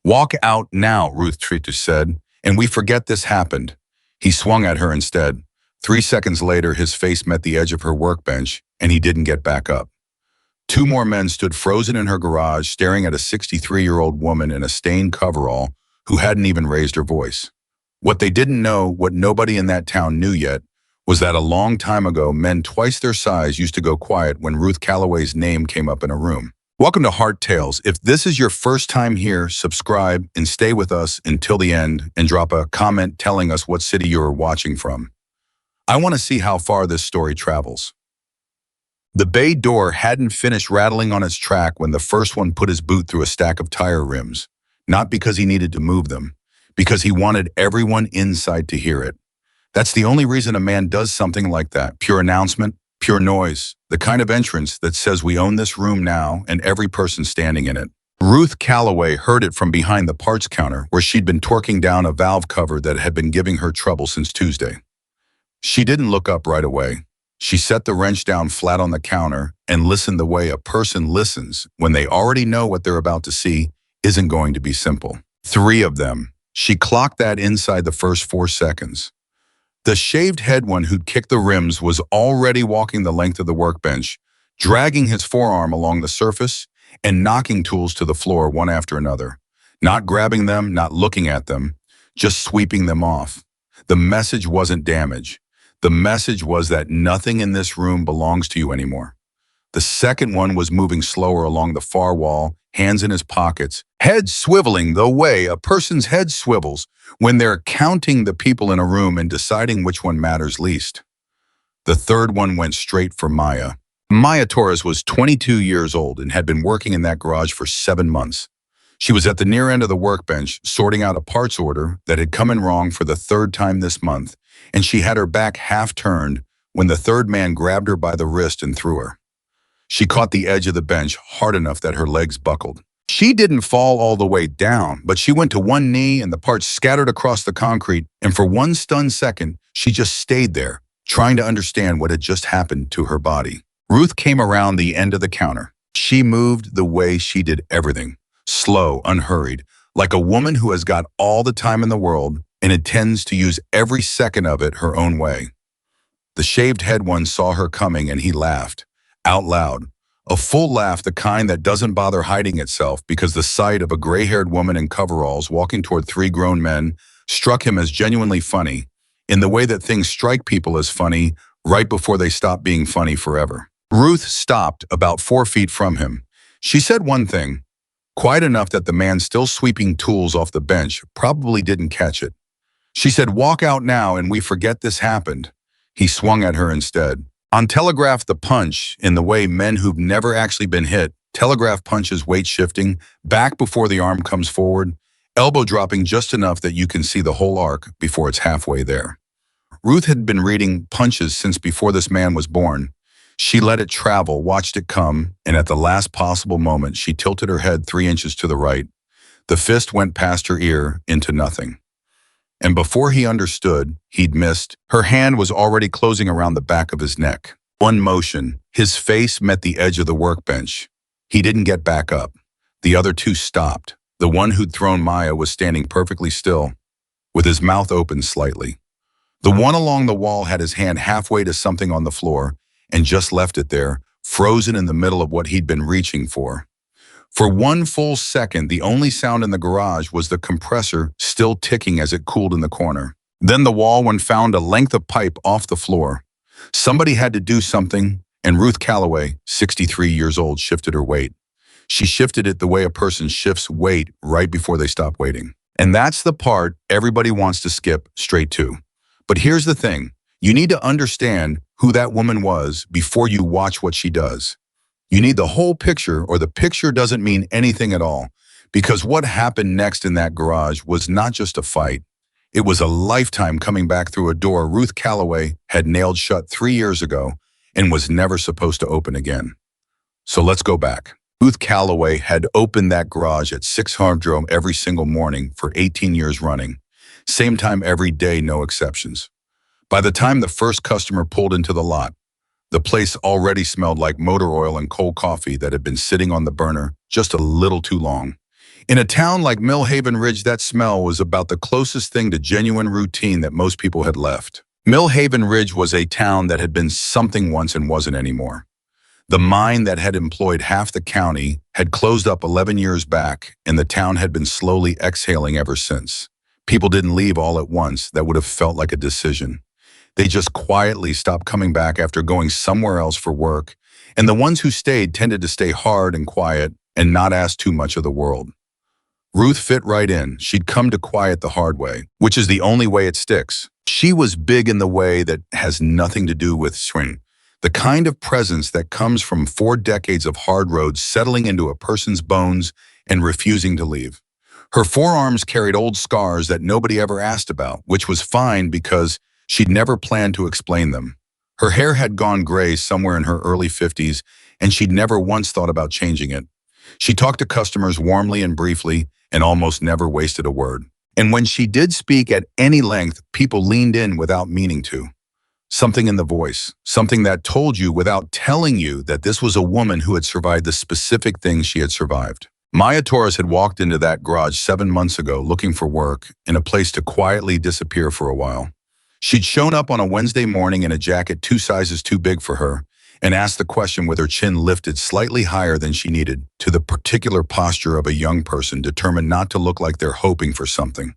Walk out now, Ruth Tritus said, and we forget this happened. He swung at her instead. 3 seconds later, his face met the edge of her workbench, and he didn't get back up. Two more men stood frozen in her garage, staring at a 63-year-old woman in a stained coverall who hadn't even raised her voice. What they didn't know, what nobody in that town knew yet, was that a long time ago, men twice their size used to go quiet when Ruth Calloway's name came up in a room. Welcome to Heart Tales. If this is your first time here, subscribe and stay with us until the end and drop a comment telling us what city you are watching from. I want to see how far this story travels. The bay door hadn't finished rattling on its track when the first one put his boot through a stack of tire rims, not because he needed to move them, because he wanted everyone inside to hear it. That's the only reason a man does something like that. Pure announcement, pure noise, the kind of entrance that says we own this room now and every person standing in it. Ruth Calloway heard it from behind the parts counter where she'd been torquing down a valve cover that had been giving her trouble since Tuesday. She didn't look up right away. She set the wrench down flat on the counter and listened the way a person listens when they already know what they're about to see isn't going to be simple. 3 of them. She clocked that inside the first 4 seconds. The shaved head one who'd kicked the rims was already walking the length of the workbench, dragging his forearm along the surface and knocking tools to the floor one after another. Not grabbing them, not looking at them, just sweeping them off. The message wasn't damage. The message was that nothing in this room belongs to you anymore. The second one was moving slower along the far wall, hands in his pockets, head swiveling the way a person's head swivels when they're counting the people in a room and deciding which one matters least. The third one went straight for Maya. Maya Torres was 22 years old and had been working in that garage for 7 months. She was at the near end of the workbench, sorting out a parts order that had come in wrong for the 3rd time this month, and she had her back half turned when the third man grabbed her by the wrist and threw her. She caught the edge of the bench hard enough that her legs buckled. She didn't fall all the way down, but she went to one knee and the parts scattered across the concrete, and for one stunned second, she just stayed there, trying to understand what had just happened to her body. Ruth came around the end of the counter. She moved the way she did everything, slow, unhurried, like a woman who has got all the time in the world and intends to use every second of it her own way. The shaved head one saw her coming and he laughed, out loud. A full laugh, the kind that doesn't bother hiding itself, because the sight of a gray-haired woman in coveralls walking toward 3 grown men struck him as genuinely funny, in the way that things strike people as funny right before they stop being funny forever. Ruth stopped about 4 feet from him. She said one thing, quiet enough that the man still sweeping tools off the bench probably didn't catch it. She said, "Walk out now and we forget this happened." He swung at her instead. On telegraph the punch in the way men who've never actually been hit, telegraph punches weight shifting, back before the arm comes forward, elbow dropping just enough that you can see the whole arc before it's halfway there. Ruth had been reading punches since before this man was born. She let it travel, watched it come, and at the last possible moment, she tilted her head 3 inches to the right. The fist went past her ear into nothing. And before he understood, he'd missed, her hand was already closing around the back of his neck. One motion, his face met the edge of the workbench. He didn't get back up. The other 2 stopped. The one who'd thrown Maya was standing perfectly still, with his mouth open slightly. The one along the wall had his hand halfway to something on the floor and just left it there, frozen in the middle of what he'd been reaching for. For 1 full second, the only sound in the garage was the compressor still ticking as it cooled in the corner. Then the wall one found a length of pipe off the floor. Somebody had to do something, and Ruth Calloway, 63 years old, shifted her weight. She shifted it the way a person shifts weight right before they stop waiting. And that's the part everybody wants to skip straight to. But here's the thing. You need to understand who that woman was before you watch what she does. You need the whole picture, or the picture doesn't mean anything at all, because what happened next in that garage was not just a fight. It was a lifetime coming back through a door Ruth Calloway had nailed shut 3 years ago and was never supposed to open again. So let's go back. Ruth Calloway had opened that garage at 6 Hardrome every single morning for 18 years running. Same time every day, no exceptions. By the time the first customer pulled into the lot, the place already smelled like motor oil and cold coffee that had been sitting on the burner just a little too long. In a town like Millhaven Ridge, that smell was about the closest thing to genuine routine that most people had left. Millhaven Ridge was a town that had been something once and wasn't anymore. The mine that had employed half the county had closed up 11 years back, and the town had been slowly exhaling ever since. People didn't leave all at once. That would have felt like a decision. They just quietly stopped coming back after going somewhere else for work, and the ones who stayed tended to stay hard and quiet and not ask too much of the world. Ruth fit right in. She'd come to quiet the hard way, which is the only way it sticks. She was big in the way that has nothing to do with swing. The kind of presence that comes from 4 decades of hard roads settling into a person's bones and refusing to leave. Her forearms carried old scars that nobody ever asked about, which was fine because she'd never planned to explain them. Her hair had gone gray somewhere in her early 50s, and she'd never once thought about changing it. She talked to customers warmly and briefly and almost never wasted a word. And when she did speak at any length, people leaned in without meaning to. Something in the voice, something that told you without telling you that this was a woman who had survived the specific things she had survived. Maya Torres had walked into that garage 7 months ago looking for work and a place to quietly disappear for a while. She'd shown up on a Wednesday morning in a jacket 2 sizes too big for her and asked the question with her chin lifted slightly higher than she needed, to the particular posture of a young person determined not to look like they're hoping for something.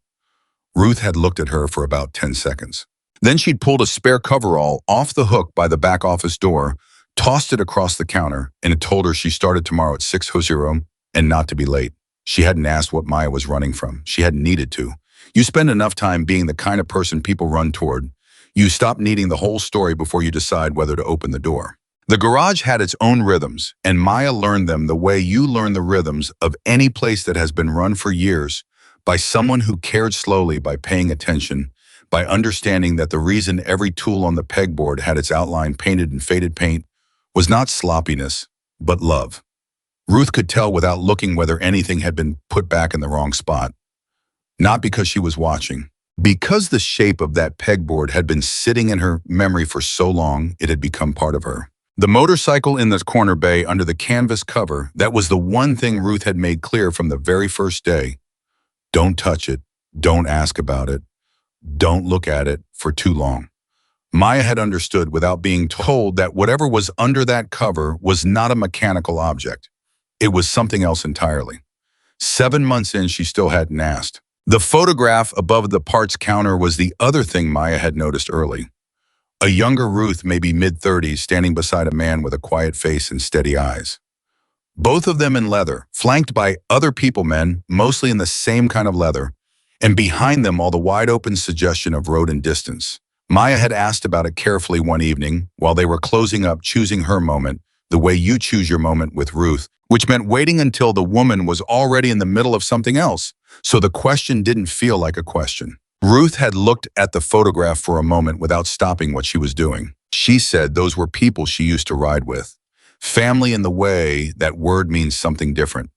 Ruth had looked at her for about 10 seconds. Then she'd pulled a spare coverall off the hook by the back office door, tossed it across the counter, and it told her she started tomorrow at 6:00 and not to be late. She hadn't asked what Maya was running from. She hadn't needed to. You spend enough time being the kind of person people run toward. You stop needing the whole story before you decide whether to open the door. The garage had its own rhythms, and Maya learned them the way you learn the rhythms of any place that has been run for years, by someone who cared slowly, by paying attention, by understanding that the reason every tool on the pegboard had its outline painted in faded paint was not sloppiness, but love. Ruth could tell without looking whether anything had been put back in the wrong spot. Not because she was watching. Because the shape of that pegboard had been sitting in her memory for so long, it had become part of her. The motorcycle in the corner bay under the canvas cover, that was the one thing Ruth had made clear from the very first day. Don't touch it. Don't ask about it. Don't look at it for too long. Maya had understood without being told that whatever was under that cover was not a mechanical object. It was something else entirely. 7 months in, she still hadn't asked. The photograph above the parts counter was the other thing Maya had noticed early. A younger Ruth, maybe mid-30s, standing beside a man with a quiet face and steady eyes. Both of them in leather, flanked by other men, mostly in the same kind of leather, and behind them all the wide-open suggestion of road and distance. Maya had asked about it carefully one evening, while they were closing up, choosing her moment, the way you choose your moment with Ruth, which meant waiting until the woman was already in the middle of something else, so the question didn't feel like a question. Ruth had looked at the photograph for a moment without stopping what she was doing. She said those were people she used to ride with. Family in the way that word means something different.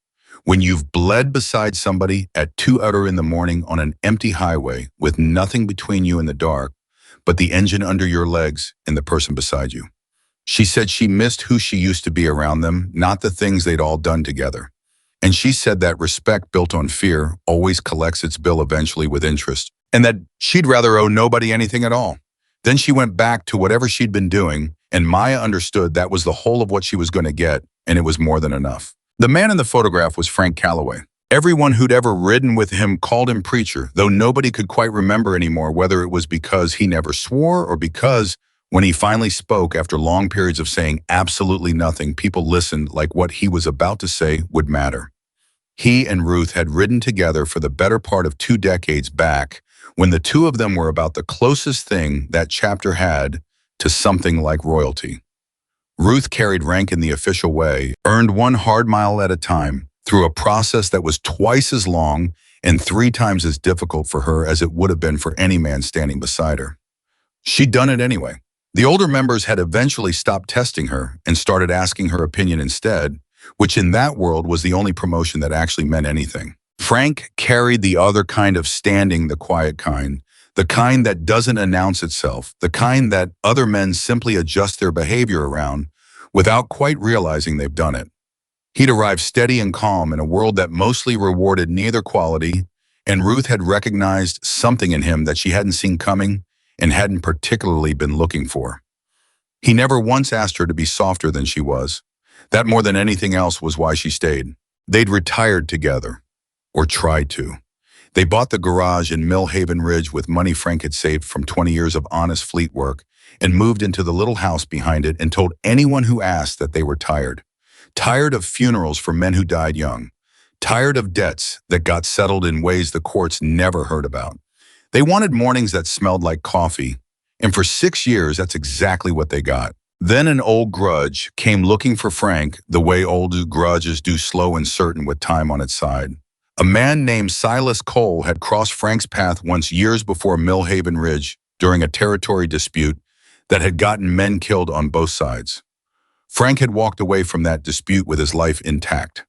When you've bled beside somebody at 2:00 in the morning on an empty highway with nothing between you and the dark, but the engine under your legs and the person beside you. She said she missed who she used to be around them, not the things they'd all done together. And she said that respect built on fear always collects its bill eventually with interest, and that she'd rather owe nobody anything at all. Then she went back to whatever she'd been doing, and Maya understood that was the whole of what she was going to get, and it was more than enough. The man in the photograph was Frank Calloway. Everyone who'd ever ridden with him called him preacher, though nobody could quite remember anymore whether it was because he never swore or because, when he finally spoke after long periods of saying absolutely nothing, people listened like what he was about to say would matter. He and Ruth had ridden together for the better part of 2 decades back, when the two of them were about the closest thing that chapter had to something like royalty. Ruth carried rank in the official way, earned 1 hard mile at a time, through a process that was twice as long and 3 times as difficult for her as it would have been for any man standing beside her. She'd done it anyway. The older members had eventually stopped testing her and started asking her opinion instead, which in that world was the only promotion that actually meant anything. Frank carried the other kind of standing, the quiet kind, the kind that doesn't announce itself, the kind that other men simply adjust their behavior around without quite realizing they've done it. He'd arrived steady and calm in a world that mostly rewarded neither quality, and Ruth had recognized something in him that she hadn't seen coming and hadn't particularly been looking for. He never once asked her to be softer than she was. That more than anything else was why she stayed. They'd retired together, or tried to. They bought the garage in Millhaven Ridge with money Frank had saved from 20 years of honest fleet work and moved into the little house behind it and told anyone who asked that they were tired. Tired of funerals for men who died young. Tired of debts that got settled in ways the courts never heard about. They wanted mornings that smelled like coffee, and for 6 years that's exactly what they got. Then an old grudge came looking for Frank the way old grudges do, slow and certain with time on its side. A man named Silas Cole had crossed Frank's path once years before Millhaven Ridge during a territory dispute that had gotten men killed on both sides. Frank had walked away from that dispute with his life intact.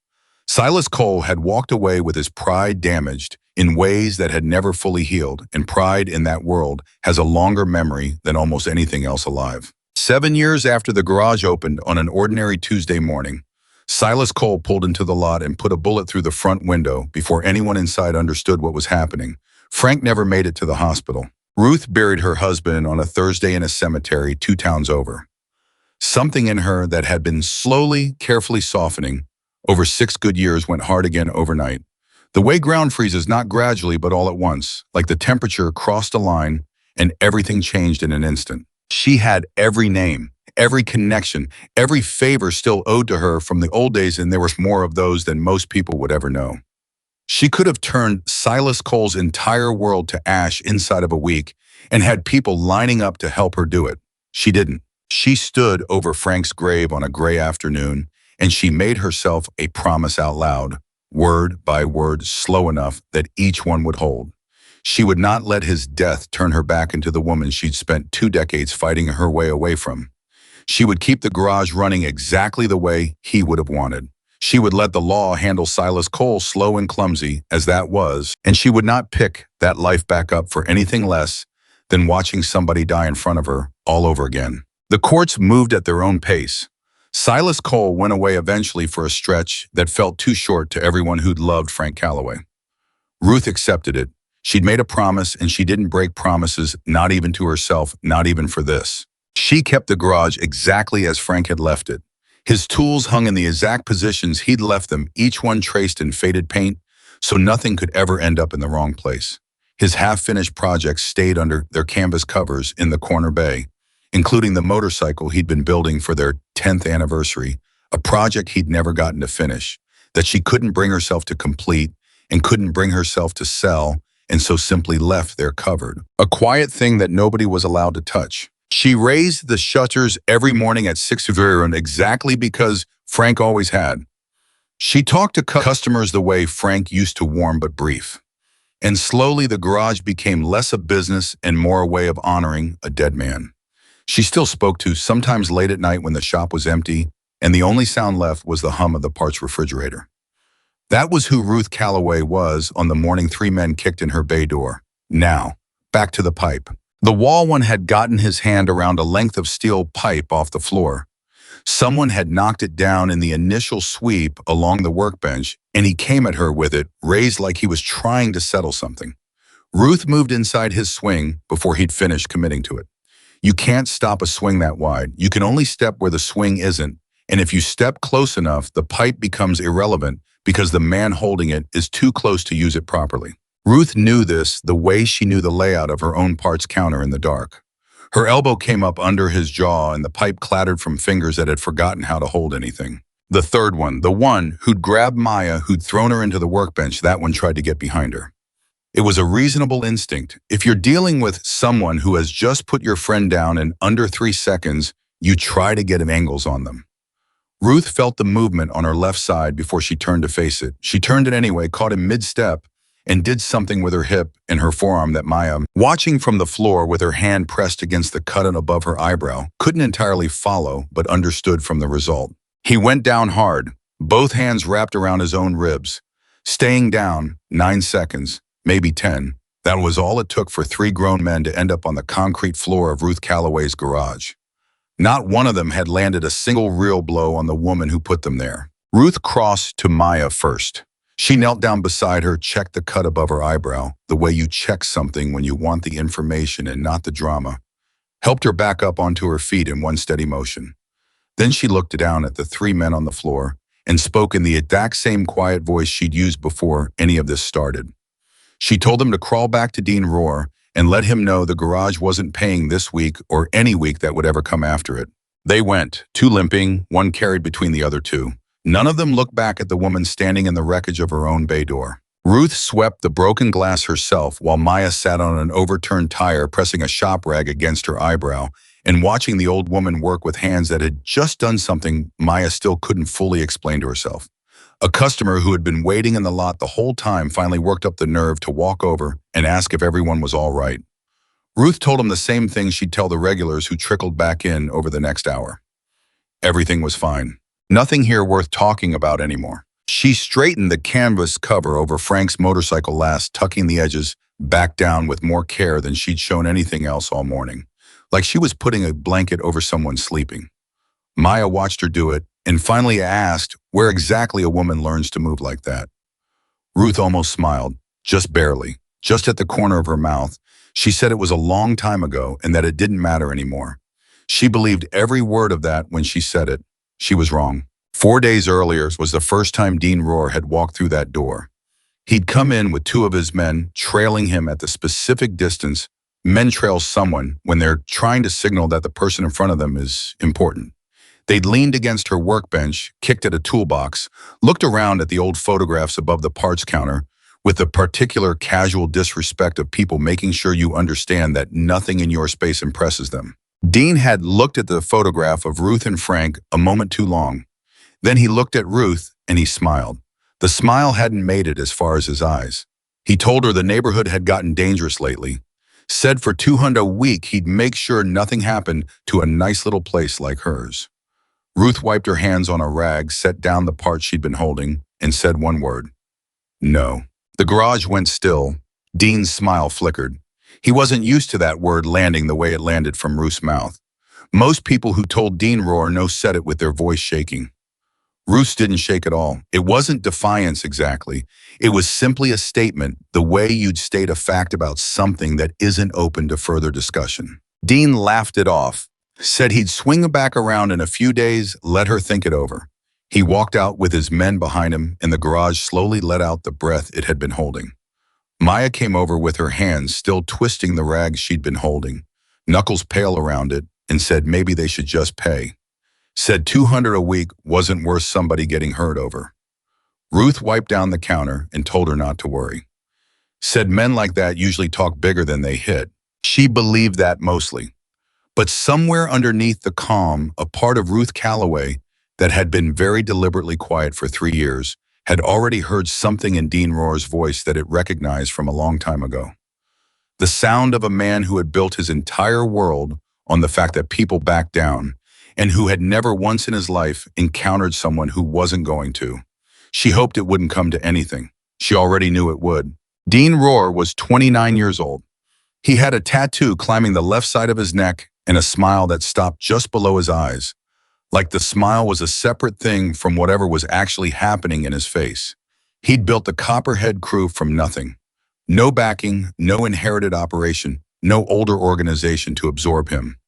Silas Cole had walked away with his pride damaged in ways that had never fully healed, and pride in that world has a longer memory than almost anything else alive. 7 years after the garage opened on an ordinary Tuesday morning, Silas Cole pulled into the lot and put a bullet through the front window before anyone inside understood what was happening. Frank never made it to the hospital. Ruth buried her husband on a Thursday in a cemetery 2 towns over. Something in her that had been slowly, carefully softening over 6 good years went hard again overnight. The way ground freezes, not gradually but all at once, like the temperature crossed a line and everything changed in an instant. She had every name, every connection, every favor still owed to her from the old days, and there was more of those than most people would ever know. She could have turned Silas Cole's entire world to ash inside of a week and had people lining up to help her do it. She didn't. She stood over Frank's grave on a gray afternoon, and she made herself a promise out loud, word by word, slow enough that each one would hold. She would not let his death turn her back into the woman she'd spent 2 decades fighting her way away from. She would keep the garage running exactly the way he would have wanted. She would let the law handle Silas Cole, slow and clumsy as that was, and she would not pick that life back up for anything less than watching somebody die in front of her all over again. The courts moved at their own pace. Silas Cole went away eventually for a stretch that felt too short to everyone who'd loved Frank Calloway. Ruth accepted it. She'd made a promise, and she didn't break promises, not even to herself, not even for this. She kept the garage exactly as Frank had left it. His tools hung in the exact positions he'd left them, each one traced in faded paint, so nothing could ever end up in the wrong place. His half-finished projects stayed under their canvas covers in the corner bay, including the motorcycle he'd been building for their 10th anniversary, a project he'd never gotten to finish, that she couldn't bring herself to complete and couldn't bring herself to sell, and so simply left there covered. A quiet thing that nobody was allowed to touch. She raised the shutters every morning at 6 a.m. exactly because Frank always had. She talked to customers the way Frank used to, warm but brief. And slowly the garage became less a business and more a way of honoring a dead man. She still spoke to, sometimes late at night when the shop was empty and the only sound left was the hum of the parts refrigerator. That was who Ruth Calloway was on the morning 3 men kicked in her bay door. Now, back to the pipe. The wall one had gotten his hand around a length of steel pipe off the floor. Someone had knocked it down in the initial sweep along the workbench, and he came at her with it, raised like he was trying to settle something. Ruth moved inside his swing before he'd finished committing to it. You can't stop a swing that wide. You can only step where the swing isn't, and if you step close enough, the pipe becomes irrelevant because the man holding it is too close to use it properly. Ruth knew this the way she knew the layout of her own parts counter in the dark. Her elbow came up under his jaw and the pipe clattered from fingers that had forgotten how to hold anything. The third one, the one who'd grabbed Maya, who'd thrown her into the workbench, that one tried to get behind her. It was a reasonable instinct. If you're dealing with someone who has just put your friend down in under 3 seconds, you try to get angles on them. Ruth felt the movement on her left side before she turned to face it. She turned it anyway, caught him mid-step, and did something with her hip and her forearm that Maya, watching from the floor with her hand pressed against the cut above her eyebrow, couldn't entirely follow but understood from the result. He went down hard, both hands wrapped around his own ribs, staying down 9 seconds, maybe 10. That was all it took for 3 grown men to end up on the concrete floor of Ruth Calloway's garage. Not one of them had landed a single real blow on the woman who put them there. Ruth crossed to Maya first. She knelt down beside her, checked the cut above her eyebrow, the way you check something when you want the information and not the drama, helped her back up onto her feet in one steady motion. Then she looked down at the three men on the floor and spoke in the exact same quiet voice she'd used before any of this started. She told them to crawl back to Dean Rohr and let him know the garage wasn't paying this week or any week that would ever come after it. They went, two limping, one carried between the other two. None of them looked back at the woman standing in the wreckage of her own bay door. Ruth swept the broken glass herself while Maya sat on an overturned tire pressing a shop rag against her eyebrow and watching the old woman work with hands that had just done something Maya still couldn't fully explain to herself. A customer who had been waiting in the lot the whole time finally worked up the nerve to walk over and ask if everyone was all right. Ruth told him the same thing she'd tell the regulars who trickled back in over the next hour. Everything was fine. Nothing here worth talking about anymore. She straightened the canvas cover over Frank's motorcycle last, tucking the edges back down with more care than she'd shown anything else all morning, like she was putting a blanket over someone sleeping. Maya watched her do it and finally asked where exactly a woman learns to move like that. Ruth almost smiled, just barely, just at the corner of her mouth. She said it was a long time ago and that it didn't matter anymore. She believed every word of that when she said it. She was wrong. 4 days earlier was the first time Dean Rohr had walked through that door. He'd come in with two of his men trailing him at the specific distance men trail someone when they're trying to signal that the person in front of them is important. They'd leaned against her workbench, kicked at a toolbox, looked around at the old photographs above the parts counter with the particular casual disrespect of people making sure you understand that nothing in your space impresses them. Dean had looked at the photograph of Ruth and Frank a moment too long. Then he looked at Ruth and he smiled. The smile hadn't made it as far as his eyes. He told her the neighborhood had gotten dangerous lately. Said for $200 a week he'd make sure nothing happened to a nice little place like hers. Ruth wiped her hands on a rag, set down the part she'd been holding, and said one word. No. The garage went still. Dean's smile flickered. He wasn't used to that word landing the way it landed from Ruth's mouth. Most people who told Dean Rohr no said it with their voice shaking. Ruth's didn't shake at all. It wasn't defiance exactly. It was simply a statement, the way you'd state a fact about something that isn't open to further discussion. Dean laughed it off, said he'd swing back around in a few days, let her think it over. He walked out with his men behind him, and the garage slowly let out the breath it had been holding. Maya came over with her hands still twisting the rags she'd been holding, knuckles pale around it, and said maybe they should just pay. Said $200 a week wasn't worth somebody getting hurt over. Ruth wiped down the counter and told her not to worry. Said men like that usually talk bigger than they hit. She believed that mostly. But somewhere underneath the calm, a part of Ruth Calloway that had been very deliberately quiet for 3 years had already heard something in Dean Rohr's voice that it recognized from a long time ago. The sound of a man who had built his entire world on the fact that people backed down, and who had never once in his life encountered someone who wasn't going to. She hoped it wouldn't come to anything. She already knew it would. Dean Rohr was 29 years old. He had a tattoo climbing the left side of his neck and a smile that stopped just below his eyes, like the smile was a separate thing from whatever was actually happening in his face. He'd built the Copperhead crew from nothing. No backing, no inherited operation, no older organization to absorb him.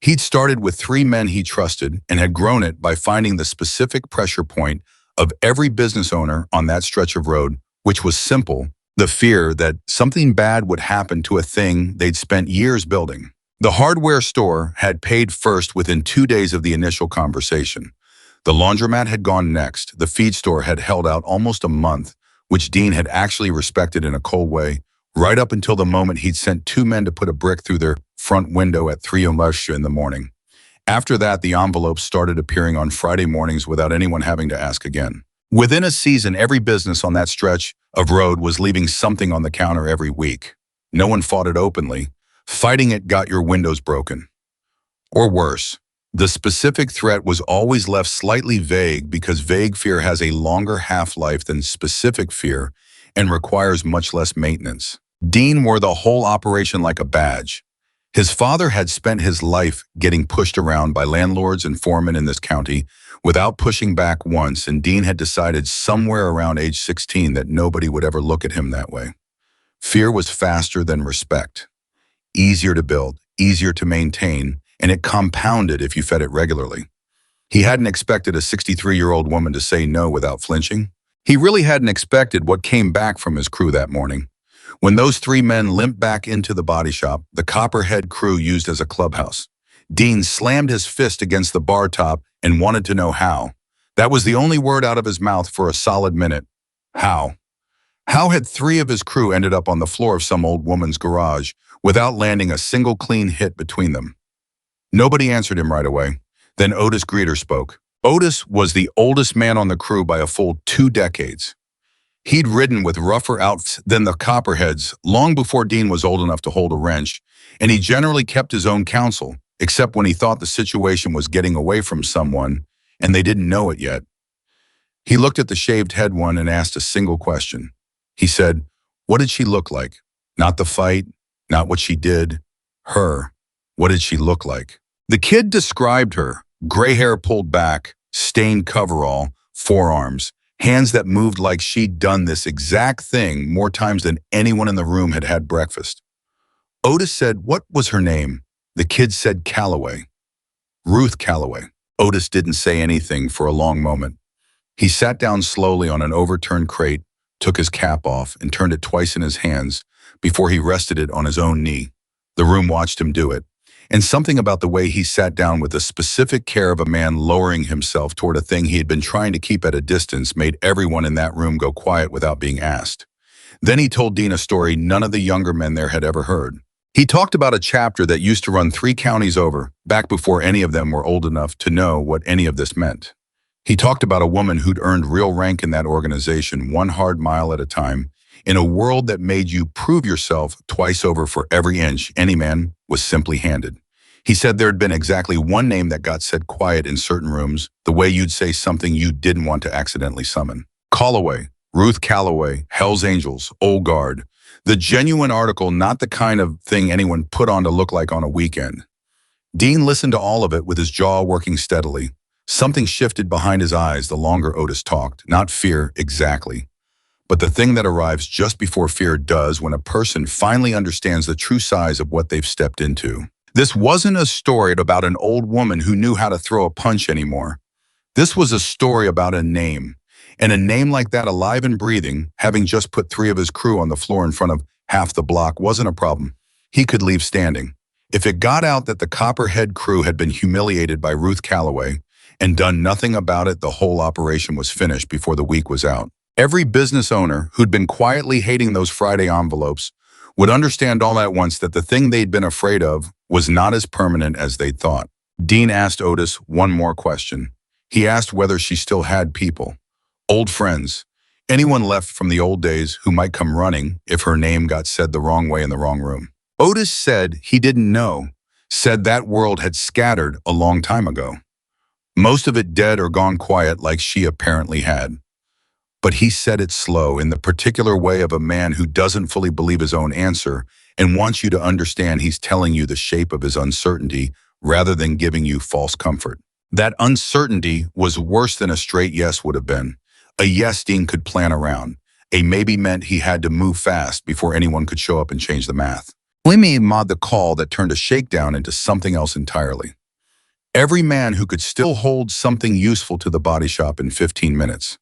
He'd started with 3 men he trusted and had grown it by finding the specific pressure point of every business owner on that stretch of road, which was simple, the fear that something bad would happen to a thing they'd spent years building. The hardware store had paid first within 2 days of the initial conversation. The laundromat had gone next. The feed store had held out almost a month, which Dean had actually respected in a cold way, right up until the moment he'd sent 2 men to put a brick through their front window at 3:00 in the morning. After that, the envelopes started appearing on Friday mornings without anyone having to ask again. Within a season, every business on that stretch of road was leaving something on the counter every week. No one fought it openly. Fighting it got your windows broken. Or worse, the specific threat was always left slightly vague because vague fear has a longer half-life than specific fear and requires much less maintenance. Dean wore the whole operation like a badge. His father had spent his life getting pushed around by landlords and foremen in this county without pushing back once, and Dean had decided somewhere around age 16 that nobody would ever look at him that way. Fear was faster than respect, easier to build, easier to maintain, and it compounded if you fed it regularly. He hadn't expected a 63-year-old woman to say no without flinching. He really hadn't expected what came back from his crew that morning. When those three men limped back into the body shop, the Copperhead crew used as a clubhouse, Dean slammed his fist against the bar top and wanted to know how. That was the only word out of his mouth for a solid minute. How? How had three of his crew ended up on the floor of some old woman's garage without landing a single clean hit between them? Nobody answered him right away. Then Otis Greeter spoke. Otis was the oldest man on the crew by a full 2 decades. He'd ridden with rougher outfits than the Copperheads long before Dean was old enough to hold a wrench, and he generally kept his own counsel, except when he thought the situation was getting away from someone, and they didn't know it yet. He looked at the shaved head one and asked a single question. He said, "What did she look like? Not the fight, not what she did. Her. What did she look like?" The kid described her, gray hair pulled back, stained coverall, forearms, hands that moved like she'd done this exact thing more times than anyone in the room had had breakfast. Otis said, "What was her name?" The kid said Calloway. Ruth Calloway. Otis didn't say anything for a long moment. He sat down slowly on an overturned crate, took his cap off, and turned it twice in his hands before he rested it on his own knee. The room watched him do it. And something about the way he sat down with the specific care of a man lowering himself toward a thing he had been trying to keep at a distance made everyone in that room go quiet without being asked. Then he told Dean a story none of the younger men there had ever heard. He talked about a chapter that used to run 3 counties over, back before any of them were old enough to know what any of this meant. He talked about a woman who'd earned real rank in that organization 1 hard mile at a time, in a world that made you prove yourself twice over for every inch any man was simply handed. He said there had been exactly one name that got said quiet in certain rooms, the way you'd say something you didn't want to accidentally summon. Calloway, Ruth Calloway, Hell's Angels, Old Guard. The genuine article, not the kind of thing anyone put on to look like on a weekend. Dean listened to all of it with his jaw working steadily. Something shifted behind his eyes the longer Otis talked, not fear exactly, but the thing that arrives just before fear does when a person finally understands the true size of what they've stepped into. This wasn't a story about an old woman who knew how to throw a punch anymore. This was a story about a name, and a name like that, alive and breathing, having just put 3 of his crew on the floor in front of half the block, wasn't a problem. He could leave standing. If it got out that the Copperhead crew had been humiliated by Ruth Calloway and done nothing about it, the whole operation was finished before the week was out. Every business owner who'd been quietly hating those Friday envelopes would understand all at once that the thing they'd been afraid of was not as permanent as they'd thought. Dean asked Otis one more question. He asked whether she still had people, old friends, anyone left from the old days who might come running if her name got said the wrong way in the wrong room. Otis said he didn't know, said that world had scattered a long time ago. Most of it dead or gone quiet like she apparently had. But he said it slow, in the particular way of a man who doesn't fully believe his own answer and wants you to understand he's telling you the shape of his uncertainty rather than giving you false comfort. That uncertainty was worse than a straight yes would have been. A yes Dean could plan around. A maybe meant he had to move fast before anyone could show up and change the math. Lemmy mod the call that turned a shakedown into something else entirely. Every man who could still hold something useful to the body shop in 15 minutes.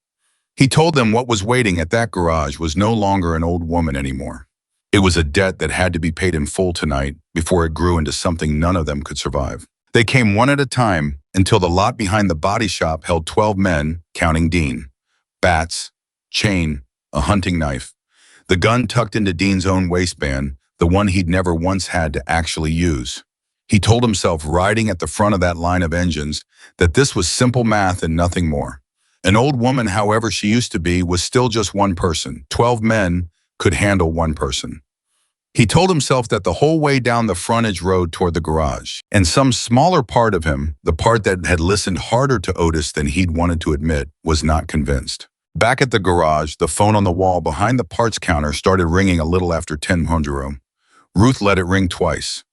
He told them what was waiting at that garage was no longer an old woman anymore. It was a debt that had to be paid in full tonight before it grew into something none of them could survive. They came one at a time until the lot behind the body shop held 12 men, counting Dean. Bats, chain, a hunting knife. The gun tucked into Dean's own waistband, the one he'd never once had to actually use. He told himself, riding at the front of that line of engines, that this was simple math and nothing more. An old woman, however she used to be, was still just one person. 12 men could handle one person. He told himself that the whole way down the frontage road toward the garage, and some smaller part of him, the part that had listened harder to Otis than he'd wanted to admit, was not convinced. Back at the garage, the phone on the wall behind the parts counter started ringing a little after 10:00. Ruth let it ring twice.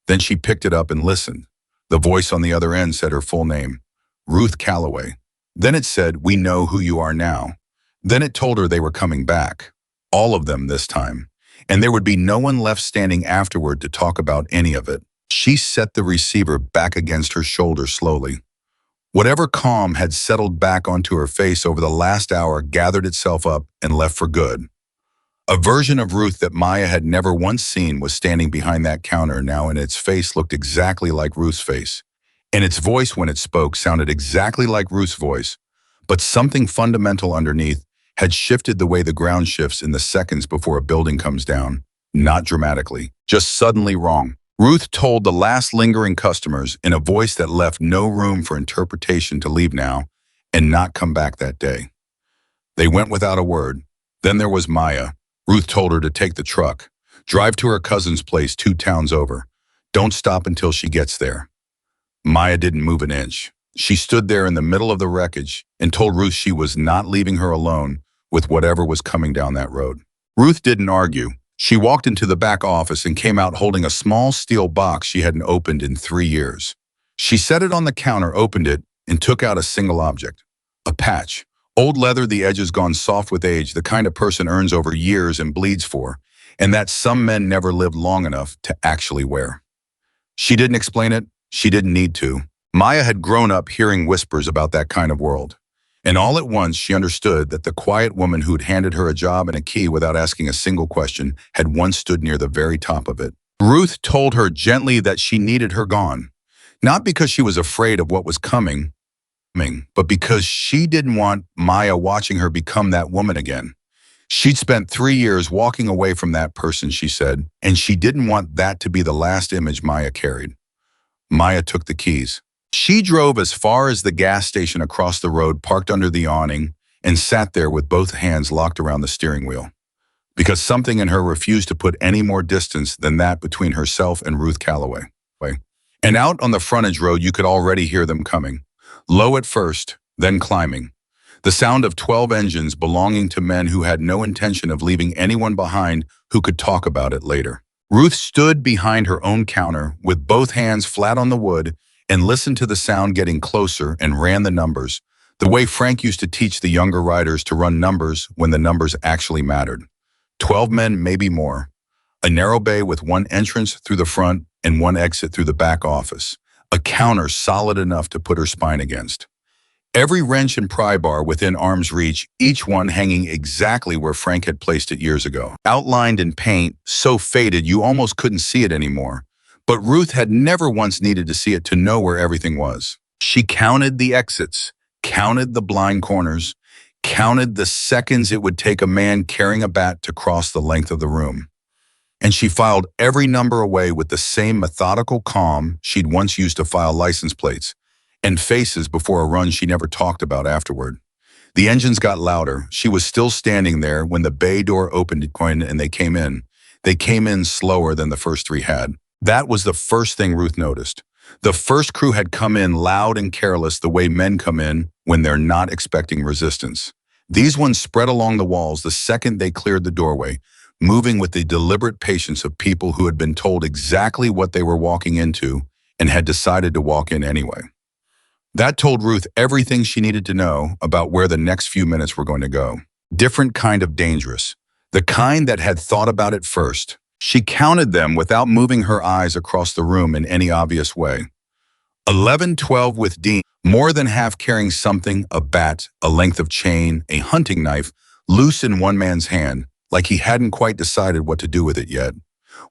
Then she picked it up and listened. The voice on the other end said her full name, Ruth Calloway. Then it said, "We know who you are now." Then it told her they were coming back. All of them this time. And there would be no one left standing afterward to talk about any of it. She set the receiver back against her shoulder slowly. Whatever calm had settled back onto her face over the last hour gathered itself up and left for good. A version of Ruth that Maya had never once seen was standing behind that counter now, and its face looked exactly like Ruth's face. And its voice, when it spoke, sounded exactly like Ruth's voice. But something fundamental underneath had shifted the way the ground shifts in the seconds before a building comes down. Not dramatically, just suddenly wrong. Ruth told the last lingering customers in a voice that left no room for interpretation to leave now and not come back that day. They went without a word. Then there was Maya. Ruth told her to take the truck, drive to her cousin's place 2 towns over. Don't stop until she gets there. Maya didn't move an inch. She stood there in the middle of the wreckage and told Ruth she was not leaving her alone with whatever was coming down that road. Ruth didn't argue. She walked into the back office and came out holding a small steel box she hadn't opened in 3 years. She set it on the counter, opened it, and took out a single object. A patch. Old leather, the edges gone soft with age, the kind a person earns over years and bleeds for, and that some men never lived long enough to actually wear. She didn't explain it. She didn't need to. Maya had grown up hearing whispers about that kind of world. And all at once she understood that the quiet woman who'd handed her a job and a key without asking a single question had once stood near the very top of it. Ruth told her gently that she needed her gone. Not because she was afraid of what was coming, but because she didn't want Maya watching her become that woman again. She'd spent 3 years walking away from that person, she said, and she didn't want that to be the last image Maya carried. Maya took the keys. She drove as far as the gas station across the road, parked under the awning, and sat there with both hands locked around the steering wheel. Because something in her refused to put any more distance than that between herself and Ruth Calloway. And out on the frontage road, you could already hear them coming. Low at first, then climbing. The sound of 12 engines belonging to men who had no intention of leaving anyone behind who could talk about it later. Ruth stood behind her own counter with both hands flat on the wood and listened to the sound getting closer and ran the numbers, the way Frank used to teach the younger riders to run numbers when the numbers actually mattered. 12 men, maybe more. A narrow bay with one entrance through the front and one exit through the back office. A counter solid enough to put her spine against. Every wrench and pry bar within arm's reach, each one hanging exactly where Frank had placed it years ago. Outlined in paint, so faded you almost couldn't see it anymore. But Ruth had never once needed to see it to know where everything was. She counted the exits, counted the blind corners, counted the seconds it would take a man carrying a bat to cross the length of the room. And she filed every number away with the same methodical calm she'd once used to file license plates and faces before a run she never talked about afterward. The engines got louder. She was still standing there when the bay door opened and they came in. They came in slower than the first 3 had. That was the first thing Ruth noticed. The first crew had come in loud and careless, the way men come in when they're not expecting resistance. These ones spread along the walls the second they cleared the doorway, moving with the deliberate patience of people who had been told exactly what they were walking into and had decided to walk in anyway. That told Ruth everything she needed to know about where the next few minutes were going to go. Different kind of dangerous. The kind that had thought about it first. She counted them without moving her eyes across the room in any obvious way. 11, 12 with Dean, more than half carrying something, a bat, a length of chain, a hunting knife, loose in one man's hand, like he hadn't quite decided what to do with it yet.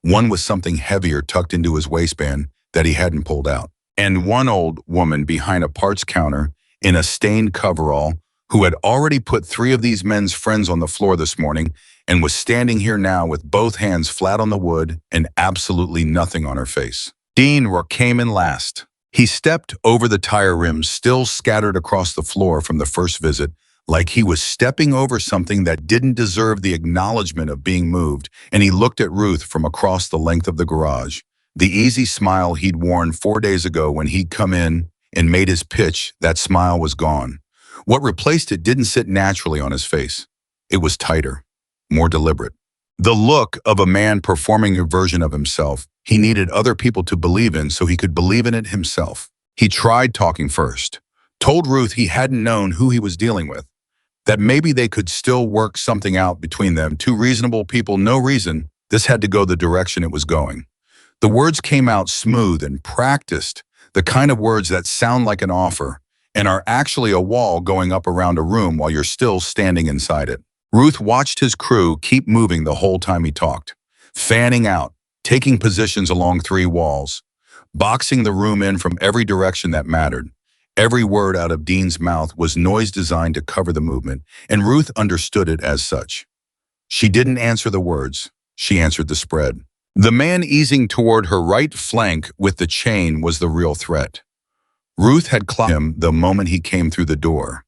One with something heavier tucked into his waistband that he hadn't pulled out. And one old woman behind a parts counter in a stained coverall who had already put 3 of these men's friends on the floor this morning and was standing here now with both hands flat on the wood and absolutely nothing on her face. Dean came in last. He stepped over the tire rims still scattered across the floor from the first visit, like he was stepping over something that didn't deserve the acknowledgement of being moved, and he looked at Ruth from across the length of the garage. The easy smile he'd worn 4 days ago when he'd come in and made his pitch, that smile was gone. What replaced it didn't sit naturally on his face. It was tighter, more deliberate. The look of a man performing a version of himself he needed other people to believe in so he could believe in it himself. He tried talking first. told Ruth he hadn't known who he was dealing with, that maybe they could still work something out between them, two reasonable people, no reason this had to go the direction it was going. The words came out smooth and practiced, the kind of words that sound like an offer and are actually a wall going up around a room while you're still standing inside it. Ruth watched his crew keep moving the whole time he talked, fanning out, taking positions along three walls, boxing the room in from every direction that mattered. Every word out of Dean's mouth was noise designed to cover the movement, and Ruth understood it as such. She didn't answer the words. She answered the spread. The man easing toward her right flank with the chain was the real threat. Ruth had clocked him the moment he came through the door.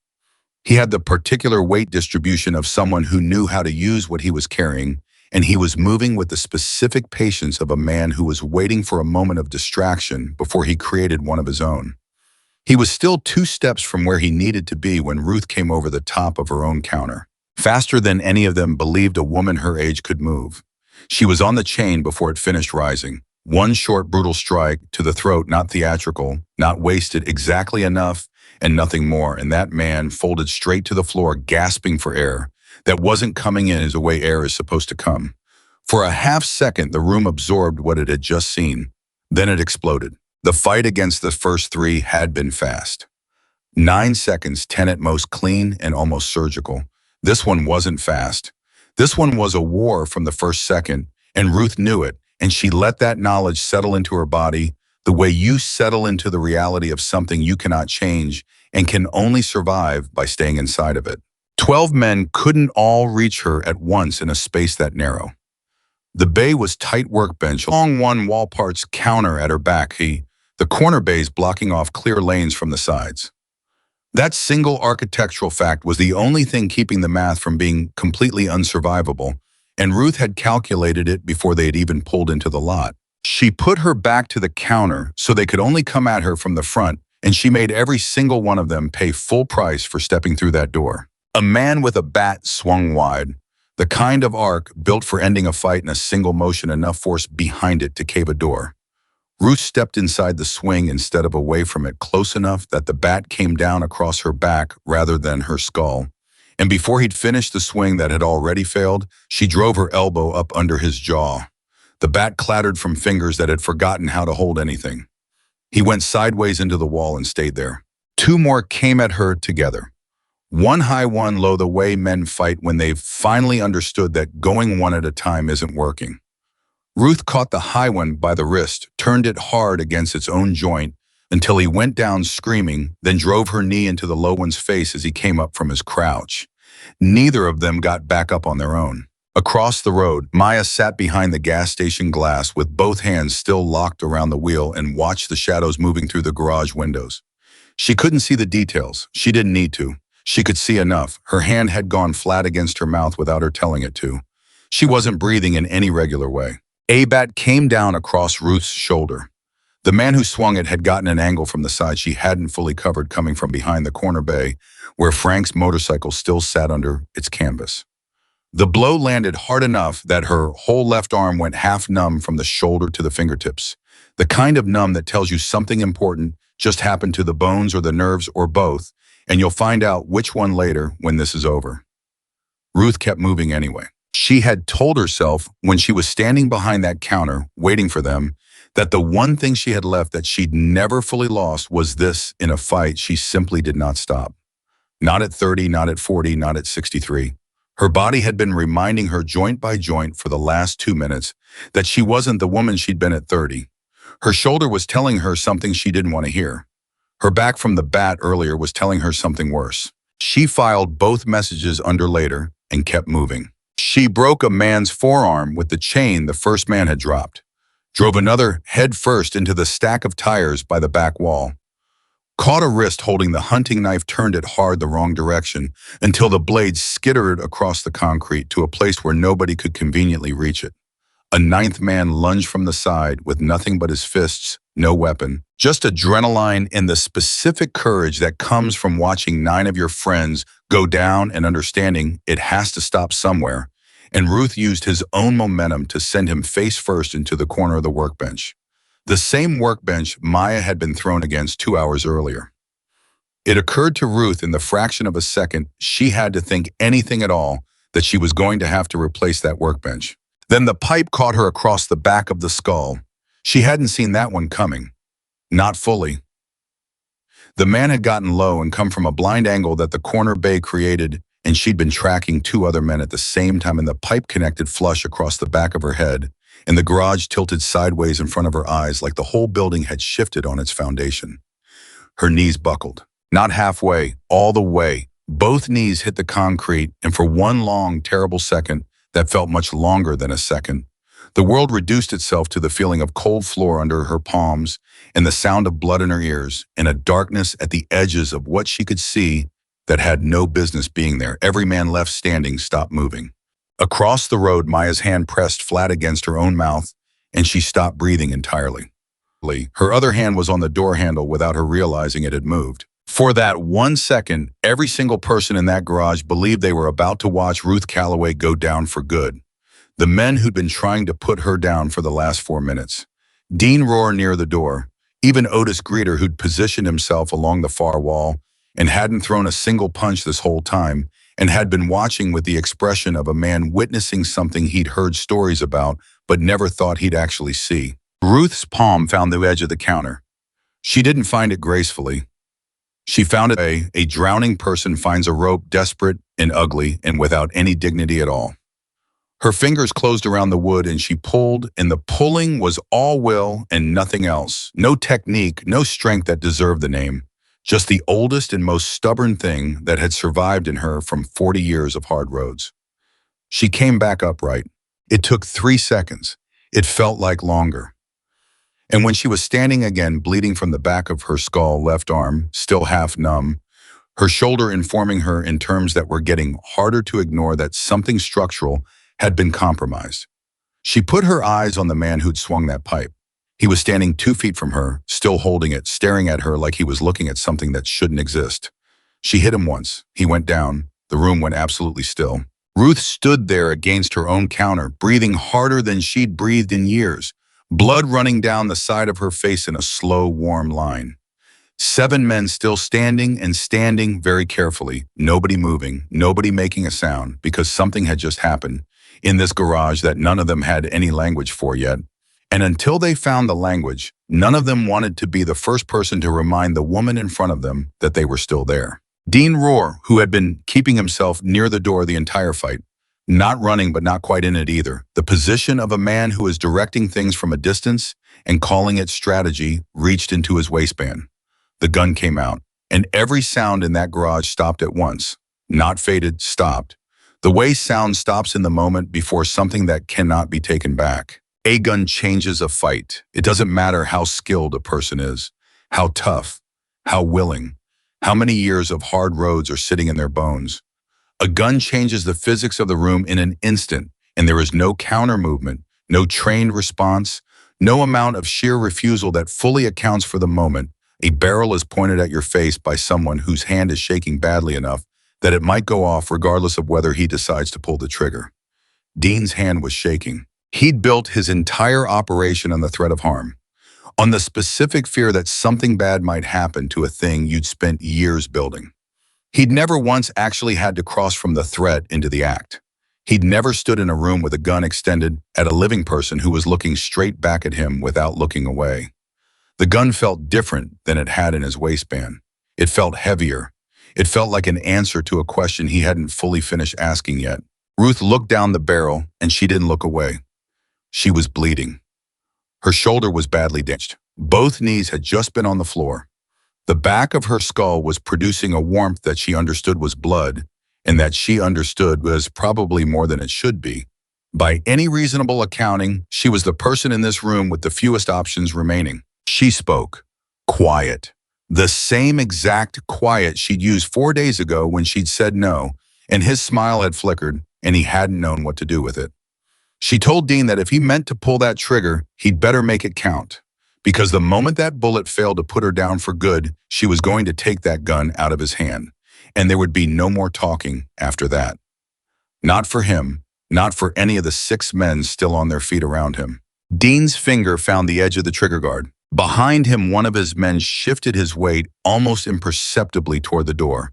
He had the particular weight distribution of someone who knew how to use what he was carrying, and he was moving with the specific patience of a man who was waiting for a moment of distraction before he created one of his own. He was still 2 steps from where he needed to be when Ruth came over the top of her own counter, faster than any of them believed a woman her age could move. She was on the chain before it finished rising. One short, brutal strike to the throat, not theatrical, not wasted, exactly enough and nothing more, and that man folded straight to the floor, gasping for air that wasn't coming in as the way air is supposed to come. For a half second, the room absorbed what it had just seen. Then it exploded. The fight against the first 3 had been fast. 9 seconds, 10 at most, clean and almost surgical. This one wasn't fast. This one was a war from the first second, and Ruth knew it, and she let that knowledge settle into her body the way you settle into the reality of something you cannot change and can only survive by staying inside of it. 12 men couldn't all reach her at once in a space that narrow. The bay was tight workbench, along one wall part's counter at her back, the corner bays blocking off clear lanes from the sides. That single architectural fact was the only thing keeping the math from being completely unsurvivable, and Ruth had calculated it before they had even pulled into the lot. She put her back to the counter so they could only come at her from the front, and she made every single one of them pay full price for stepping through that door. A man with a bat swung wide, the kind of arc built for ending a fight in a single motion, enough force behind it to cave a door. Ruth stepped inside the swing instead of away from it, close enough that the bat came down across her back rather than her skull. And before he'd finished the swing that had already failed, she drove her elbow up under his jaw. The bat clattered from fingers that had forgotten how to hold anything. He went sideways into the wall and stayed there. 2 more came at her together. One high, one low, the way men fight when they've finally understood that going one at a time isn't working. Ruth caught the high one by the wrist, turned it hard against its own joint until he went down screaming, then drove her knee into the low one's face as he came up from his crouch. Neither of them got back up on their own. Across the road, Maya sat behind the gas station glass with both hands still locked around the wheel and watched the shadows moving through the garage windows. She couldn't see the details. She didn't need to. She could see enough. Her hand had gone flat against her mouth without her telling it to. She wasn't breathing in any regular way. A bat came down across Ruth's shoulder. The man who swung it had gotten an angle from the side she hadn't fully covered, coming from behind the corner bay, where Frank's motorcycle still sat under its canvas. The blow landed hard enough that her whole left arm went half numb from the shoulder to the fingertips. The kind of numb that tells you something important just happened to the bones or the nerves or both, and you'll find out which one later when this is over. Ruth kept moving anyway. She had told herself when she was standing behind that counter, waiting for them, that the one thing she had left that she'd never fully lost was this: in a fight she simply did not stop. Not at 30, not at 40, not at 63. Her body had been reminding her joint by joint for the last 2 minutes that she wasn't the woman she'd been at 30. Her shoulder was telling her something she didn't want to hear. Her back from the bat earlier was telling her something worse. She filed both messages under later and kept moving. She broke a man's forearm with the chain the first man had dropped, drove another head first into the stack of tires by the back wall, caught a wrist holding the hunting knife, turned it hard the wrong direction until the blade skittered across the concrete to a place where nobody could conveniently reach it. A 9th man lunged from the side with nothing but his fists, no weapon, just adrenaline and the specific courage that comes from watching 9 of your friends go down and understanding it has to stop somewhere. And Ruth used his own momentum to send him face first into the corner of the workbench. The same workbench Maya had been thrown against 2 hours earlier. It occurred to Ruth in the fraction of a second she had to think anything at all that she was going to have to replace that workbench. Then the pipe caught her across the back of the skull. She hadn't seen that one coming. Not fully. The man had gotten low and come from a blind angle that the corner bay created, and she'd been tracking two other men at the same time, and the pipe connected flush across the back of her head, and the garage tilted sideways in front of her eyes like the whole building had shifted on its foundation. Her knees buckled. Not halfway, all the way. Both knees hit the concrete, and for one long, terrible second that felt much longer than a second, the world reduced itself to the feeling of cold floor under her palms and the sound of blood in her ears and a darkness at the edges of what she could see that had no business being there. Every man left standing stopped moving. Across the road, Maya's hand pressed flat against her own mouth, and she stopped breathing entirely. Her other hand was on the door handle without her realizing it had moved. For that 1 second, every single person in that garage believed they were about to watch Ruth Calloway go down for good. The men who'd been trying to put her down for the last 4 minutes. Dean roared near the door. Even Otis Greeter, who'd positioned himself along the far wall and hadn't thrown a single punch this whole time, and had been watching with the expression of a man witnessing something he'd heard stories about but never thought he'd actually see. Ruth's palm found the edge of the counter. She didn't find it gracefully. She found it a drowning person finds a rope, desperate and ugly and without any dignity at all. Her fingers closed around the wood and she pulled, and the pulling was all will and nothing else. No technique, no strength that deserved the name. Just the oldest and most stubborn thing that had survived in her from 40 years of hard roads. She came back upright. It took 3 seconds. It felt like longer. And when she was standing again, bleeding from the back of her skull, left arm, still half numb, her shoulder informing her in terms that were getting harder to ignore that something structural had been compromised. She put her eyes on the man who'd swung that pipe. He was standing 2 feet from her, still holding it, staring at her like he was looking at something that shouldn't exist. She hit him once. He went down. The room went absolutely still. Ruth stood there against her own counter, breathing harder than she'd breathed in years, blood running down the side of her face in a slow, warm line. 7 men still standing and standing very carefully, nobody moving, nobody making a sound, because something had just happened in this garage that none of them had any language for yet. And until they found the language, none of them wanted to be the first person to remind the woman in front of them that they were still there. Dean Rohr, who had been keeping himself near the door the entire fight, not running but not quite in it either, the position of a man who is directing things from a distance and calling it strategy, reached into his waistband. The gun came out, and every sound in that garage stopped at once. Not faded, stopped. The way sound stops in the moment before something that cannot be taken back. A gun changes a fight. It doesn't matter how skilled a person is, how tough, how willing, how many years of hard roads are sitting in their bones. A gun changes the physics of the room in an instant, and there is no counter movement, no trained response, no amount of sheer refusal that fully accounts for the moment. A barrel is pointed at your face by someone whose hand is shaking badly enough that it might go off regardless of whether he decides to pull the trigger. Dean's hand was shaking. He'd built his entire operation on the threat of harm, on the specific fear that something bad might happen to a thing you'd spent years building. He'd never once actually had to cross from the threat into the act. He'd never stood in a room with a gun extended at a living person who was looking straight back at him without looking away. The gun felt different than it had in his waistband. It felt heavier. It felt like an answer to a question he hadn't fully finished asking yet. Ruth looked down the barrel, and she didn't look away. She was bleeding. Her shoulder was badly damaged. Both knees had just been on the floor. The back of her skull was producing a warmth that she understood was blood, and that she understood was probably more than it should be. By any reasonable accounting, she was the person in this room with the fewest options remaining. She spoke. Quiet. The same exact quiet she'd used 4 days ago when she'd said no, and his smile had flickered, and he hadn't known what to do with it. She told Dean that if he meant to pull that trigger, he'd better make it count, because the moment that bullet failed to put her down for good, she was going to take that gun out of his hand, and there would be no more talking after that. Not for him, not for any of the 6 men still on their feet around him. Dean's finger found the edge of the trigger guard. Behind him, one of his men shifted his weight almost imperceptibly toward the door.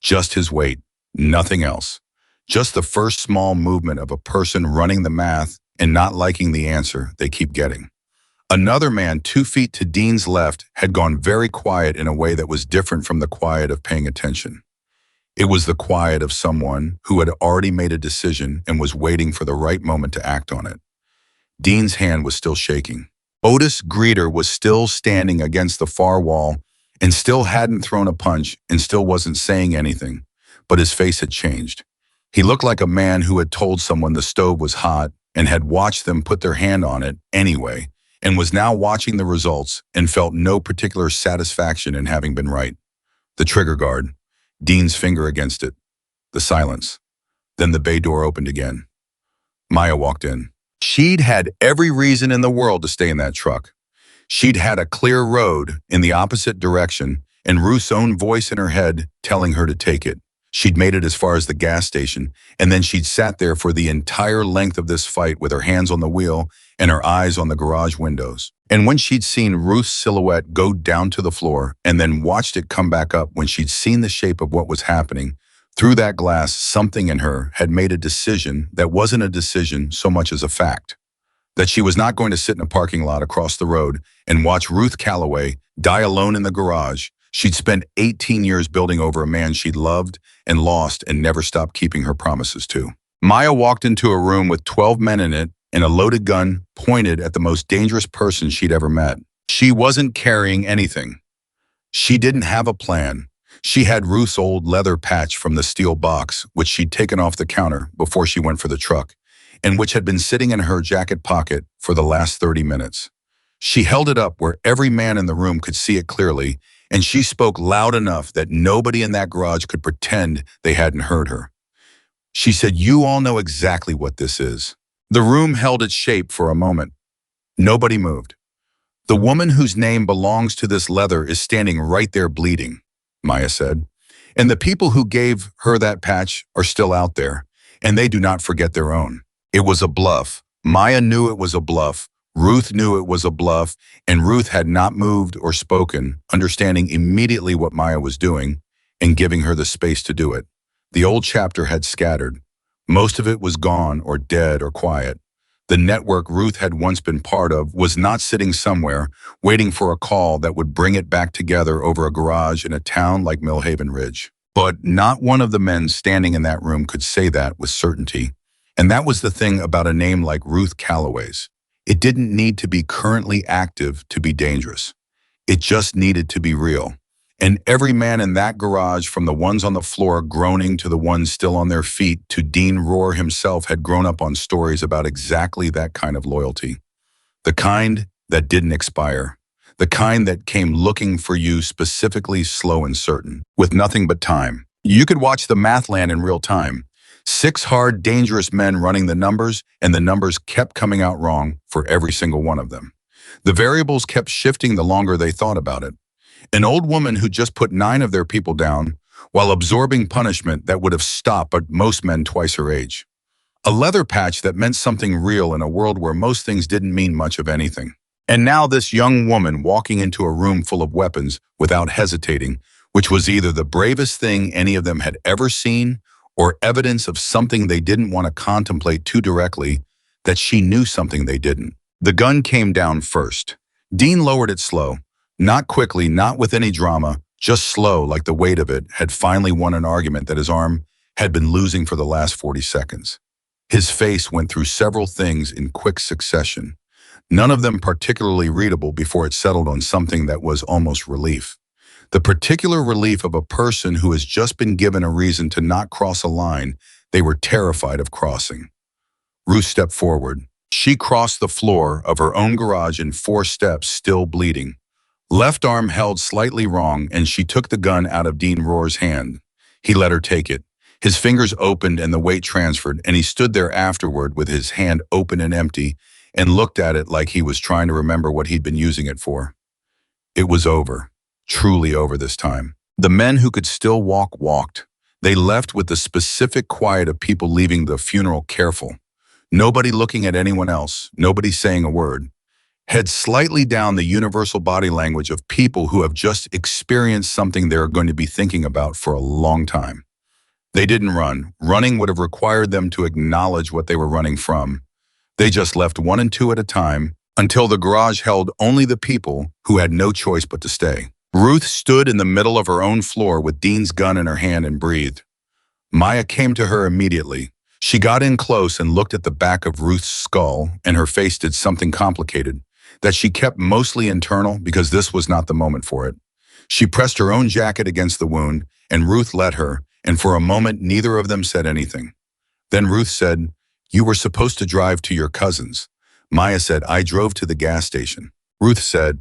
Just his weight, nothing else. Just the first small movement of a person running the math and not liking the answer they keep getting. Another man 2 feet to Dean's left had gone very quiet in a way that was different from the quiet of paying attention. It was the quiet of someone who had already made a decision and was waiting for the right moment to act on it. Dean's hand was still shaking. Otis Greeter was still standing against the far wall and still hadn't thrown a punch and still wasn't saying anything, but his face had changed. He looked like a man who had told someone the stove was hot and had watched them put their hand on it anyway, and was now watching the results and felt no particular satisfaction in having been right. The trigger guard, Dean's finger against it, the silence. Then the bay door opened again. Maya walked in. She'd had every reason in the world to stay in that truck. She'd had a clear road in the opposite direction and Ruth's own voice in her head telling her to take it. She'd made it as far as the gas station, and then she'd sat there for the entire length of this fight with her hands on the wheel and her eyes on the garage windows. And when she'd seen Ruth's silhouette go down to the floor and then watched it come back up, when she'd seen the shape of what was happening, through that glass, something in her had made a decision that wasn't a decision so much as a fact. That she was not going to sit in a parking lot across the road and watch Ruth Calloway die alone in the garage. She'd spent 18 years building over a man she'd loved and lost and never stopped keeping her promises to. Maya walked into a room with 12 men in it and a loaded gun pointed at the most dangerous person she'd ever met. She wasn't carrying anything. She didn't have a plan. She had Ruth's old leather patch from the steel box, which she'd taken off the counter before she went for the truck, and which had been sitting in her jacket pocket for the last 30 minutes. She held it up where every man in the room could see it clearly, and she spoke loud enough that nobody in that garage could pretend they hadn't heard her. She said, "You all know exactly what this is." The room held its shape for a moment. Nobody moved. "The woman whose name belongs to this leather is standing right there bleeding," Maya said. "And the people who gave her that patch are still out there, and they do not forget their own." It was a bluff. Maya knew it was a bluff. Ruth knew it was a bluff, and Ruth had not moved or spoken, understanding immediately what Maya was doing and giving her the space to do it. The old chapter had scattered. Most of it was gone or dead or quiet. The network Ruth had once been part of was not sitting somewhere, waiting for a call that would bring it back together over a garage in a town like Millhaven Ridge. But not one of the men standing in that room could say that with certainty. And that was the thing about a name like Ruth Calloway's. It didn't need to be currently active to be dangerous. It just needed to be real. And every man in that garage, from the ones on the floor groaning to the ones still on their feet to Dean Rohr himself, had grown up on stories about exactly that kind of loyalty. The kind that didn't expire. The kind that came looking for you specifically, slow and certain, with nothing but time. You could watch the math land in real time. 6 hard, dangerous men running the numbers, and the numbers kept coming out wrong for every single one of them. The variables kept shifting the longer they thought about it. An old woman who just put 9 of their people down while absorbing punishment that would have stopped at most men twice her age. A leather patch that meant something real in a world where most things didn't mean much of anything. And now this young woman walking into a room full of weapons without hesitating, which was either the bravest thing any of them had ever seen or evidence of something they didn't want to contemplate too directly, that she knew something they didn't. The gun came down first. Dean lowered it slow, not quickly, not with any drama, just slow, like the weight of it had finally won an argument that his arm had been losing for the last 40 seconds. His face went through several things in quick succession, none of them particularly readable before it settled on something that was almost relief. The particular relief of a person who has just been given a reason to not cross a line they were terrified of crossing. Ruth stepped forward. She crossed the floor of her own garage in 4 steps, still bleeding. Left arm held slightly wrong, and she took the gun out of Dean Rohr's hand. He let her take it. His fingers opened and the weight transferred, and he stood there afterward with his hand open and empty and looked at it like he was trying to remember what he'd been using it for. It was over. Truly over this time. The men who could still walk walked. They left with the specific quiet of people leaving the funeral careful. Nobody looking at anyone else, nobody saying a word. head slightly down, the universal body language of people who have just experienced something they're going to be thinking about for a long time. They didn't run. Running would have required them to acknowledge what they were running from. They just left one and two at a time until the garage held only the people who had no choice but to stay. Ruth stood in the middle of her own floor with Dean's gun in her hand and breathed. Maya came to her immediately. She got in close and looked at the back of Ruth's skull, and her face did something complicated that she kept mostly internal because this was not the moment for it. She pressed her own jacket against the wound, and Ruth let her, and for a moment neither of them said anything. Then Ruth said, "You were supposed to drive to your cousin's." Maya said, "I drove to the gas station." Ruth said,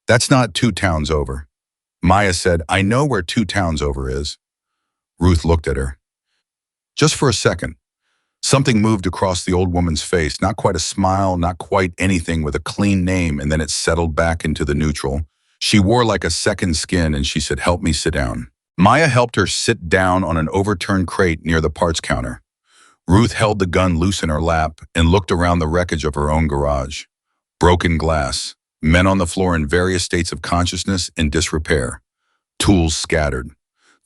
"That's not 2 towns over." Maya said, "I know where 2 towns over is." Ruth looked at her. Just for a second, something moved across the old woman's face, not quite a smile, not quite anything, with a clean name, and then it settled back into the neutral. She wore like a second skin, and she said, "Help me sit down." Maya helped her sit down on an overturned crate near the parts counter. Ruth held the gun loose in her lap and looked around the wreckage of her own garage. Broken glass, men on the floor in various states of consciousness and disrepair, tools scattered,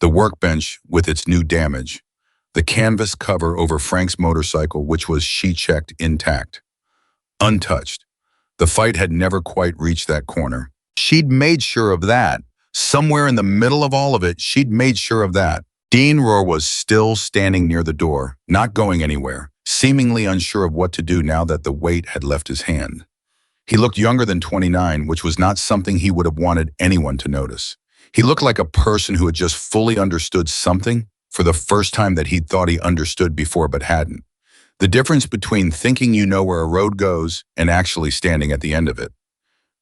the workbench with its new damage, the canvas cover over Frank's motorcycle, which was, she checked, intact, untouched. The fight had never quite reached that corner. She'd made sure of that. Somewhere in the middle of all of it, she'd made sure of that. Dean Rohr was still standing near the door, not going anywhere, seemingly unsure of what to do now that the weight had left his hand. He looked younger than 29, which was not something he would have wanted anyone to notice. He looked like a person who had just fully understood something for the first time that he'd thought he understood before but hadn't. The difference between thinking you know where a road goes and actually standing at the end of it.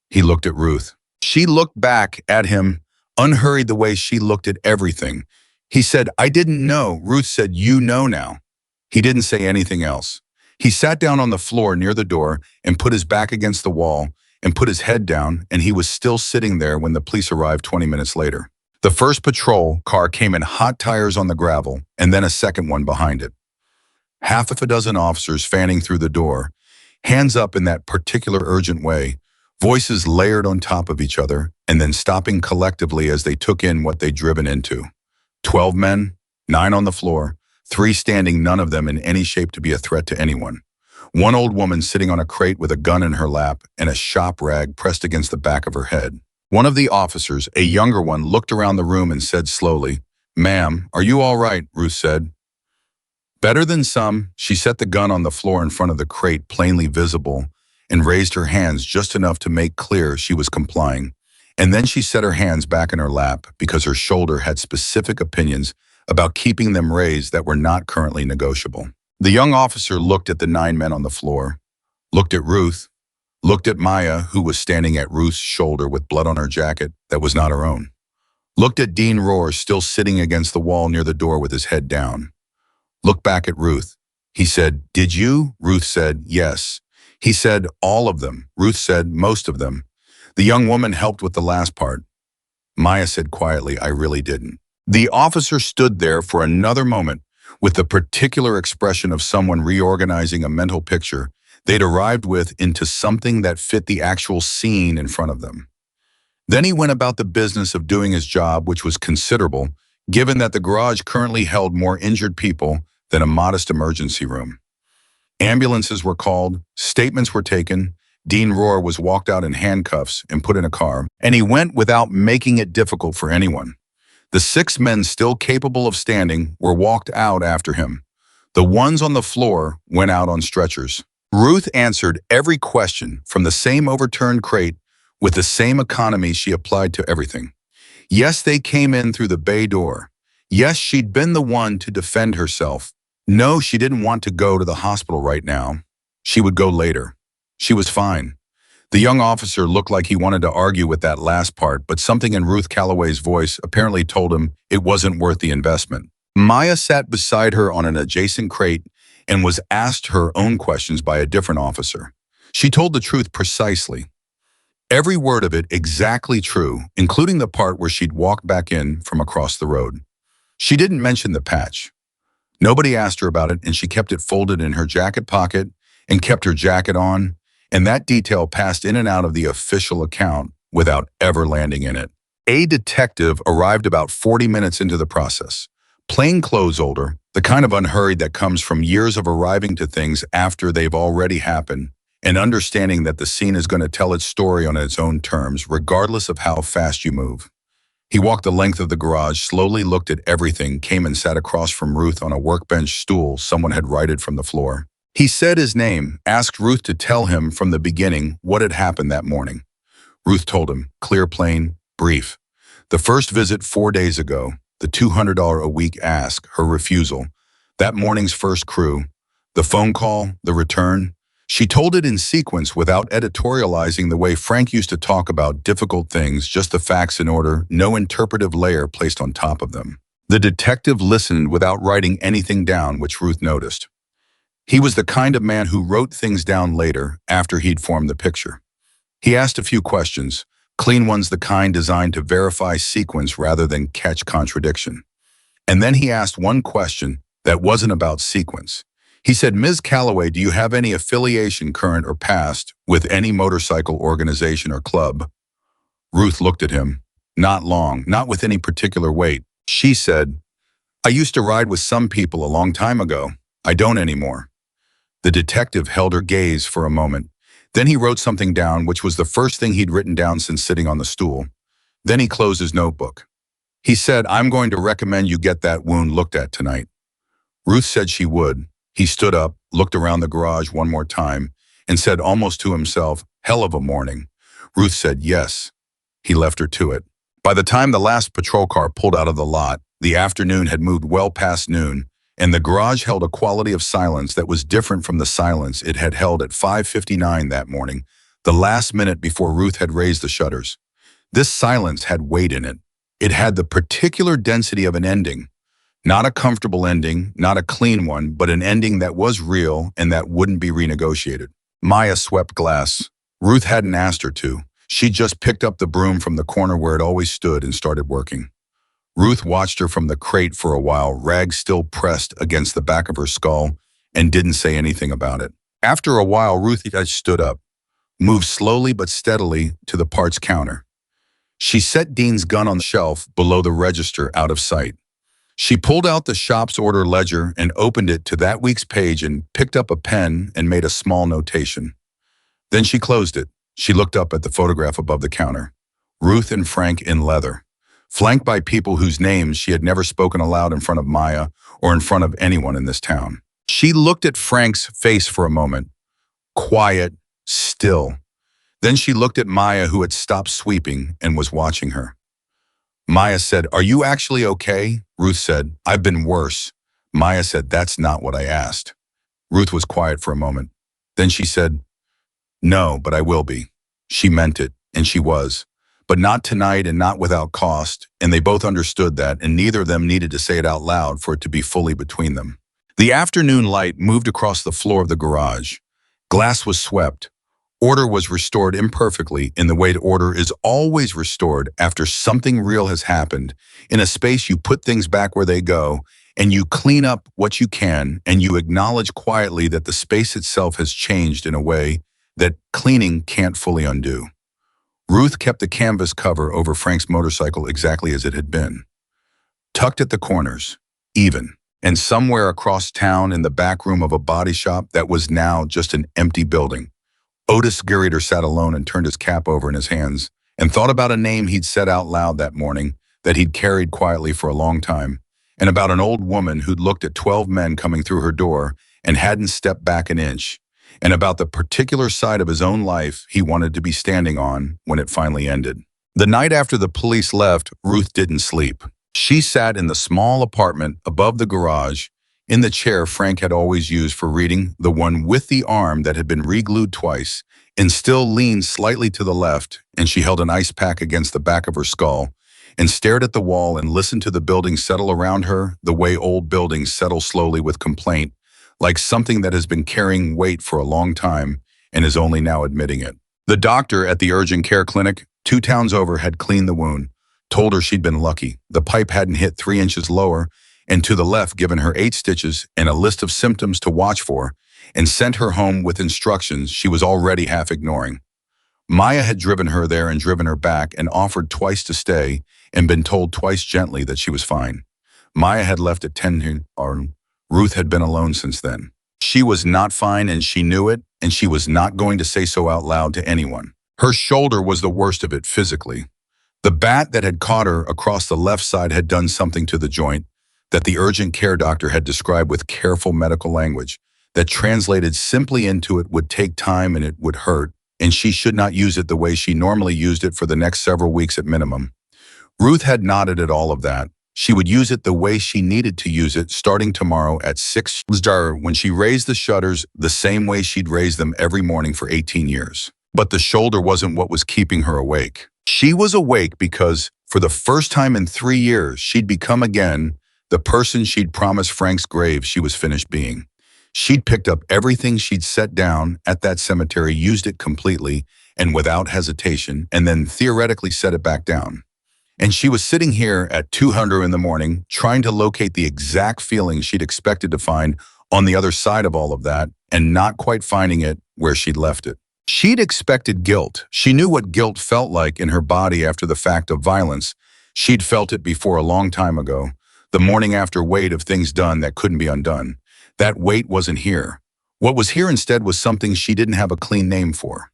He looked at Ruth. She looked back at him, unhurried the way she looked at everything. He said, "I didn't know." Ruth said, "You know now." He didn't say anything else. He sat down on the floor near the door and put his back against the wall and put his head down, and he was still sitting there when the police arrived 20 minutes later. The first patrol car came in, hot tires on the gravel, and then a second one behind it. Half of a dozen officers fanning through the door, hands up in that particular urgent way, voices layered on top of each other, and then stopping collectively as they took in what they'd driven into. 12 men, 9 on the floor, 3 standing, none of them in any shape to be a threat to anyone. One old woman sitting on a crate with a gun in her lap and a shop rag pressed against the back of her head. One of the officers, a younger one, looked around the room and said slowly, "Ma'am, are you all right?" Ruth said. "Better than some." She set the gun on the floor in front of the crate, plainly visible, and raised her hands just enough to make clear she was complying. And then she set her hands back in her lap because her shoulder had specific opinions about keeping them raised that were not currently negotiable. The young officer looked at the 9 men on the floor, looked at Ruth, looked at Maya, who was standing at Ruth's shoulder with blood on her jacket that was not her own, looked at Dean Rohr still sitting against the wall near the door with his head down, looked back at Ruth. He said, "Did you?" Ruth said, "Yes." He said, "All of them." Ruth said, "Most of them." The young woman helped with the last part. Maya said quietly, "I really didn't." The officer stood there for another moment with the particular expression of someone reorganizing a mental picture they'd arrived with into something that fit the actual scene in front of them. Then he went about the business of doing his job, which was considerable, given that the garage currently held more injured people than a modest emergency room. Ambulances were called, statements were taken, Dean Rohr was walked out in handcuffs and put in a car, and he went without making it difficult for anyone. The 6 men still capable of standing were walked out after him. The ones on the floor went out on stretchers. Ruth answered every question from the same overturned crate with the same economy she applied to everything. Yes, they came in through the bay door. Yes, she'd been the one to defend herself. No, she didn't want to go to the hospital right now. She would go later. She was fine. The young officer looked like he wanted to argue with that last part, but something in Ruth Calloway's voice apparently told him it wasn't worth the investment. Maya sat beside her on an adjacent crate and was asked her own questions by a different officer. She told the truth precisely. Every word of it exactly true, including the part where she'd walked back in from across the road. She didn't mention the patch. Nobody asked her about it, and she kept it folded in her jacket pocket and kept her jacket on And that detail passed in and out of the official account without ever landing in it. A detective arrived about 40 minutes into the process. Plainclothes older, the kind of unhurried that comes from years of arriving to things after they've already happened, and understanding that the scene is going to tell its story on its own terms, regardless of how fast you move. He walked the length of the garage, slowly looked at everything, came and sat across from Ruth on a workbench stool someone had righted from the floor. He said his name, asked Ruth to tell him from the beginning what had happened that morning. Ruth told him, clear, plain, brief. The first visit 4 days ago, the $200 a week ask, her refusal, that morning's first crew, the phone call, the return. She told it in sequence without editorializing the way Frank used to talk about difficult things, just the facts in order, no interpretive layer placed on top of them. The detective listened without writing anything down, which Ruth noticed. He was the kind of man who wrote things down later after he'd formed the picture. He asked a few questions, clean ones, the kind designed to verify sequence rather than catch contradiction. And then he asked one question that wasn't about sequence. He said, Ms. Calloway, do you have any affiliation, current or past, with any motorcycle organization or club? Ruth looked at him. Not long, not with any particular weight. She said, I used to ride with some people a long time ago. I don't anymore. The detective held her gaze for a moment. Then he wrote something down, which was the first thing he'd written down since sitting on the stool. Then he closed his notebook. He said, I'm going to recommend you get that wound looked at tonight. Ruth said she would. He stood up, looked around the garage one more time, and said almost to himself, hell of a morning. Ruth said yes. He left her to it. By the time the last patrol car pulled out of the lot, the afternoon had moved well past noon, and the garage held a quality of silence that was different from the silence it had held at 5:59 that morning, the last minute before Ruth had raised the shutters. This silence had weight in it. It had the particular density of an ending. Not a comfortable ending, not a clean one, but an ending that was real and that wouldn't be renegotiated. Maya swept glass. Ruth hadn't asked her to. She just picked up the broom from the corner where it always stood and started working. Ruth watched her from the crate for a while, rags still pressed against the back of her skull, and didn't say anything about it. After a while, Ruth stood up, moved slowly but steadily to the parts counter. She set Dean's gun on the shelf below the register out of sight. She pulled out the shop's order ledger and opened it to that week's page and picked up a pen and made a small notation. Then she closed it. She looked up at the photograph above the counter. Ruth and Frank in leather, flanked by people whose names she had never spoken aloud in front of Maya or in front of anyone in this town. She looked at Frank's face for a moment, quiet, still. Then she looked at Maya, who had stopped sweeping and was watching her. Maya said, "Are you actually okay?" Ruth said, "I've been worse." Maya said, "That's not what I asked." Ruth was quiet for a moment. Then she said, "No, but I will be." She meant it, and she was. But not tonight and not without cost, and they both understood that, and neither of them needed to say it out loud for it to be fully between them. The afternoon light moved across the floor of the garage. Glass was swept. Order was restored imperfectly in the way order is always restored after something real has happened. In a space, you put things back where they go, and you clean up what you can, and you acknowledge quietly that the space itself has changed in a way that cleaning can't fully undo. Ruth kept the canvas cover over Frank's motorcycle exactly as it had been. Tucked at the corners, even. And somewhere across town in the back room of a body shop that was now just an empty building, Otis Gurrier sat alone and turned his cap over in his hands and thought about a name he'd said out loud that morning that he'd carried quietly for a long time, and about an old woman who'd looked at 12 men coming through her door and hadn't stepped back an inch, and about the particular side of his own life he wanted to be standing on when it finally ended. The night after the police left, Ruth didn't sleep. She sat in the small apartment above the garage, in the chair Frank had always used for reading, the one with the arm that had been re-glued twice, and still leaned slightly to the left, and she held an ice pack against the back of her skull, and stared at the wall and listened to the buildings settle around her the way old buildings settle slowly with complaint, like something that has been carrying weight for a long time and is only now admitting it. The doctor at the urgent care clinic, 2 towns over, had cleaned the wound, told her she'd been lucky. The pipe hadn't hit 3 inches lower, and to the left given her 8 stitches and a list of symptoms to watch for, and sent her home with instructions she was already half ignoring. Maya had driven her there and driven her back and offered twice to stay and been told twice gently that she was fine. Maya had left at 10. Ruth had been alone since then. She was not fine and she knew it, and she was not going to say so out loud to anyone. Her shoulder was the worst of it physically. The bat that had caught her across the left side had done something to the joint that the urgent care doctor had described with careful medical language that translated simply into it would take time and it would hurt, and she should not use it the way she normally used it for the next several weeks at minimum. Ruth had nodded at all of that. She would use it the way she needed to use it starting tomorrow at 6 when she raised the shutters the same way she'd raised them every morning for 18 years. But the shoulder wasn't what was keeping her awake. She was awake because, for the first time in 3 years, she'd become again the person she'd promised Frank's grave she was finished being. She'd picked up everything she'd set down at that cemetery, used it completely and without hesitation, and then theoretically set it back down. And she was sitting here at 200 in the morning, trying to locate the exact feeling she'd expected to find on the other side of all of that, and not quite finding it where she'd left it. She'd expected guilt. She knew what guilt felt like in her body after the fact of violence. She'd felt it before a long time ago, the morning after weight of things done that couldn't be undone. That weight wasn't here. What was here instead was something she didn't have a clean name for.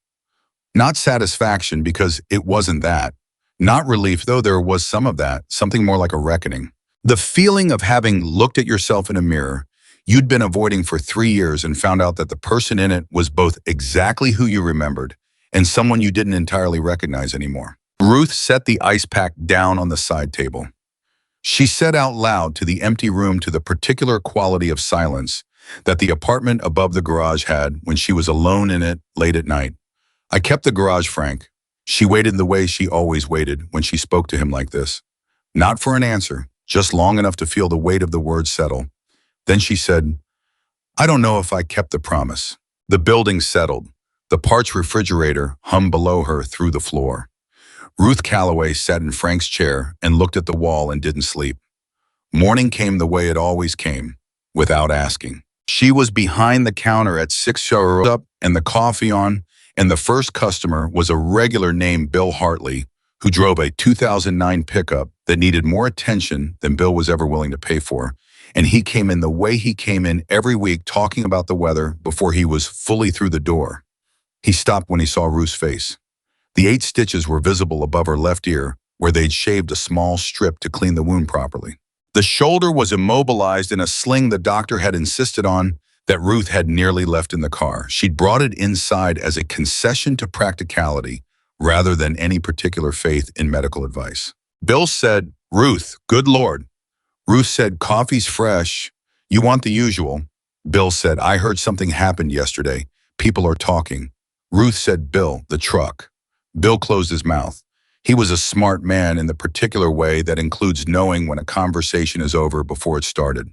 Not satisfaction, because it wasn't that. Not relief, though there was some of that, something more like a reckoning. The feeling of having looked at yourself in a mirror you'd been avoiding for 3 years and found out that the person in it was both exactly who you remembered and someone you didn't entirely recognize anymore. Ruth set the ice pack down on the side table. She said out loud to the empty room to the particular quality of silence that the apartment above the garage had when she was alone in it late at night. I kept the garage, Frank. She waited the way she always waited when she spoke to him like this. Not for an answer, just long enough to feel the weight of the words settle. Then she said, I don't know if I kept the promise. The building settled. The parts refrigerator hummed below her through the floor. Ruth Calloway sat in Frank's chair and looked at the wall and didn't sleep. Morning came the way it always came, without asking. She was behind the counter at 6 up and the coffee on, and the first customer was a regular named Bill Hartley, who drove a 2009 pickup that needed more attention than Bill was ever willing to pay for. And he came in the way he came in every week, talking about the weather before he was fully through the door. He stopped when he saw Ruth's face. The 8 stitches were visible above her left ear, where they'd shaved a small strip to clean the wound properly. The shoulder was immobilized in a sling the doctor had insisted on that Ruth had nearly left in the car. She'd brought it inside as a concession to practicality rather than any particular faith in medical advice. Bill said, Ruth, good Lord. Ruth said, coffee's fresh. You want the usual. Bill said, I heard something happened yesterday. People are talking. Ruth said, Bill, the truck. Bill closed his mouth. He was a smart man in the particular way that includes knowing when a conversation is over before it started.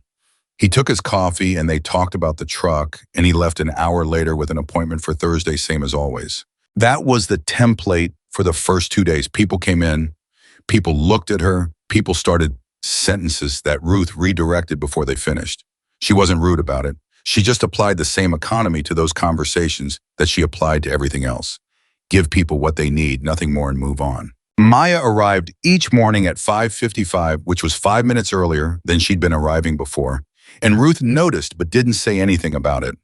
He took his coffee and they talked about the truck, and he left an hour later with an appointment for Thursday, same as always. That was the template for the first 2 days. People came in, people looked at her, people started sentences that Ruth redirected before they finished. She wasn't rude about it. She just applied the same economy to those conversations that she applied to everything else. Give people what they need, nothing more, and move on. Maya arrived each morning at 5:55, which was 5 minutes earlier than she'd been arriving before, and Ruth noticed but didn't say anything about it.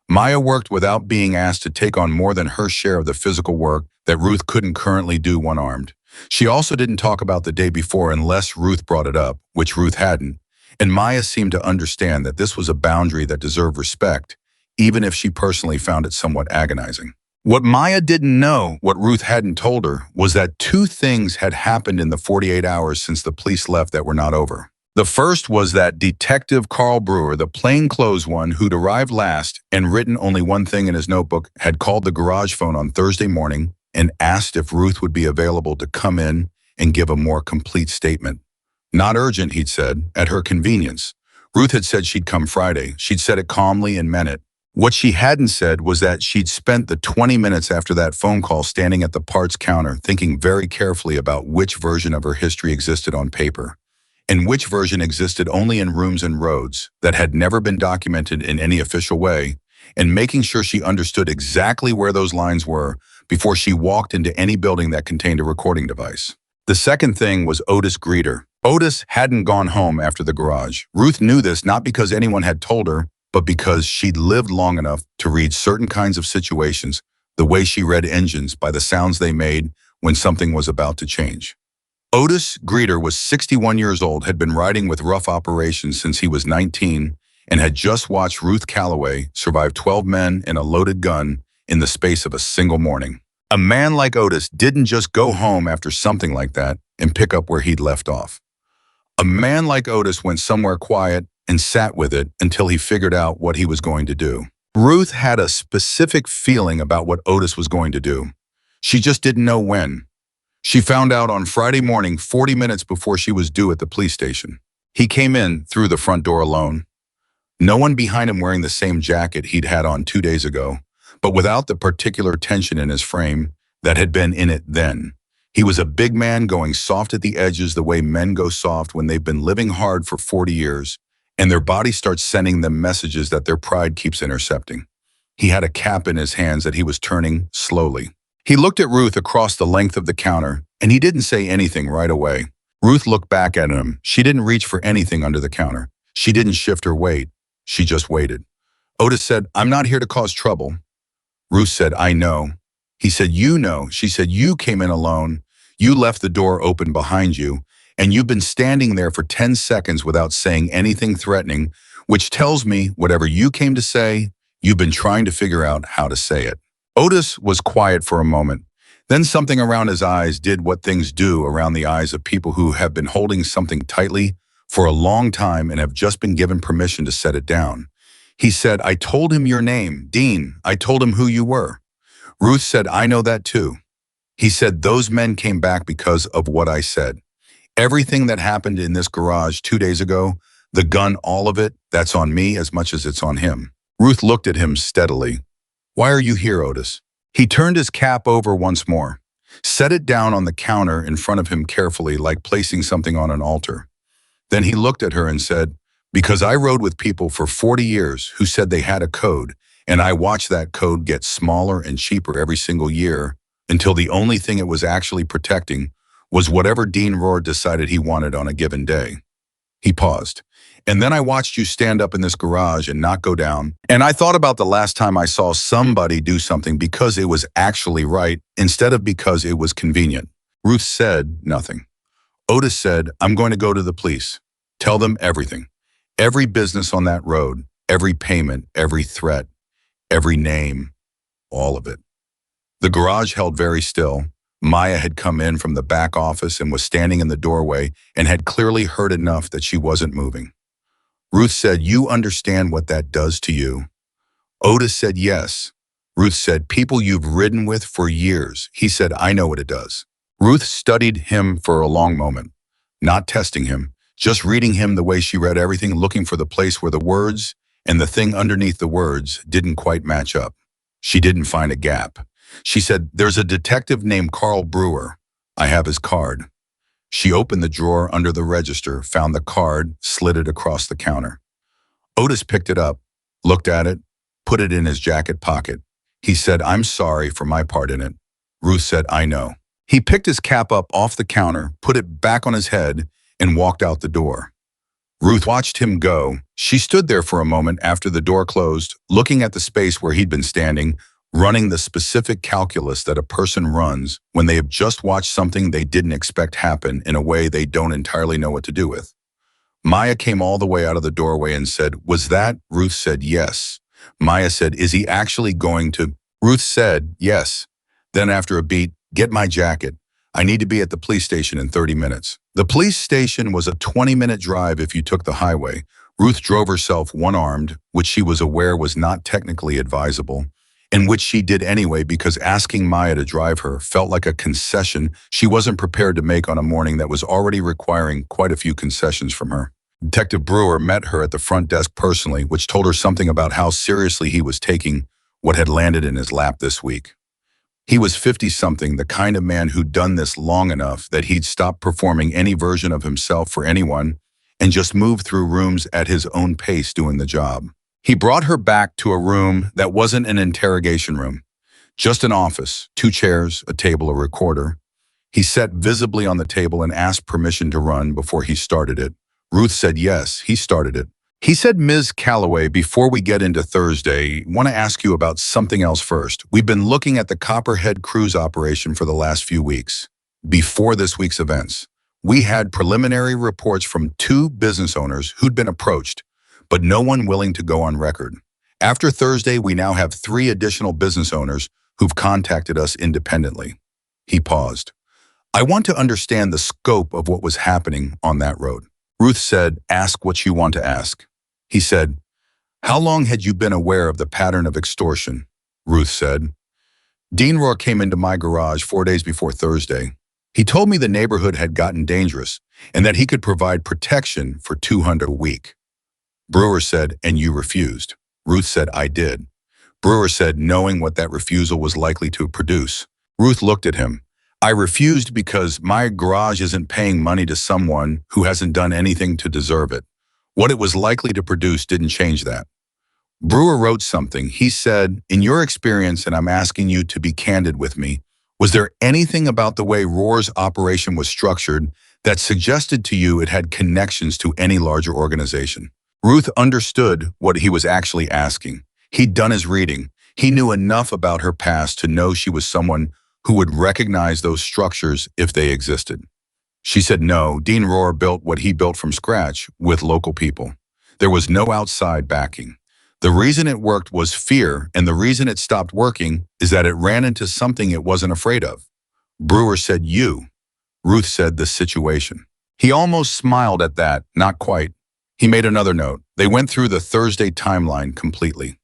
Maya worked without being asked to take on more than her share of the physical work that Ruth couldn't currently do one-armed. She also didn't talk about the day before unless Ruth brought it up, which Ruth hadn't, and Maya seemed to understand that this was a boundary that deserved respect, even if she personally found it somewhat agonizing. What Maya didn't know, what Ruth hadn't told her, was that 2 things had happened in the 48 hours since the police left that were not over. The first was that Detective Carl Brewer, the plainclothes one who'd arrived last and written only one thing in his notebook, had called the garage phone on Thursday morning and asked if Ruth would be available to come in and give a more complete statement. Not urgent, he'd said, at her convenience. Ruth had said she'd come Friday. She'd said it calmly and meant it. What she hadn't said was that she'd spent the 20 minutes after that phone call standing at the parts counter thinking very carefully about which version of her history existed on paper. and which version existed only in rooms and roads that had never been documented in any official way, and making sure she understood exactly where those lines were before she walked into any building that contained a recording device. The second thing was Otis Greeter. Otis hadn't gone home after the garage. Ruth knew this not because anyone had told her, but because she'd lived long enough to read certain kinds of situations the way she read engines by the sounds they made when something was about to change. Otis Greeter was 61 years old, had been riding with rough operations since he was 19, and had just watched Ruth Calloway survive 12 men and a loaded gun in the space of a single morning. A man like Otis didn't just go home after something like that and pick up where he'd left off. A man like Otis went somewhere quiet and sat with it until he figured out what he was going to do. Ruth had a specific feeling about what Otis was going to do. She just didn't know when. She found out on Friday morning, 40 minutes before she was due at the police station. He came in through the front door alone. No one behind him wearing the same jacket he'd had on 2 days ago, but without the particular tension in his frame that had been in it then. He was a big man going soft at the edges the way men go soft when they've been living hard for 40 years, and their body starts sending them messages that their pride keeps intercepting. He had a cap in his hands that he was turning slowly. He looked at Ruth across the length of the counter, and he didn't say anything right away. Ruth looked back at him. She didn't reach for anything under the counter. She didn't shift her weight. She just waited. Otis said, "I'm not here to cause trouble." Ruth said, "I know." He said, "You know." She said, "You came in alone. You left the door open behind you, and you've been standing there for 10 seconds without saying anything threatening, which tells me whatever you came to say, you've been trying to figure out how to say it." Otis was quiet for a moment. Then something around his eyes did what things do around the eyes of people who have been holding something tightly for a long time and have just been given permission to set it down. He said, "I told him your name, Dean. I told him who you were." Ruth said, "I know that too." He said, "Those men came back because of what I said. Everything that happened in this garage 2 days ago, the gun, all of it, that's on me as much as it's on him." Ruth looked at him steadily. "Why are you here, Otis?" He turned his cap over once more, set it down on the counter in front of him carefully, like placing something on an altar. Then he looked at her and said, "Because I rode with people for 40 years who said they had a code, and I watched that code get smaller and cheaper every single year until the only thing it was actually protecting was whatever Dean Rohr decided he wanted on a given day." He paused. "And then I watched you stand up in this garage and not go down, and I thought about the last time I saw somebody do something because it was actually right instead of because it was convenient." Ruth said nothing. Otis said, "I'm going to go to the police. Tell them everything. Every business on that road, every payment, every threat, every name, all of it." The garage held very still. Maya had come in from the back office and was standing in the doorway and had clearly heard enough that she wasn't moving. Ruth said, "You understand what that does to you?" Otis said, "Yes." Ruth said, "People you've ridden with for years." He said, "I know what it does." Ruth studied him for a long moment, not testing him, just reading him the way she read everything, looking for the place where the words and the thing underneath the words didn't quite match up. She didn't find a gap. She said, "There's a detective named Carl Brewer. I have his card." She opened the drawer under the register, found the card, slid it across the counter. Otis picked it up, looked at it, put it in his jacket pocket. He said, "I'm sorry for my part in it." Ruth said, "I know." He picked his cap up off the counter, put it back on his head, and walked out the door. Ruth watched him go. She stood there for a moment after the door closed, looking at the space where he'd been standing, running the specific calculus that a person runs when they have just watched something they didn't expect happen in a way they don't entirely know what to do with. Maya came all the way out of the doorway and said, "Was that?" Ruth said, "Yes." Maya said, "Is he actually going to?" Ruth said, "Yes." Then after a beat, "Get my jacket. I need to be at the police station in 30 minutes. The police station was a 20-minute drive if you took the highway. Ruth drove herself one-armed, which she was aware was not technically advisable, and which she did anyway because asking Maya to drive her felt like a concession she wasn't prepared to make on a morning that was already requiring quite a few concessions from her. Detective Brewer met her at the front desk personally, which told her something about how seriously he was taking what had landed in his lap this week. He was 50-something, the kind of man who'd done this long enough that he'd stopped performing any version of himself for anyone and just moved through rooms at his own pace doing the job. He brought her back to a room that wasn't an interrogation room, just an office, 2 chairs, a table, a recorder. He sat visibly on the table and asked permission to run before he started it. Ruth said yes, he started it. He said, "Ms. Calloway, before we get into Thursday, want to ask you about something else first. We've been looking at the Copperhead cruise operation for the last few weeks. Before this week's events, we had preliminary reports from 2 business owners who'd been approached, but no one willing to go on record. After Thursday, we now have 3 additional business owners who've contacted us independently." He paused. "I want to understand the scope of what was happening on that road." Ruth said, "Ask what you want to ask." He said, "How long had you been aware of the pattern of extortion?" Ruth said, "Dean Rohr came into my garage 4 days before Thursday. He told me the neighborhood had gotten dangerous and that he could provide protection for $200 a week." Brewer said, "And you refused?" Ruth said, "I did." Brewer said, knowing what that refusal was likely to produce. Ruth looked at him. "I refused because my garage isn't paying money to someone who hasn't done anything to deserve it. What it was likely to produce didn't change that." Brewer wrote something. He said, "In your experience, and I'm asking you to be candid with me, was there anything about the way Rohr's operation was structured that suggested to you it had connections to any larger organization?" Ruth understood what he was actually asking. He'd done his reading. He knew enough about her past to know she was someone who would recognize those structures if they existed. She said no, Dean Rohr built what he built from scratch with local people. There was no outside backing. The reason it worked was fear, and the reason it stopped working is that it ran into something it wasn't afraid of. Brewer said you. Ruth said the situation. He almost smiled at that, not quite. He made another note. They went through the Thursday timeline completely.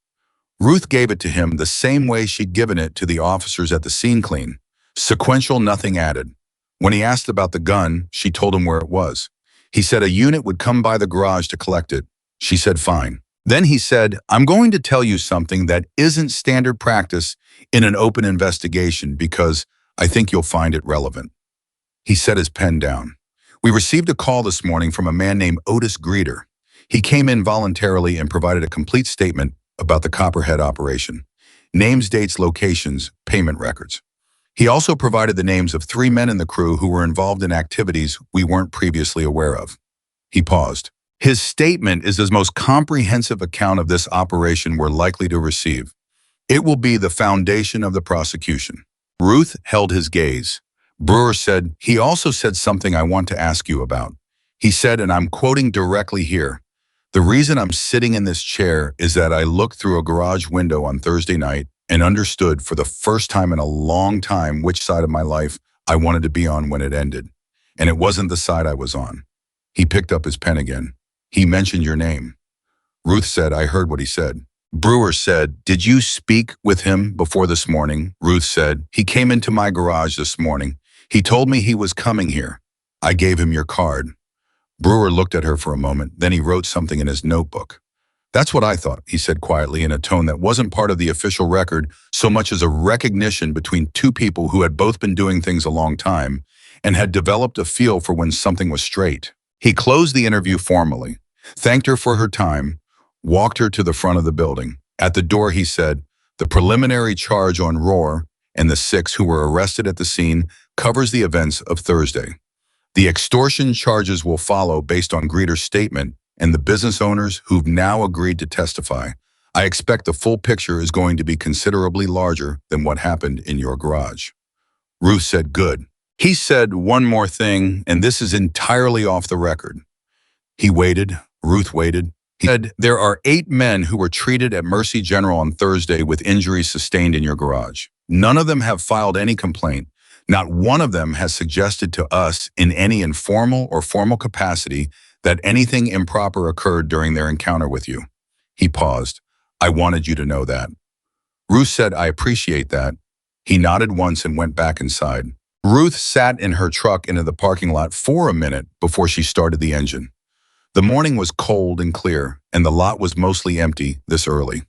Ruth gave it to him the same way she'd given it to the officers at the scene clean. Sequential, nothing added. When he asked about the gun, she told him where it was. He said a unit would come by the garage to collect it. She said fine. Then he said, "I'm going to tell you something that isn't standard practice in an open investigation because I think you'll find it relevant." He set his pen down. "We received a call this morning from a man named Otis Greeter. He came in voluntarily and provided a complete statement about the Copperhead operation. Names, dates, locations, payment records. He also provided the names of 3 men in the crew who were involved in activities we weren't previously aware of." He paused. "His statement is the most comprehensive account of this operation we're likely to receive. It will be the foundation of the prosecution." Ruth held his gaze. Brewer said, "He also said something I want to ask you about. He said, and I'm quoting directly here, 'The reason I'm sitting in this chair is that I looked through a garage window on Thursday night and understood for the first time in a long time which side of my life I wanted to be on when it ended. And it wasn't the side I was on." He picked up his pen again. "He mentioned your name." Ruth said, "I heard what he said." Brewer said, "Did you speak with him before this morning?" Ruth said, "He came into my garage this morning. He told me he was coming here. I gave him your card." Brewer looked at her for a moment, then he wrote something in his notebook. "That's what I thought," he said quietly in a tone that wasn't part of the official record so much as a recognition between 2 people who had both been doing things a long time and had developed a feel for when something was straight. He closed the interview formally, thanked her for her time, walked her to the front of the building. At the door, he said, "The preliminary charge on Rohr and the 6 who were arrested at the scene covers the events of Thursday. The extortion charges will follow based on Greeter's statement and the business owners who've now agreed to testify. I expect the full picture is going to be considerably larger than what happened in your garage." Ruth said, "Good." He said one more thing, and this is entirely off the record. He waited. Ruth waited. He said, "There are 8 men who were treated at Mercy General on Thursday with injuries sustained in your garage. None of them have filed any complaint. Not one of them has suggested to us in any informal or formal capacity that anything improper occurred during their encounter with you." He paused. "I wanted you to know that." Ruth said, "I appreciate that." He nodded once and went back inside. Ruth sat in her truck into the parking lot for a minute before she started the engine. The morning was cold and clear, and the lot was mostly empty this early.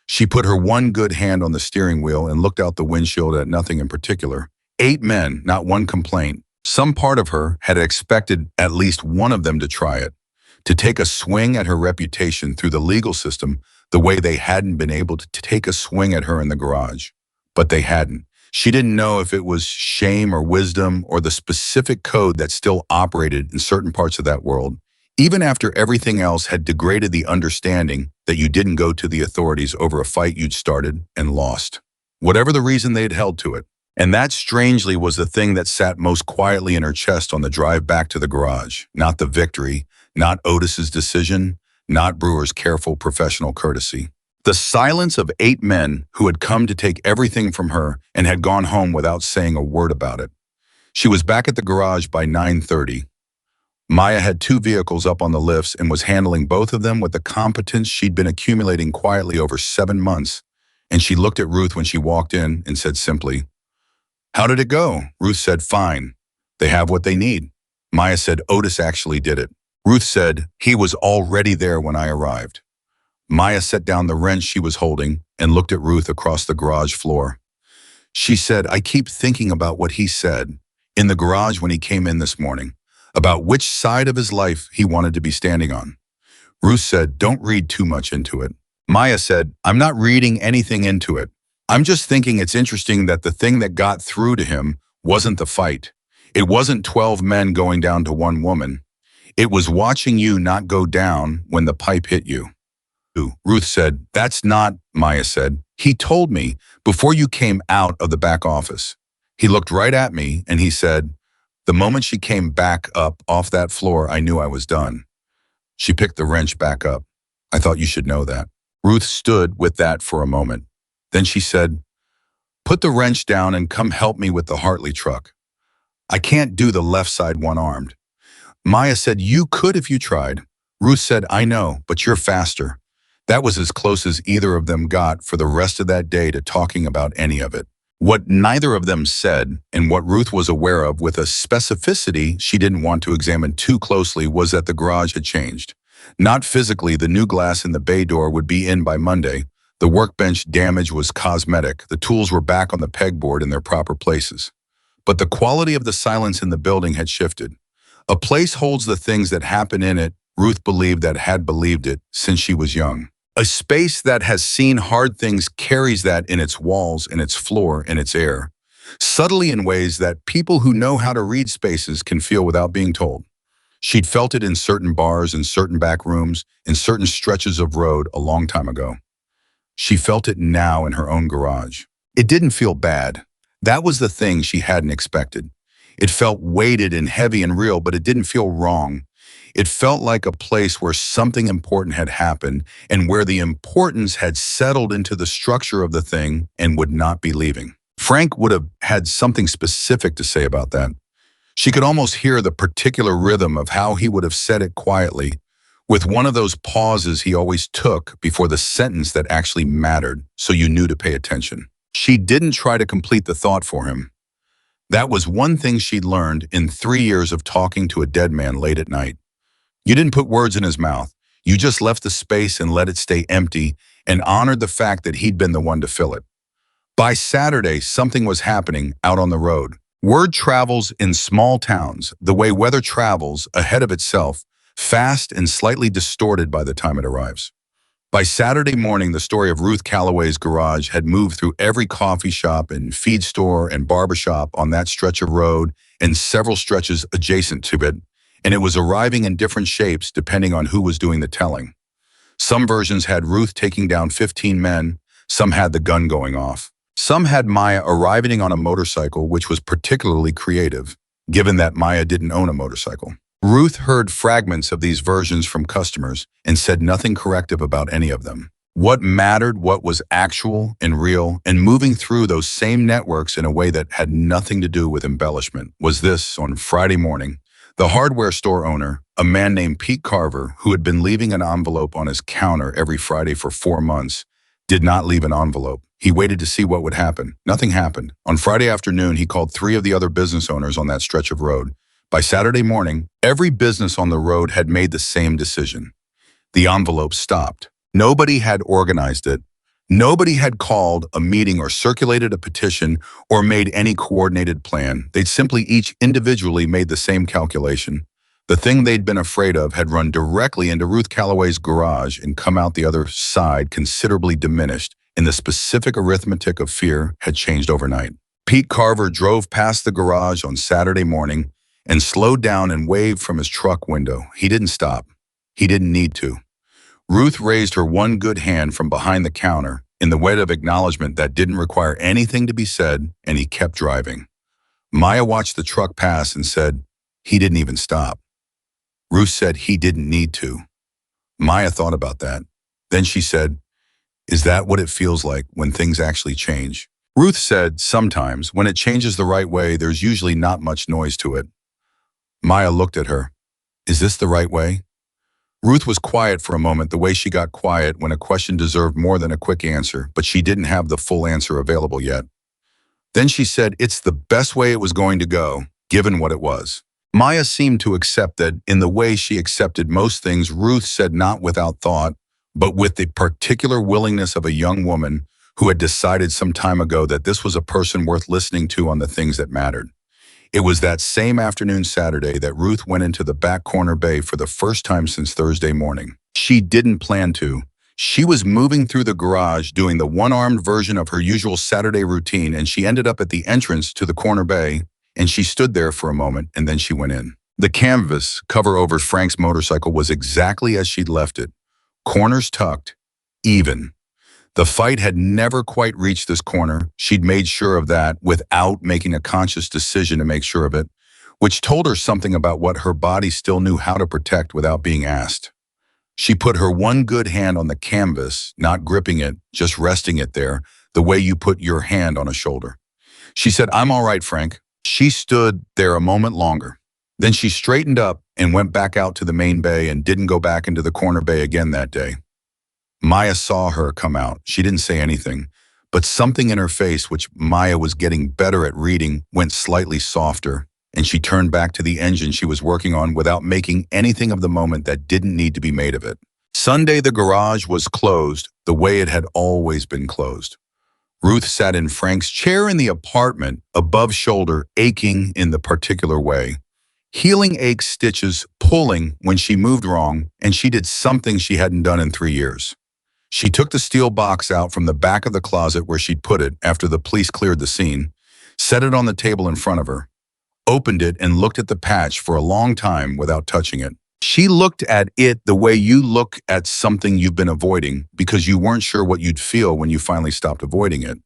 She put her one good hand on the steering wheel and looked out the windshield at nothing in particular. 8 men, not one complaint. Some part of her had expected at least one of them to try it, to take a swing at her reputation through the legal system the way they hadn't been able to take a swing at her in the garage. But they hadn't. She didn't know if it was shame or wisdom or the specific code that still operated in certain parts of that world, even after everything else had degraded the understanding that you didn't go to the authorities over a fight you'd started and lost. Whatever the reason they'd held to it. And that strangely was the thing that sat most quietly in her chest on the drive back to the garage. Not the victory, not Otis's decision, not Brewer's careful professional courtesy. The silence of 8 men who had come to take everything from her and had gone home without saying a word about it. She was back at the garage by 9:30. Maya had 2 vehicles up on the lifts and was handling both of them with the competence she'd been accumulating quietly over 7 months. And she looked at Ruth when she walked in and said simply, "How did it go?" Ruth said, "Fine. They have what they need." Maya said, "Otis actually did it." Ruth said, "He was already there when I arrived." Maya set down the wrench she was holding and looked at Ruth across the garage floor. She said, "I keep thinking about what he said in the garage when he came in this morning, about which side of his life he wanted to be standing on." Ruth said, "Don't read too much into it." Maya said, "I'm not reading anything into it. I'm just thinking it's interesting that the thing that got through to him wasn't the fight. It wasn't 12 men going down to one woman. It was watching you not go down when the pipe hit you." Ruth said, "That's not," Maya said. "He told me before you came out of the back office." He looked right at me and he said, "The moment she came back up off that floor, I knew I was done." She picked the wrench back up. "I thought you should know that." Ruth stood with that for a moment. Then she said, "Put the wrench down and come help me with the Hartley truck. I can't do the left side one-armed." Maya said, "You could if you tried." Ruth said, "I know, but you're faster." That was as close as either of them got for the rest of that day to talking about any of it. What neither of them said, and what Ruth was aware of with a specificity she didn't want to examine too closely, was that the garage had changed. Not physically, the new glass in the bay door would be in by Monday. The workbench damage was cosmetic. The tools were back on the pegboard in their proper places. But the quality of the silence in the building had shifted. A place holds the things that happen in it, Ruth believed that had believed it since she was young. A space that has seen hard things carries that in its walls, in its floor, in its air, subtly in ways that people who know how to read spaces can feel without being told. She'd felt it in certain bars, in certain back rooms, in certain stretches of road a long time ago. She felt it now in her own garage. It didn't feel bad. That was the thing she hadn't expected. It felt weighted and heavy and real, but it didn't feel wrong. It felt like a place where something important had happened and where the importance had settled into the structure of the thing and would not be leaving. Frank would have had something specific to say about that. She could almost hear the particular rhythm of how he would have said it quietly, with one of those pauses he always took before the sentence that actually mattered, so you knew to pay attention. She didn't try to complete the thought for him. That was one thing she'd learned in 3 years of talking to a dead man late at night. You didn't put words in his mouth. You just left the space and let it stay empty and honored the fact that he'd been the one to fill it. By Saturday, something was happening out on the road. Word travels in small towns the way weather travels ahead of itself, fast and slightly distorted by the time it arrives. By Saturday morning, the story of Ruth Calloway's garage had moved through every coffee shop and feed store and barbershop on that stretch of road and several stretches adjacent to it, and it was arriving in different shapes depending on who was doing the telling. Some versions had Ruth taking down 15 men, some had the gun going off. Some had Maya arriving on a motorcycle, which was particularly creative, given that Maya didn't own a motorcycle. Ruth heard fragments of these versions from customers and said nothing corrective about any of them. What mattered, what was actual and real, and moving through those same networks in a way that had nothing to do with embellishment, was this: on Friday morning, the hardware store owner, a man named Pete Carver, who had been leaving an envelope on his counter every Friday for 4 months, did not leave an envelope. He waited to see what would happen. Nothing happened. On Friday afternoon, he called 3 of the other business owners on that stretch of road. By Saturday morning, every business on the road had made the same decision. The envelope stopped. Nobody had organized it. Nobody had called a meeting or circulated a petition or made any coordinated plan. They'd simply each individually made the same calculation. The thing they'd been afraid of had run directly into Ruth Calloway's garage and come out the other side considerably diminished, and the specific arithmetic of fear had changed overnight. Pete Carver drove past the garage on Saturday morning and slowed down and waved from his truck window. He didn't stop. He didn't need to. Ruth raised her one good hand from behind the counter in the way of acknowledgement that didn't require anything to be said, and he kept driving. Maya watched the truck pass and said, "He didn't even stop." Ruth said he didn't need to. Maya thought about that. Then she said, "Is that what it feels like when things actually change?" Ruth said, "Sometimes, when it changes the right way, there's usually not much noise to it." Maya looked at her. "Is this the right way?" Ruth was quiet for a moment, the way she got quiet when a question deserved more than a quick answer, but she didn't have the full answer available yet. Then she said, "It's the best way it was going to go, given what it was." Maya seemed to accept that in the way she accepted most things Ruth said, not without thought, but with the particular willingness of a young woman who had decided some time ago that this was a person worth listening to on the things that mattered. It was that same afternoon Saturday that Ruth went into the back corner bay for the first time since Thursday morning. She didn't plan to. She was moving through the garage doing the one-armed version of her usual Saturday routine, and she ended up at the entrance to the corner bay, and she stood there for a moment, and then she went in. The canvas cover over Frank's motorcycle was exactly as she'd left it. Corners tucked, even. The fight had never quite reached this corner. She'd made sure of that without making a conscious decision to make sure of it, which told her something about what her body still knew how to protect without being asked. She put her one good hand on the canvas, not gripping it, just resting it there, the way you put your hand on a shoulder. She said, "I'm all right, Frank." She stood there a moment longer. Then she straightened up and went back out to the main bay and didn't go back into the corner bay again that day. Maya saw her come out. She didn't say anything, but something in her face, which Maya was getting better at reading, went slightly softer, and she turned back to the engine she was working on without making anything of the moment that didn't need to be made of it. Sunday, the garage was closed the way it had always been closed. Ruth sat in Frank's chair in the apartment, above shoulder, aching in the particular way. Healing ache stitches pulling when she moved wrong, and she did something she hadn't done in 3 years. She took the steel box out from the back of the closet where she'd put it after the police cleared the scene, set it on the table in front of her, opened it and looked at the patch for a long time without touching it. She looked at it the way you look at something you've been avoiding because you weren't sure what you'd feel when you finally stopped avoiding it.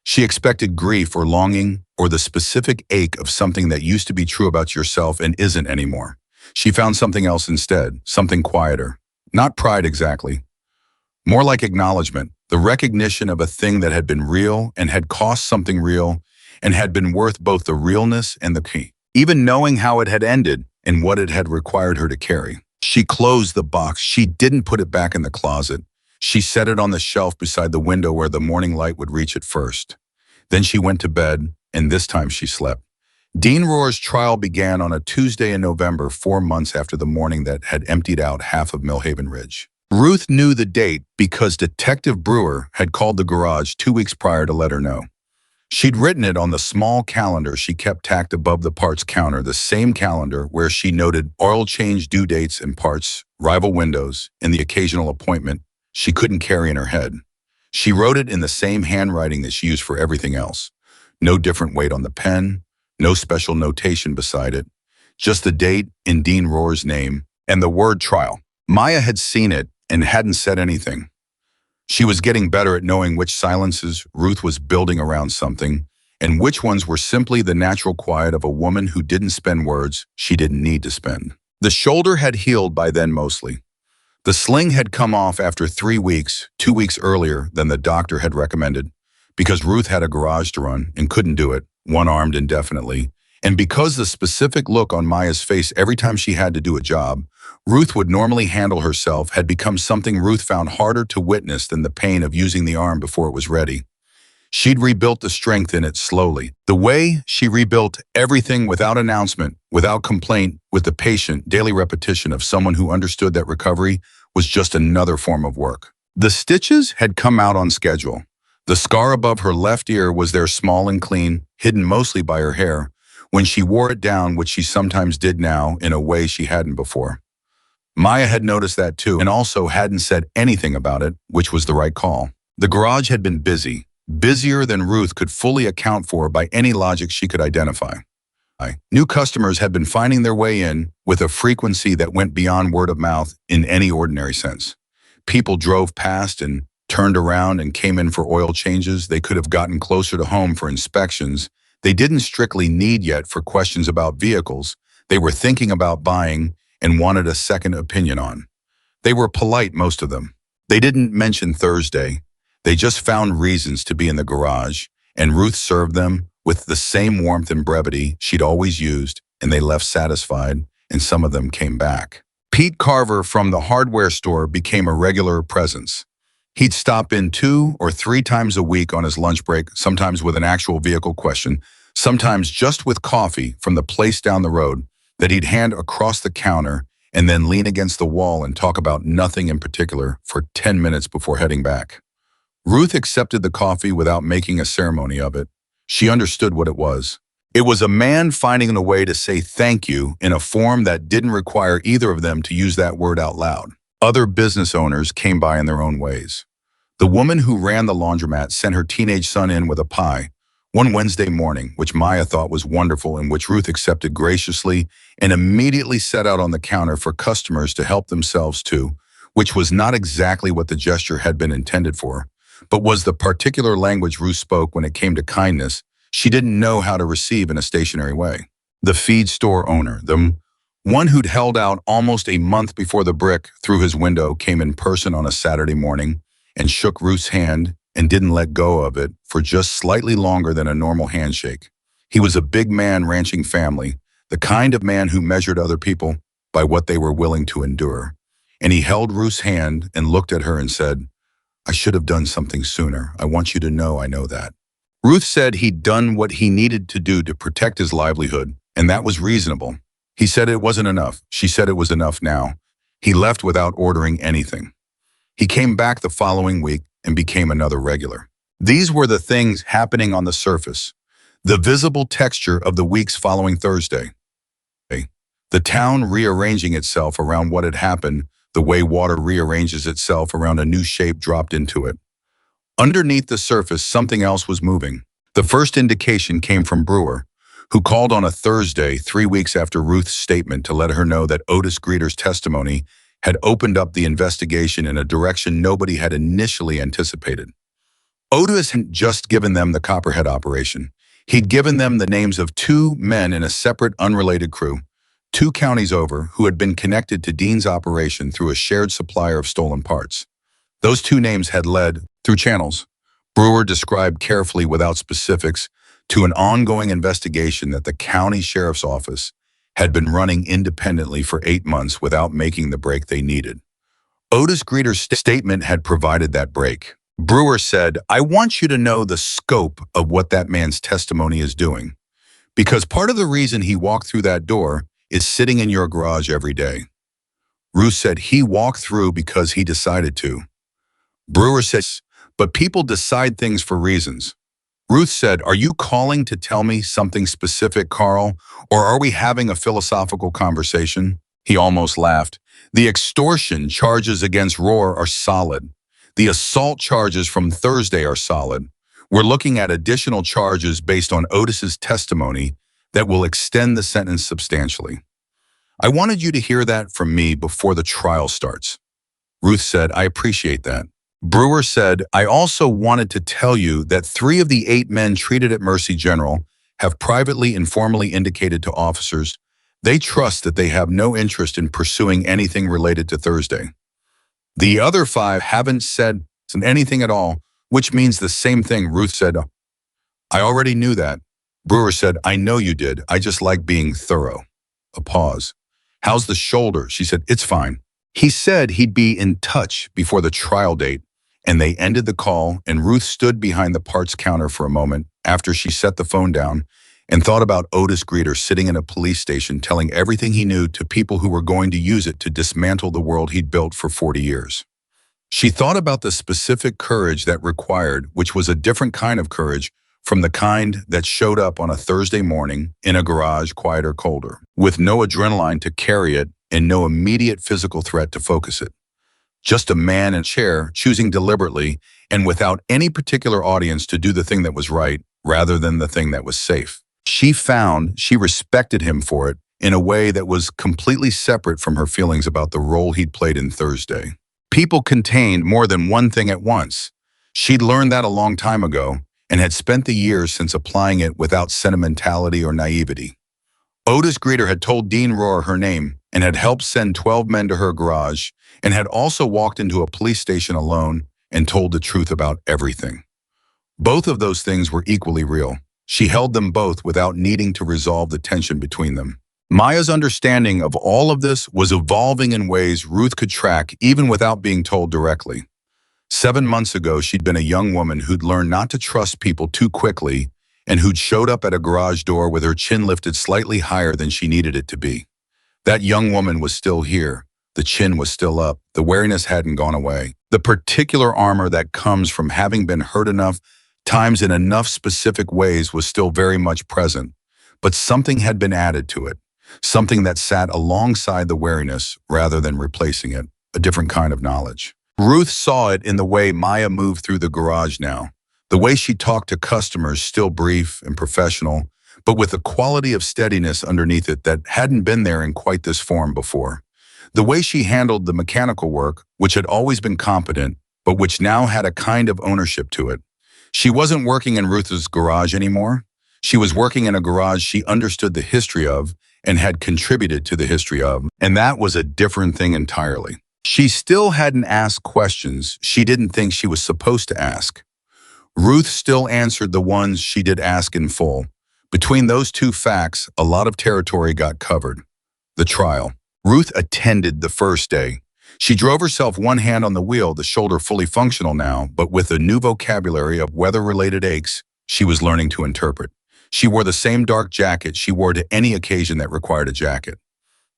She expected grief or longing or the specific ache of something that used to be true about yourself and isn't anymore. She found something else instead, something quieter. Not pride exactly. More like acknowledgement, the recognition of a thing that had been real and had cost something real and had been worth both the realness and the key. Even knowing how it had ended and what it had required her to carry. She closed the box. She didn't put it back in the closet. She set it on the shelf beside the window where the morning light would reach it first. Then she went to bed, and this time she slept. Dean Rohr's trial began on a Tuesday in November, 4 months after the morning that had emptied out half of Millhaven Ridge. Ruth knew the date because Detective Brewer had called the garage 2 weeks prior to let her know. She'd written it on the small calendar she kept tacked above the parts counter, the same calendar where she noted oil change due dates and parts, rival windows, and the occasional appointment she couldn't carry in her head. She wrote it in the same handwriting that she used for everything else. No different weight on the pen, no special notation beside it, just the date in Dean Rohr's name and the word trial. Maya had seen it and hadn't said anything. She was getting better at knowing which silences Ruth was building around something and which ones were simply the natural quiet of a woman who didn't spend words she didn't need to spend. The shoulder had healed by then mostly. The sling had come off after 3 weeks, 2 weeks earlier than the doctor had recommended, because Ruth had a garage to run and couldn't do it, one-armed indefinitely, and because the specific look on Maya's face every time she had to do a job, Ruth would normally handle herself, had become something Ruth found harder to witness than the pain of using the arm before it was ready. She'd rebuilt the strength in it slowly, the way she rebuilt everything without announcement, without complaint, with the patient, daily repetition of someone who understood that recovery was just another form of work. The stitches had come out on schedule. The scar above her left ear was there, small and clean, hidden mostly by her hair, when she wore it down, which she sometimes did now in a way she hadn't before. Maya had noticed that too, and also hadn't said anything about it, which was the right call. The garage had been busy, busier than Ruth could fully account for by any logic she could identify. New customers had been finding their way in with a frequency that went beyond word of mouth in any ordinary sense. People drove past and turned around and came in for oil changes. They could have gotten closer to home for inspections. They didn't strictly need yet for questions about vehicles they were thinking about buying and wanted a second opinion on. They were polite, most of them. They didn't mention Thursday. They just found reasons to be in the garage, and Ruth served them with the same warmth and brevity she'd always used, and they left satisfied, and some of them came back. Pete Carver from the hardware store became a regular presence. He'd stop in 2 or 3 times a week on his lunch break, sometimes with an actual vehicle question, sometimes just with coffee from the place down the road that he'd hand across the counter and then lean against the wall and talk about nothing in particular for 10 minutes before heading back. Ruth accepted the coffee without making a ceremony of it. She understood what it was. It was a man finding a way to say thank you in a form that didn't require either of them to use that word out loud. Other business owners came by in their own ways. The woman who ran the laundromat sent her teenage son in with a pie one Wednesday morning, which Maya thought was wonderful and which Ruth accepted graciously and immediately set out on the counter for customers to help themselves to, which was not exactly what the gesture had been intended for, but was the particular language Ruth spoke when it came to kindness she didn't know how to receive in a stationary way. The feed store owner, the one who'd held out almost a month before the brick through his window, came in person on a Saturday morning and shook Ruth's hand and didn't let go of it for just slightly longer than a normal handshake. He was a big man ranching family, the kind of man who measured other people by what they were willing to endure. And he held Ruth's hand and looked at her and said, "I should have done something sooner. I want you to know I know that." Ruth said he'd done what he needed to do to protect his livelihood, and that was reasonable. He said it wasn't enough. She said it was enough now. He left without ordering anything. He came back the following week and became another regular. These were the things happening on the surface, the visible texture of the weeks following Thursday. The town rearranging itself around what had happened, the way water rearranges itself around a new shape dropped into it. Underneath the surface, something else was moving. The first indication came from Brewer, who called on a Thursday 3 weeks after Ruth's statement to let her know that Otis Greeter's testimony had opened up the investigation in a direction nobody had initially anticipated. Otis hadn't just given them the Copperhead operation. He'd given them the names of 2 men in a separate, unrelated crew, 2 counties over, who had been connected to Dean's operation through a shared supplier of stolen parts. Those 2 names had led, through channels Brewer described carefully without specifics, to an ongoing investigation that the county sheriff's office had been running independently for 8 months without making the break they needed. Otis Greeter's statement had provided that break. Brewer said, "I want you to know the scope of what that man's testimony is doing, because part of the reason he walked through that door is sitting in your garage every day." Ruth said he walked through because he decided to. Brewer said, "But people decide things for reasons." Ruth said, "Are you calling to tell me something specific, Carl, or are we having a philosophical conversation?" He almost laughed. "The extortion charges against Rohr are solid. The assault charges from Thursday are solid. We're looking at additional charges based on Otis's testimony that will extend the sentence substantially. I wanted you to hear that from me before the trial starts." Ruth said, "I appreciate that." Brewer said, "I also wanted to tell you that 3 of the 8 men treated at Mercy General have privately and formally indicated to officers they trust that they have no interest in pursuing anything related to Thursday. The other 5 haven't said anything at all, which means the same thing." Ruth said, "I already knew that." Brewer said, "I know you did. I just like being thorough." A pause. "How's the shoulder?" She said, "It's fine." He said he'd be in touch before the trial date, and they ended the call, and Ruth stood behind the parts counter for a moment after she set the phone down and thought about Otis Greeter sitting in a police station telling everything he knew to people who were going to use it to dismantle the world he'd built for 40 years. She thought about the specific courage that required, which was a different kind of courage from the kind that showed up on a Thursday morning in a garage, quieter, colder, with no adrenaline to carry it and no immediate physical threat to focus it. Just a man in a chair choosing deliberately and without any particular audience to do the thing that was right rather than the thing that was safe. She found she respected him for it in a way that was completely separate from her feelings about the role he'd played in Thursday. People contained more than one thing at once. She'd learned that a long time ago and had spent the years since applying it without sentimentality or naivety. Otis Greeter had told Dean Rohr her name and had helped send 12 men to her garage and had also walked into a police station alone and told the truth about everything. Both of those things were equally real. She held them both without needing to resolve the tension between them. Maya's understanding of all of this was evolving in ways Ruth could track even without being told directly. 7 months ago, she'd been a young woman who'd learned not to trust people too quickly and who'd showed up at a garage door with her chin lifted slightly higher than she needed it to be. That young woman was still here. The chin was still up. The wariness hadn't gone away. The particular armor that comes from having been hurt enough times in enough specific ways was still very much present, but something had been added to it, something that sat alongside the wariness rather than replacing it, a different kind of knowledge. Ruth saw it in the way Maya moved through the garage now, the way she talked to customers, still brief and professional, but with a quality of steadiness underneath it that hadn't been there in quite this form before. The way she handled the mechanical work, which had always been competent, but which now had a kind of ownership to it. She wasn't working in Ruth's garage anymore. She was working in a garage she understood the history of and had contributed to the history of, and that was a different thing entirely. She still hadn't asked questions she didn't think she was supposed to ask. Ruth still answered the ones she did ask in full. Between those two facts, a lot of territory got covered. The trial. Ruth attended the first day. She drove herself one hand on the wheel, the shoulder fully functional now, but with a new vocabulary of weather-related aches she was learning to interpret. She wore the same dark jacket she wore to any occasion that required a jacket.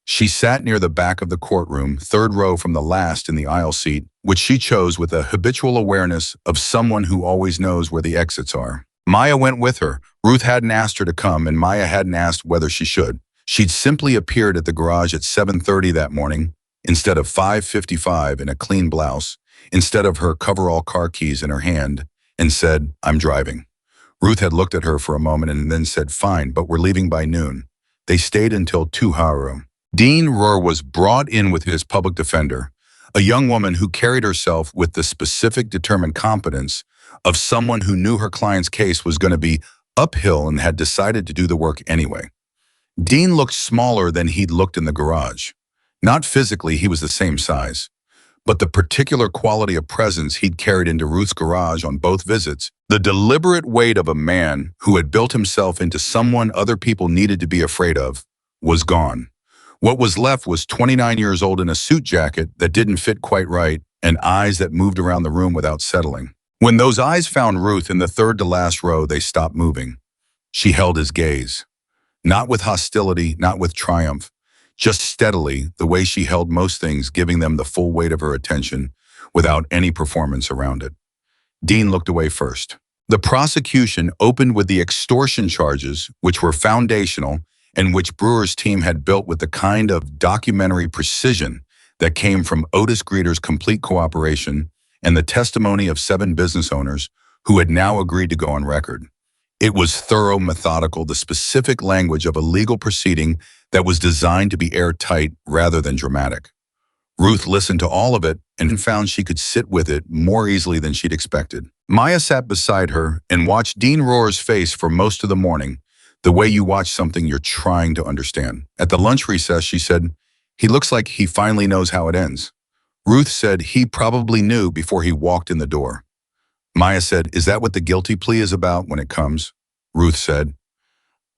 She sat near the back of the courtroom, third row from the last in the aisle seat, which she chose with a habitual awareness of someone who always knows where the exits are. Maya went with her. Ruth hadn't asked her to come, and Maya hadn't asked whether she should. She'd simply appeared at the garage at 7:30 that morning, instead of 5:55 in a clean blouse, instead of her coverall car keys in her hand, and said, "I'm driving." Ruth had looked at her for a moment and then said, "Fine, but we're leaving by noon." They stayed until 2:00. Dean Rohr was brought in with his public defender, a young woman who carried herself with the specific determined competence of someone who knew her client's case was going to be uphill and had decided to do the work anyway. Dean looked smaller than he'd looked in the garage. Not physically, he was the same size, but the particular quality of presence he'd carried into Ruth's garage on both visits, the deliberate weight of a man who had built himself into someone other people needed to be afraid of, was gone. What was left was 29 years old in a suit jacket that didn't fit quite right and eyes that moved around the room without settling. When those eyes found Ruth in the third to last row, they stopped moving. She held his gaze. Not with hostility, not with triumph, just steadily, the way she held most things, giving them the full weight of her attention without any performance around it. Dean looked away first. The prosecution opened with the extortion charges, which were foundational and which Brewer's team had built with the kind of documentary precision that came from Otis Greeter's complete cooperation and the testimony of 7 business owners who had now agreed to go on record. It was thorough, methodical, the specific language of a legal proceeding that was designed to be airtight rather than dramatic. Ruth listened to all of it and found she could sit with it more easily than she'd expected. Maya sat beside her and watched Dean Rohr's face for most of the morning, the way you watch something you're trying to understand. At the lunch recess, she said, "He looks like he finally knows how it ends." Ruth said he probably knew before he walked in the door. Maya said, "Is that what the guilty plea is about when it comes?" Ruth said,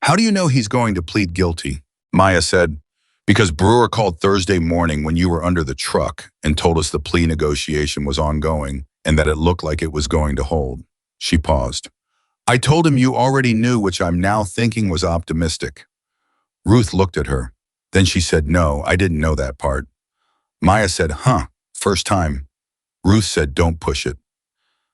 "How do you know he's going to plead guilty?" Maya said, "Because Brewer called Thursday morning when you were under the truck and told us the plea negotiation was ongoing and that it looked like it was going to hold." She paused. "I told him you already knew, which I'm now thinking was optimistic." Ruth looked at her. Then she said, "No, I didn't know that part." Maya said, "Huh, first time." Ruth said, "Don't push it."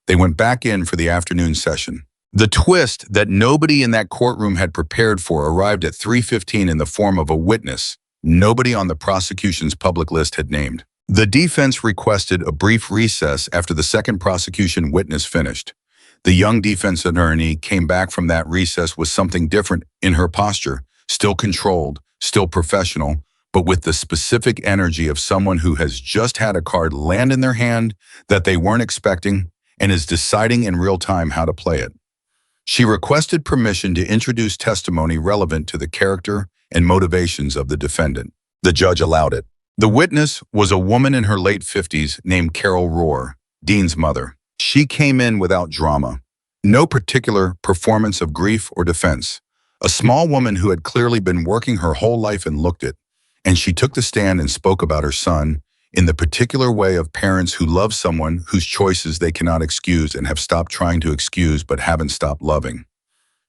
They went back in for the afternoon session. The twist that nobody in that courtroom had prepared for arrived at 3:15 in the form of a witness nobody on the prosecution's public list had named. The defense requested a brief recess after the second prosecution witness finished. The young defense attorney came back from that recess with something different in her posture, still controlled, still professional, but with the specific energy of someone who has just had a card land in their hand that they weren't expecting and is deciding in real time how to play it. She requested permission to introduce testimony relevant to the character and motivations of the defendant. The judge allowed it. The witness was a woman in her late 50s named Carol Rohr, Dean's mother. She came in without drama, no particular performance of grief or defense. A small woman who had clearly been working her whole life and looked it, and she took the stand and spoke about her son in the particular way of parents who love someone whose choices they cannot excuse and have stopped trying to excuse but haven't stopped loving.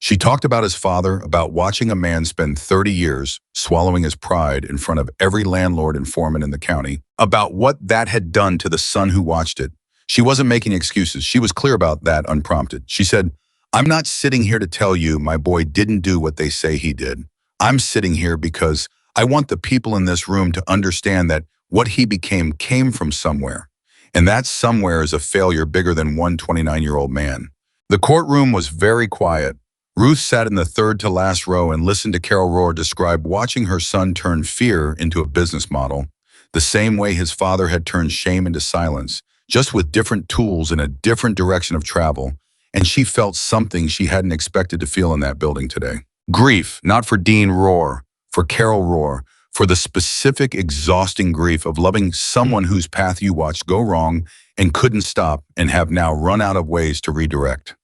She talked about his father, about watching a man spend 30 years swallowing his pride in front of every landlord and foreman in the county, about what that had done to the son who watched it. She wasn't making excuses. She was clear about that unprompted. She said, "I'm not sitting here to tell you my boy didn't do what they say he did. I'm sitting here because I want the people in this room to understand that what he became came from somewhere, and that somewhere is a failure bigger than one 29-year-old man." The courtroom was very quiet. Ruth sat in the third to last row and listened to Carol Rohr describe watching her son turn fear into a business model, the same way his father had turned shame into silence, just with different tools in a different direction of travel, and she felt something she hadn't expected to feel in that building today. Grief, not for Dean Rohr, for Carol Rohr, for the specific exhausting grief of loving someone whose path you watched go wrong and couldn't stop and have now run out of ways to redirect.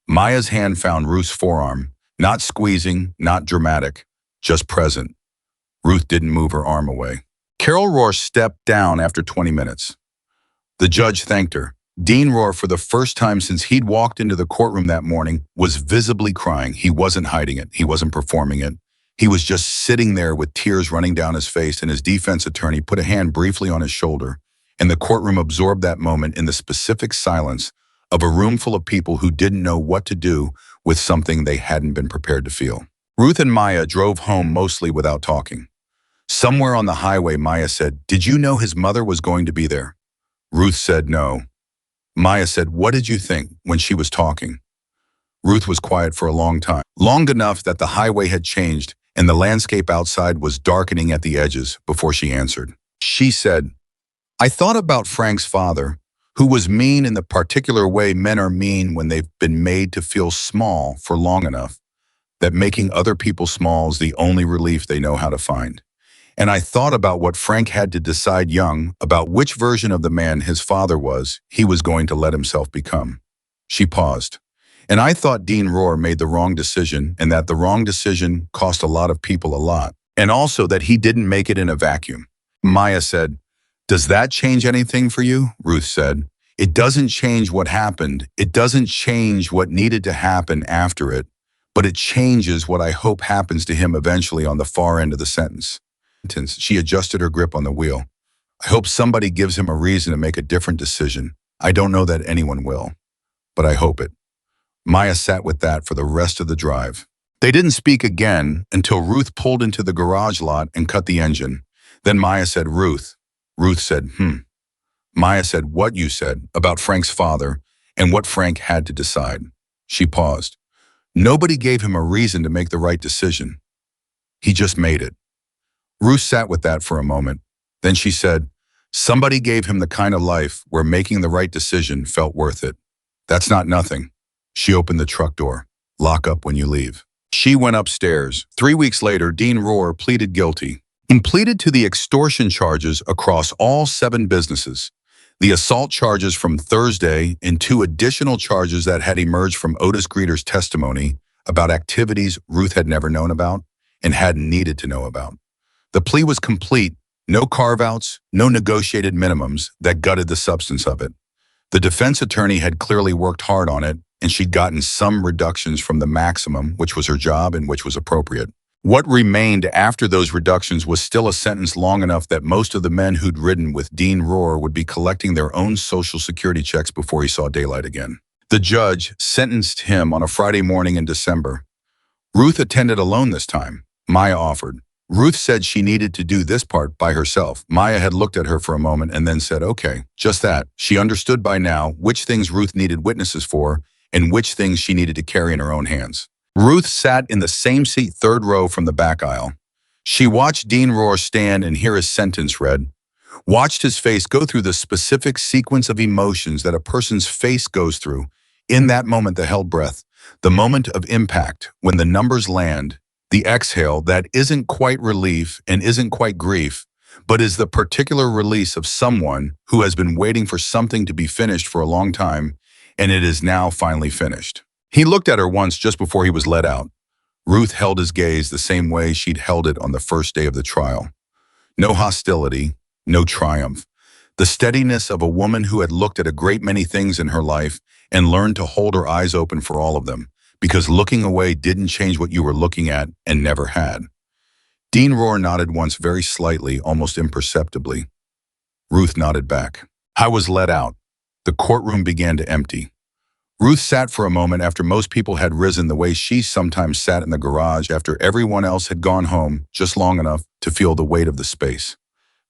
Maya's hand found Ruth's forearm, not squeezing, not dramatic, just present. Ruth didn't move her arm away. Carol Rohr stepped down after 20 minutes. The judge thanked her. Dean Rohr, for the first time since he'd walked into the courtroom that morning, was visibly crying. He wasn't hiding it. He wasn't performing it. He was just sitting there with tears running down his face, and his defense attorney put a hand briefly on his shoulder, and the courtroom absorbed that moment in the specific silence of a room full of people who didn't know what to do with something they hadn't been prepared to feel. Ruth and Maya drove home mostly without talking. Somewhere on the highway, Maya said, "Did you know his mother was going to be there?" Ruth said no. Maya said, "What did you think when she was talking?" Ruth was quiet for a long time, long enough that the highway had changed and the landscape outside was darkening at the edges before she answered. She said, "I thought about Frank's father, who was mean in the particular way men are mean when they've been made to feel small for long enough, that making other people small is the only relief they know how to find. And I thought about what Frank had to decide young about which version of the man his father was he was going to let himself become." She paused. "And I thought Dean Rohr made the wrong decision, and that the wrong decision cost a lot of people a lot, and also that he didn't make it in a vacuum." Maya said, "Does that change anything for you?" Ruth said, "It doesn't change what happened. It doesn't change what needed to happen after it, but it changes what I hope happens to him eventually on the far end of the sentence." She adjusted her grip on the wheel. "I hope somebody gives him a reason to make a different decision. I don't know that anyone will, but I hope it." Maya sat with that for the rest of the drive. They didn't speak again until Ruth pulled into the garage lot and cut the engine. Then Maya said, "Ruth." Ruth said, Maya said, "What you said about Frank's father and what Frank had to decide." She paused. "Nobody gave him a reason to make the right decision. He just made it." Ruth sat with that for a moment. Then she said, "Somebody gave him the kind of life where making the right decision felt worth it. That's not nothing." She opened the truck door. "Lock up when you leave." She went upstairs. 3 weeks later, Dean Rohr pleaded guilty. He pleaded to the extortion charges across all 7 businesses, the assault charges from Thursday, and 2 additional charges that had emerged from Otis Greeter's testimony about activities Ruth had never known about and hadn't needed to know about. The plea was complete, no carve-outs, no negotiated minimums that gutted the substance of it. The defense attorney had clearly worked hard on it, and she'd gotten some reductions from the maximum, which was her job and which was appropriate. What remained after those reductions was still a sentence long enough that most of the men who'd ridden with Dean Rohr would be collecting their own Social Security checks before he saw daylight again. The judge sentenced him on a Friday morning in December. Ruth attended alone this time. Maya offered. Ruth said she needed to do this part by herself. Maya had looked at her for a moment and then said, okay, just that. She understood by now which things Ruth needed witnesses for and which things she needed to carry in her own hands. Ruth sat in the same seat, third row from the back aisle. She watched Dean Rohr stand and hear his sentence read, watched his face go through the specific sequence of emotions that a person's face goes through. In that moment, the held breath, the moment of impact, when the numbers land, the exhale that isn't quite relief and isn't quite grief, but is the particular release of someone who has been waiting for something to be finished for a long time, and it is now finally finished. He looked at her once just before he was let out. Ruth held his gaze the same way she'd held it on the first day of the trial. No hostility, no triumph. The steadiness of a woman who had looked at a great many things in her life and learned to hold her eyes open for all of them, because looking away didn't change what you were looking at and never had. Dean Rohr nodded once very slightly, almost imperceptibly. Ruth nodded back. I was let out. The courtroom began to empty. Ruth sat for a moment after most people had risen, the way she sometimes sat in the garage after everyone else had gone home, just long enough to feel the weight of the space.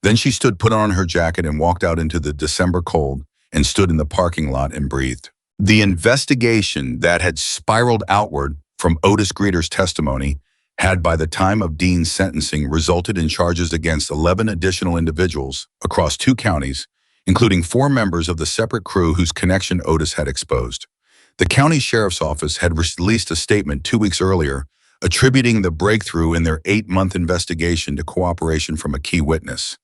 Then she put on her jacket and walked out into the December cold and stood in the parking lot and breathed. The investigation that had spiraled outward from Otis Greeter's testimony had, by the time of Dean's sentencing, resulted in charges against 11 additional individuals across 2 counties, including 4 members of the separate crew whose connection Otis had exposed. The county sheriff's office had released a statement 2 weeks earlier attributing the breakthrough in their 8-month investigation to cooperation from a key witness.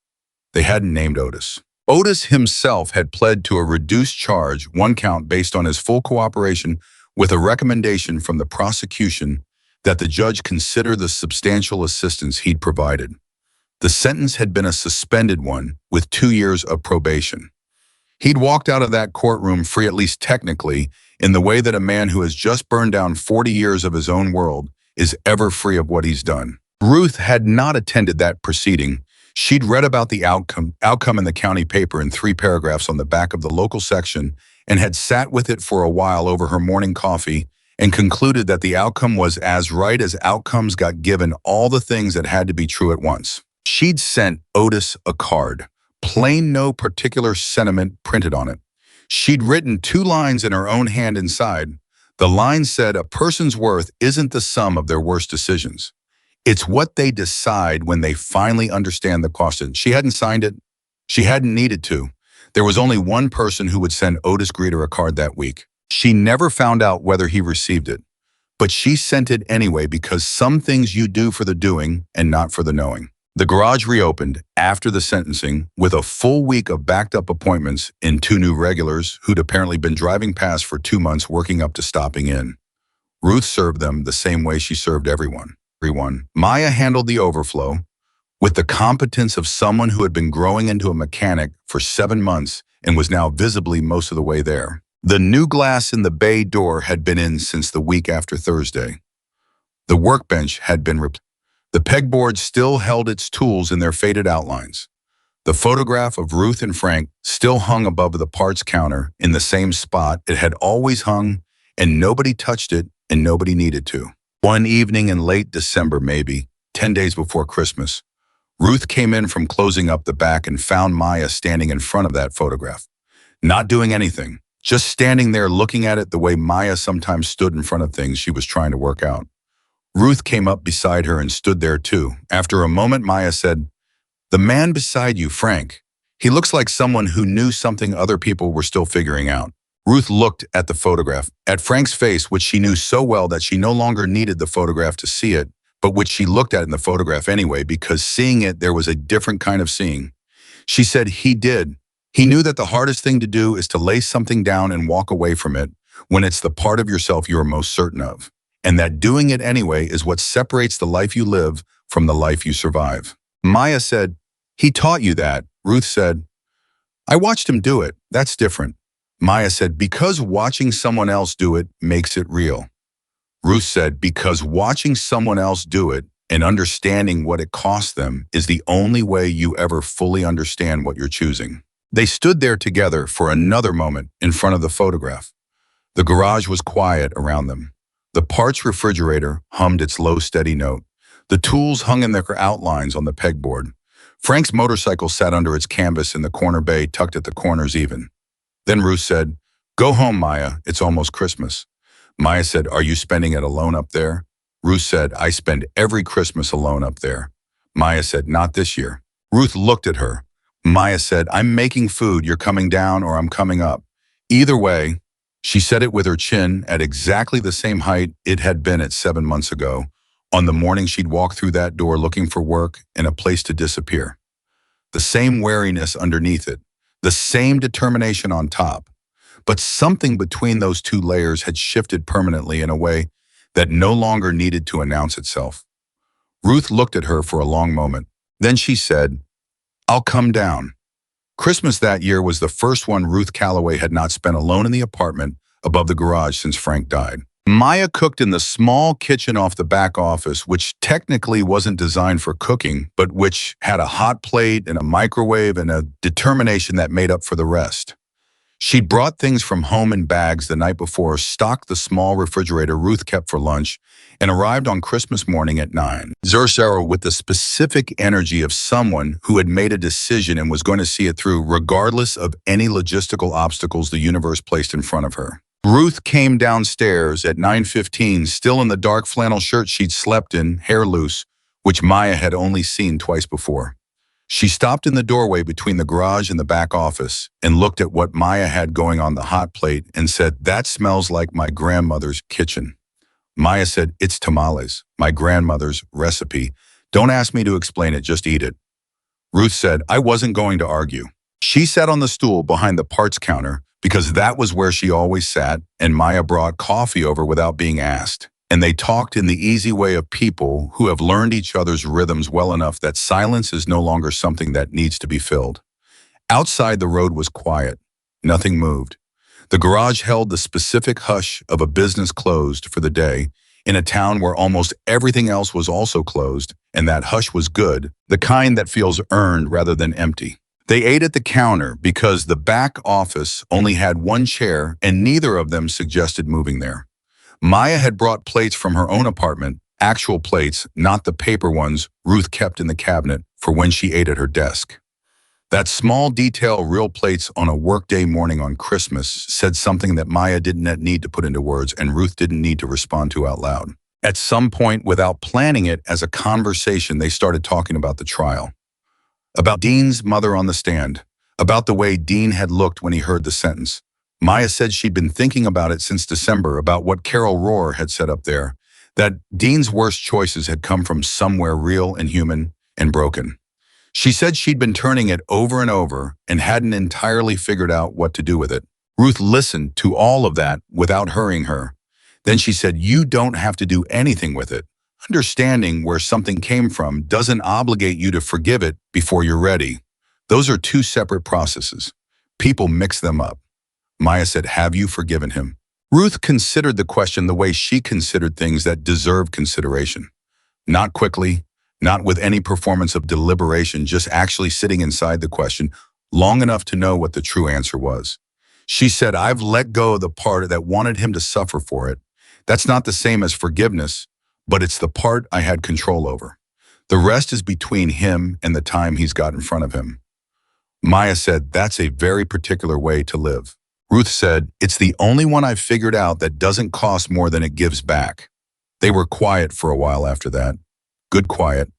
They hadn't named Otis. Otis himself had pled to a reduced charge, 1 count based on his full cooperation, with a recommendation from the prosecution that the judge consider the substantial assistance he'd provided. The sentence had been a suspended one with 2 years of probation. He'd walked out of that courtroom free, at least technically, in the way that a man who has just burned down 40 years of his own world is ever free of what he's done. Ruth had not attended that proceeding. She'd read about the outcome in the county paper in 3 paragraphs on the back of the local section and had sat with it for a while over her morning coffee and concluded that the outcome was as right as outcomes got, given all the things that had to be true at once. She'd sent Otis a card, plain, no particular sentiment printed on it. She'd written 2 lines in her own hand inside. The line said, a person's worth isn't the sum of their worst decisions. It's what they decide when they finally understand the cost. She hadn't signed it. She hadn't needed to. There was only one person who would send Otis Greeter a card that week. She never found out whether he received it, but she sent it anyway because some things you do for the doing and not for the knowing. The garage reopened after the sentencing with a full week of backed-up appointments and 2 new regulars who'd apparently been driving past for 2 months, working up to stopping in. Ruth served them the same way she served everyone. Maya handled the overflow with the competence of someone who had been growing into a mechanic for 7 months and was now visibly most of the way there. The new glass in the bay door had been in since the week after Thursday. The workbench had been replaced. The pegboard still held its tools in their faded outlines. The photograph of Ruth and Frank still hung above the parts counter in the same spot it had always hung, and nobody touched it and nobody needed to. One evening in late December, maybe 10 days before Christmas, Ruth came in from closing up the back and found Maya standing in front of that photograph, not doing anything, just standing there looking at it the way Maya sometimes stood in front of things she was trying to work out. Ruth came up beside her and stood there too. After a moment, Maya said, "The man beside you, Frank, he looks like someone who knew something other people were still figuring out." Ruth looked at the photograph, at Frank's face, which she knew so well that she no longer needed the photograph to see it, but which she looked at in the photograph anyway, because seeing it, there was a different kind of seeing. She said, "He did. He knew that the hardest thing to do is to lay something down and walk away from it when it's the part of yourself you are most certain of, and that doing it anyway is what separates the life you live from the life you survive." Maya said, "He taught you that." Ruth said, "I watched him do it. That's different." Maya said, "Because watching someone else do it makes it real." Ruth said, "Because watching someone else do it and understanding what it costs them is the only way you ever fully understand what you're choosing. They stood there together for another moment in front of the photograph. The garage was quiet around them. The parts refrigerator hummed its low, steady note. The tools hung in their outlines on the pegboard. Frank's motorcycle sat under its canvas in the corner bay, tucked at the corners even. Then Ruth said, "Go home, Maya. It's almost Christmas." Maya said, "Are you spending it alone up there?" Ruth said, "I spend every Christmas alone up there." Maya said, "Not this year." Ruth looked at her. Maya said, "I'm making food. You're coming down or I'm coming up. Either way." She said it with her chin at exactly the same height it had been at 7 months ago, on the morning she'd walked through that door looking for work and a place to disappear. The same wariness underneath it, the same determination on top. But something between those two layers had shifted permanently in a way that no longer needed to announce itself. Ruth looked at her for a long moment. Then she said, "I'll come down." Christmas that year was the first one Ruth Calloway had not spent alone in the apartment above the garage since Frank died. Maya cooked in the small kitchen off the back office, which technically wasn't designed for cooking, but which had a hot plate and a microwave and a determination that made up for the rest. She'd brought things from home in bags the night before, stocked the small refrigerator Ruth kept for lunch, and arrived on Christmas morning at 9:00 with the specific energy of someone who had made a decision and was going to see it through regardless of any logistical obstacles the universe placed in front of her. Ruth came downstairs at 9:15, still in the dark flannel shirt she'd slept in, hair loose, which Maya had only seen twice before. She stopped in the doorway between the garage and the back office and looked at what Maya had going on the hot plate and said, "That smells like my grandmother's kitchen." Maya said, "It's tamales, my grandmother's recipe. Don't ask me to explain it, just eat it." Ruth said, "I wasn't going to argue." She sat on the stool behind the parts counter because that was where she always sat, and Maya brought coffee over without being asked. And they talked in the easy way of people who have learned each other's rhythms well enough that silence is no longer something that needs to be filled. Outside, the road was quiet. Nothing moved. The garage held the specific hush of a business closed for the day, in a town where almost everything else was also closed, and that hush was good, the kind that feels earned rather than empty. They ate at the counter because the back office only had one chair and neither of them suggested moving there. Maya had brought plates from her own apartment, actual plates, not the paper ones Ruth kept in the cabinet for when she ate at her desk. That small detail, real plates on a workday morning on Christmas, said something that Maya didn't need to put into words and Ruth didn't need to respond to out loud. At some point, without planning it as a conversation, they started talking about the trial. About Dean's mother on the stand. About the way Dean had looked when he heard the sentence. Maya said she'd been thinking about it since December, about what Carol Rohr had said up there, that Dean's worst choices had come from somewhere real and human and broken. She said she'd been turning it over and over and hadn't entirely figured out what to do with it. Ruth listened to all of that without hurrying her. Then she said, "You don't have to do anything with it. Understanding where something came from doesn't obligate you to forgive it before you're ready. Those are two separate processes. People mix them up." Maya said, "Have you forgiven him?" Ruth considered the question the way she considered things that deserved consideration. Not quickly, not with any performance of deliberation, just actually sitting inside the question long enough to know what the true answer was. She said, "I've let go of the part that wanted him to suffer for it. That's not the same as forgiveness, but it's the part I had control over. The rest is between him and the time he's got in front of him." Maya said, "That's a very particular way to live." Ruth said, "It's the only one I've figured out that doesn't cost more than it gives back." They were quiet for a while after that. Good quiet.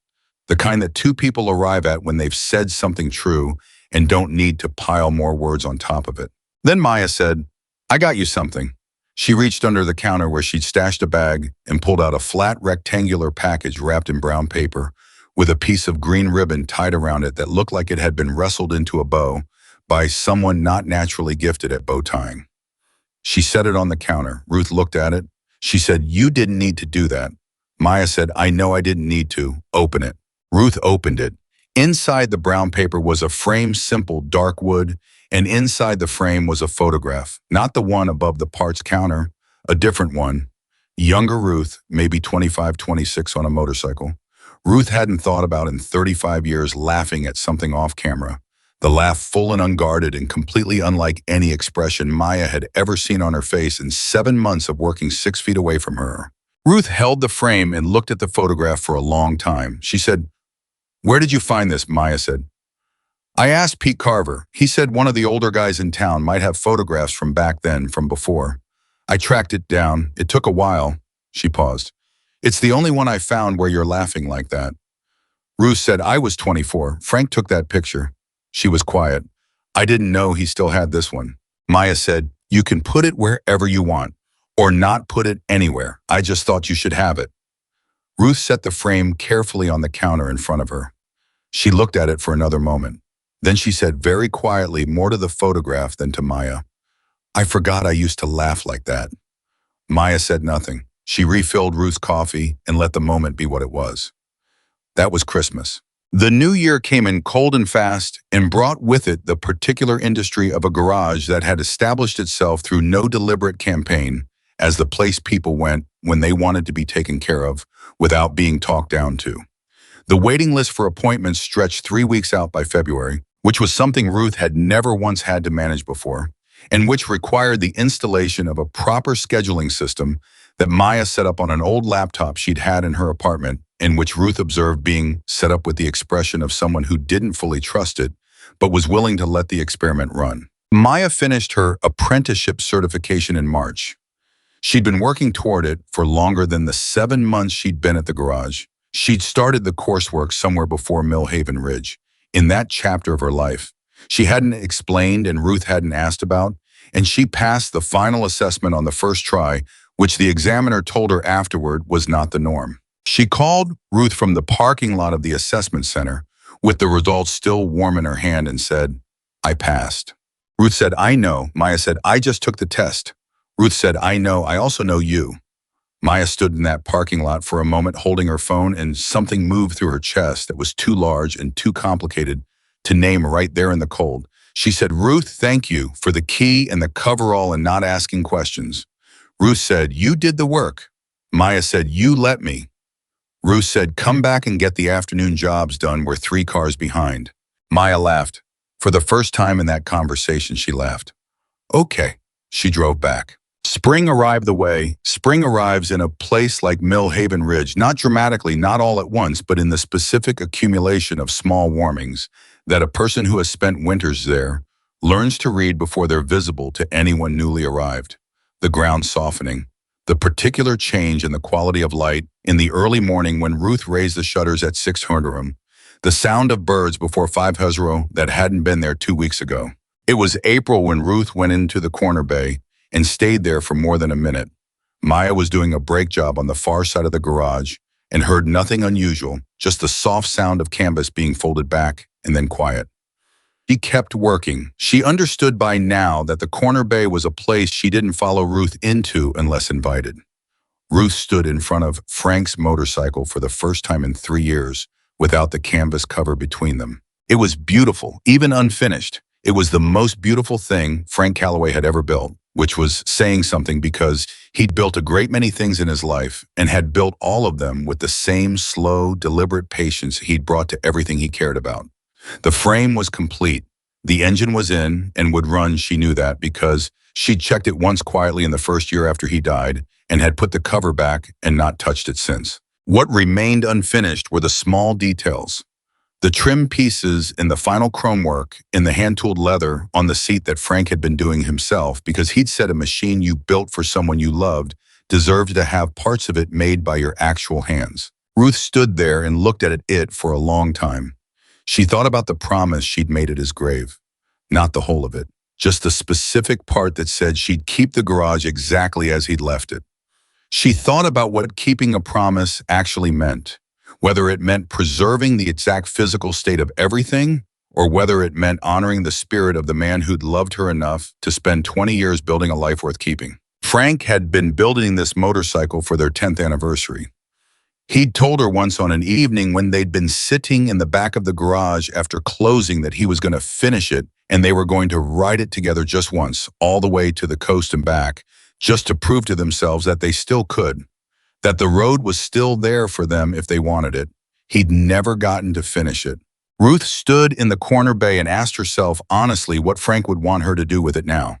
The kind that two people arrive at when they've said something true and don't need to pile more words on top of it. Then Maya said, "I got you something." She reached under the counter where she'd stashed a bag and pulled out a flat rectangular package wrapped in brown paper with a piece of green ribbon tied around it that looked like it had been wrestled into a bow by someone not naturally gifted at bow tying. She set it on the counter. Ruth looked at it. She said, "You didn't need to do that." Maya said, "I know I didn't need to. Open it." Ruth opened it. Inside the brown paper was a frame, simple dark wood, and inside the frame was a photograph, not the one above the parts counter, a different one. Younger Ruth, maybe 25, 26 on a motorcycle, Ruth hadn't thought about in 35 years laughing at something off camera. The laugh full and unguarded and completely unlike any expression Maya had ever seen on her face in 7 months of working 6 feet away from her. Ruth held the frame and looked at the photograph for a long time. She said, "Where did you find this?" Maya said. "I asked Pete Carver. He said one of the older guys in town might have photographs from back then, from before. I tracked it down. It took a while." She paused. "It's the only one I found where you're laughing like that." Ruth said, "I was 24. Frank took that picture." She was quiet. "I didn't know he still had this one." Maya said, "You can put it wherever you want, or not put it anywhere. I just thought you should have it." Ruth set the frame carefully on the counter in front of her. She looked at it for another moment. Then she said very quietly, more to the photograph than to Maya, "I forgot I used to laugh like that." Maya said nothing. She refilled Ruth's coffee and let the moment be what it was. That was Christmas. The new year came in cold and fast and brought with it the particular industry of a garage that had established itself through no deliberate campaign as the place people went when they wanted to be taken care of without being talked down to. The waiting list for appointments stretched 3 weeks out by February, which was something Ruth had never once had to manage before, and which required the installation of a proper scheduling system that Maya set up on an old laptop she'd had in her apartment, and which Ruth observed being set up with the expression of someone who didn't fully trust it, but was willing to let the experiment run. Maya finished her apprenticeship certification in March. She'd been working toward it for longer than the 7 months she'd been at the garage. She'd started the coursework somewhere before Millhaven Ridge, in that chapter of her life she hadn't explained and Ruth hadn't asked about, and she passed the final assessment on the first try, which the examiner told her afterward was not the norm. She called Ruth from the parking lot of the assessment center, with the results still warm in her hand, and said, "I passed." Ruth said, "I know." Maya said, "I just took the test." Ruth said, "I know. I also know you." Maya stood in that parking lot for a moment holding her phone, and something moved through her chest that was too large and too complicated to name right there in the cold. She said, "Ruth, thank you for the key and the coverall and not asking questions." Ruth said, "You did the work." Maya said, "You let me." Ruth said, "Come back and get the afternoon jobs done. We're 3 cars behind." Maya laughed. For the first time in that conversation, she laughed. "Okay." She drove back. Spring arrived the way spring arrives in a place like Millhaven Ridge, not dramatically, not all at once, but in the specific accumulation of small warmings that a person who has spent winters there learns to read before they're visible to anyone newly arrived. The ground softening, the particular change in the quality of light in the early morning when Ruth raised the shutters at 6:00, the sound of birds before 5:00 that hadn't been there 2 weeks ago. It was April when Ruth went into the corner bay and stayed there for more than a minute. Maya was doing a brake job on the far side of the garage and heard nothing unusual, just the soft sound of canvas being folded back and then quiet. She kept working. She understood by now that the corner bay was a place she didn't follow Ruth into unless invited. Ruth stood in front of Frank's motorcycle for the first time in 3 years without the canvas cover between them. It was beautiful, even unfinished. It was the most beautiful thing Frank Calloway had ever built, which was saying something because he'd built a great many things in his life and had built all of them with the same slow, deliberate patience he'd brought to everything he cared about. The frame was complete. The engine was in and would run, she knew that, because she'd checked it once quietly in the first year after he died and had put the cover back and not touched it since. What remained unfinished were the small details. The trim pieces in the final chrome work in the hand-tooled leather on the seat that Frank had been doing himself because he'd said a machine you built for someone you loved deserved to have parts of it made by your actual hands. Ruth stood there and looked at it for a long time. She thought about the promise she'd made at his grave. Not the whole of it, just the specific part that said she'd keep the garage exactly as he'd left it. She thought about what keeping a promise actually meant. Whether it meant preserving the exact physical state of everything, or whether it meant honoring the spirit of the man who'd loved her enough to spend 20 years building a life worth keeping. Frank had been building this motorcycle for their 10th anniversary. He'd told her once on an evening when they'd been sitting in the back of the garage after closing that he was going to finish it and they were going to ride it together just once, all the way to the coast and back, just to prove to themselves that they still could. That the road was still there for them if they wanted it. He'd never gotten to finish it. Ruth stood in the corner bay and asked herself honestly what Frank would want her to do with it now.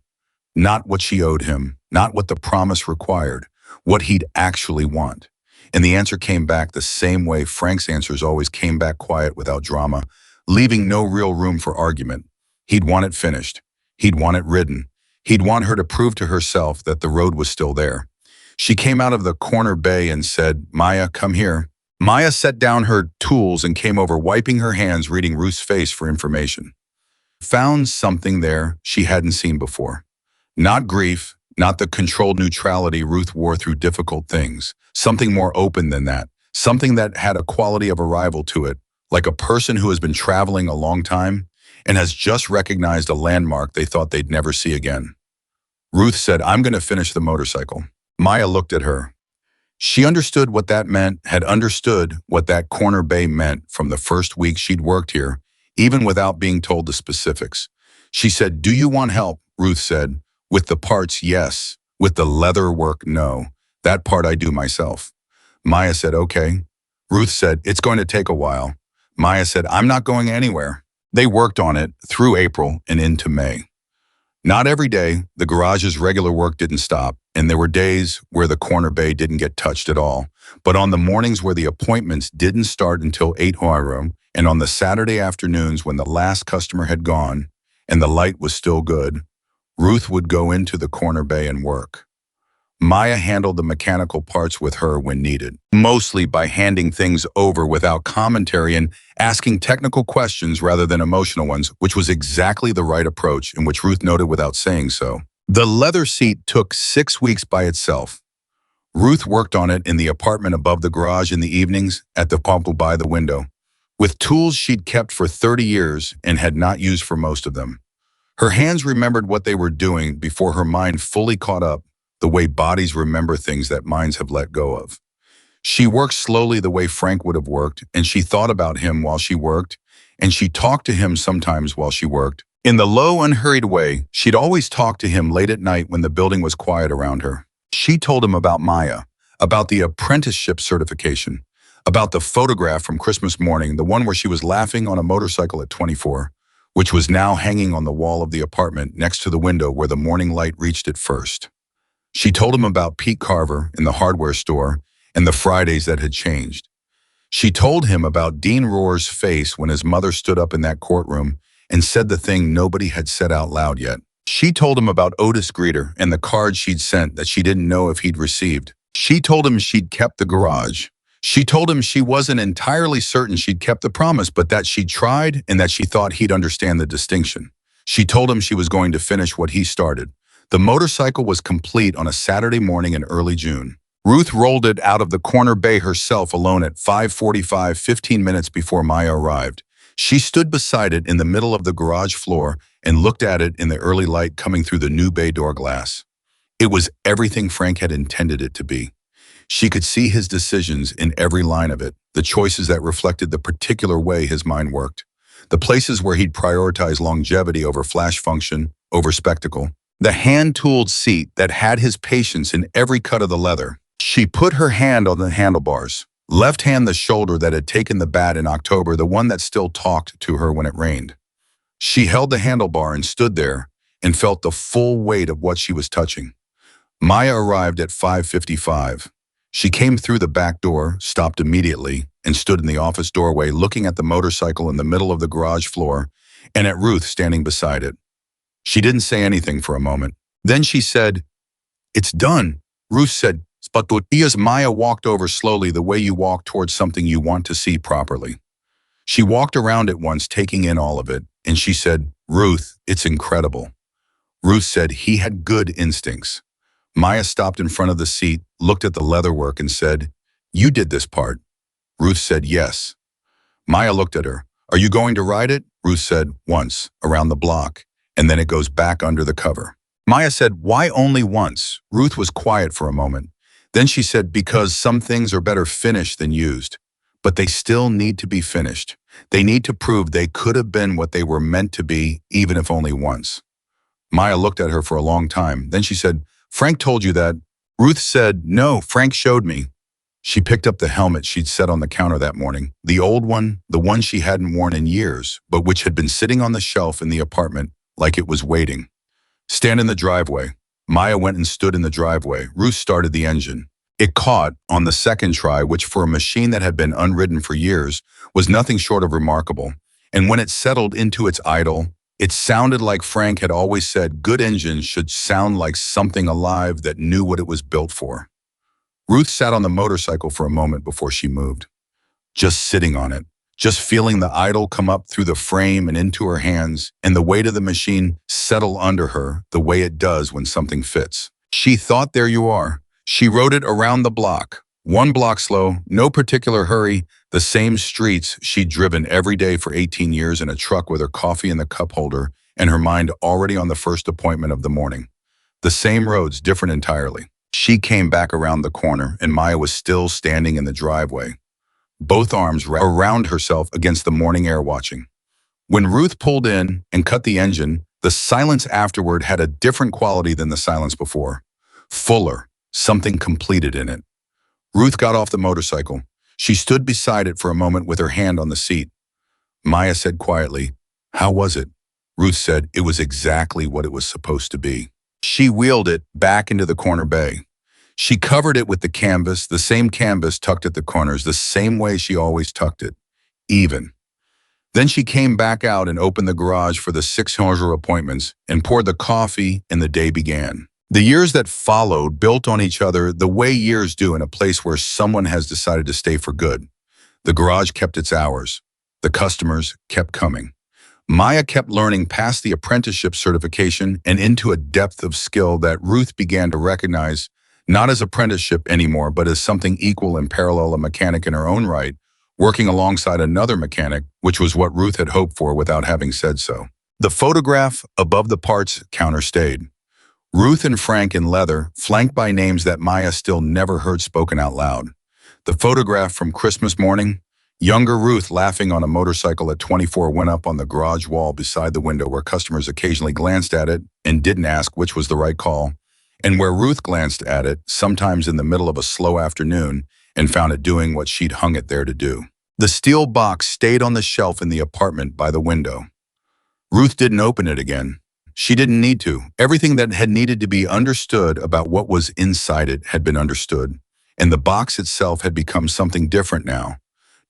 Not what she owed him, not what the promise required, what he'd actually want. And the answer came back the same way Frank's answers always came back, quiet, without drama, leaving no real room for argument. He'd want it finished. He'd want it ridden. He'd want her to prove to herself that the road was still there. She came out of the corner bay and said, "Maya, come here." Maya set down her tools and came over, wiping her hands, reading Ruth's face for information. Found something there she hadn't seen before. Not grief, not the controlled neutrality Ruth wore through difficult things. Something more open than that. Something that had a quality of arrival to it, like a person who has been traveling a long time and has just recognized a landmark they thought they'd never see again. Ruth said, "I'm going to finish the motorcycle." Maya looked at her. She understood what that meant, had understood what that corner bay meant from the first week she'd worked here, even without being told the specifics. She said, "Do you want help?" Ruth said. "With the parts, yes. With the leather work, no. That part I do myself." Maya said, "Okay." Ruth said, "It's going to take a while." Maya said, "I'm not going anywhere." They worked on it through April and into May. Not every day, the garage's regular work didn't stop, and there were days where the corner bay didn't get touched at all. But on the mornings where the appointments didn't start until 8 a.m., and on the Saturday afternoons when the last customer had gone and the light was still good, Ruth would go into the corner bay and work. Maya handled the mechanical parts with her when needed, mostly by handing things over without commentary and asking technical questions rather than emotional ones, which was exactly the right approach, and which Ruth noted without saying so. The leather seat took 6 weeks by itself. Ruth worked on it in the apartment above the garage in the evenings at the pump by the window, with tools she'd kept for 30 years and had not used for most of them. Her hands remembered what they were doing before her mind fully caught up, the way bodies remember things that minds have let go of. She worked slowly the way Frank would have worked, and she thought about him while she worked, and she talked to him sometimes while she worked. In the low, unhurried way, she'd always talk to him late at night when the building was quiet around her. She told him about Maya, about the apprenticeship certification, about the photograph from Christmas morning, the one where she was laughing on a motorcycle at 24, which was now hanging on the wall of the apartment next to the window where the morning light reached it first. She told him about Pete Carver in the hardware store and the Fridays that had changed. She told him about Dean Rohr's face when his mother stood up in that courtroom and said the thing nobody had said out loud yet. She told him about Otis Greeter and the card she'd sent that she didn't know if he'd received. She told him she'd kept the garage. She told him she wasn't entirely certain she'd kept the promise, but that she'd tried and that she thought he'd understand the distinction. She told him she was going to finish what he started. The motorcycle was complete on a Saturday morning in early June. Ruth rolled it out of the corner bay herself alone at 5:45, 15 minutes before Maya arrived. She stood beside it in the middle of the garage floor and looked at it in the early light coming through the new bay door glass. It was everything Frank had intended it to be. She could see his decisions in every line of it, the choices that reflected the particular way his mind worked, the places where he'd prioritize longevity over flash function, over spectacle. The hand-tooled seat that had his patience in every cut of the leather. She put her hand on the handlebars, left hand the shoulder that had taken the bat in October, the one that still talked to her when it rained. She held the handlebar and stood there and felt the full weight of what she was touching. Maya arrived at 5:55. She came through the back door, stopped immediately, and stood in the office doorway looking at the motorcycle in the middle of the garage floor and at Ruth standing beside it. She didn't say anything for a moment. Then she said, "It's done." Ruth said, "Spatutillas." Maya walked over slowly the way you walk towards something you want to see properly. She walked around it once, taking in all of it, and she said, "Ruth, it's incredible." Ruth said he had good instincts. Maya stopped in front of the seat, looked at the leatherwork and said, "You did this part." Ruth said, "Yes." Maya looked at her. "Are you going to ride it?" Ruth said, "Once, around the block, and then it goes back under the cover." Maya said, "Why only once?" Ruth was quiet for a moment. Then she said, "Because some things are better finished than used, but they still need to be finished. They need to prove they could have been what they were meant to be, even if only once." Maya looked at her for a long time. Then she said, "Frank told you that?" Ruth said, "No, Frank showed me." She picked up the helmet she'd set on the counter that morning, the old one, the one she hadn't worn in years, but which had been sitting on the shelf in the apartment like it was waiting. Stand in the driveway. Maya went and stood in the driveway. Ruth started the engine. It caught on the second try, which for a machine that had been unridden for years was nothing short of remarkable. And when it settled into its idle, it sounded like Frank had always said good engines should sound like something alive that knew what it was built for. Ruth sat on the motorcycle for a moment before she moved, just sitting on it, just feeling the idle come up through the frame and into her hands, and the weight of the machine settle under her the way it does when something fits. She thought, there you are. She rode it around the block, 1 block slow, no particular hurry, the same streets she'd driven every day for 18 years in a truck with her coffee in the cup holder and her mind already on the first appointment of the morning. The same roads, different entirely. She came back around the corner, and Maya was still standing in the driveway, both arms around herself against the morning air watching. When Ruth pulled in and cut the engine, the silence afterward had a different quality than the silence before. Fuller, something completed in it. Ruth got off the motorcycle. She stood beside it for a moment with her hand on the seat. Maya said quietly, "How was it?" Ruth said, "It was exactly what it was supposed to be." She wheeled it back into the corner bay. She covered it with the canvas, the same canvas tucked at the corners, the same way she always tucked it, even. Then she came back out and opened the garage for the 600 appointments and poured the coffee, and the day began. The years that followed built on each other the way years do in a place where someone has decided to stay for good. The garage kept its hours. The customers kept coming. Maya kept learning past the apprenticeship certification and into a depth of skill that Ruth began to recognize, not as apprenticeship anymore, but as something equal and parallel, a mechanic in her own right, working alongside another mechanic, which was what Ruth had hoped for without having said so. The photograph above the parts counter stayed. Ruth and Frank in leather, flanked by names that Maya still never heard spoken out loud. The photograph from Christmas morning, younger Ruth laughing on a motorcycle at 24, went up on the garage wall beside the window where customers occasionally glanced at it and didn't ask which was the right call, and where Ruth glanced at it, sometimes in the middle of a slow afternoon, and found it doing what she'd hung it there to do. The steel box stayed on the shelf in the apartment by the window. Ruth didn't open it again. She didn't need to. Everything that had needed to be understood about what was inside it had been understood, and the box itself had become something different now.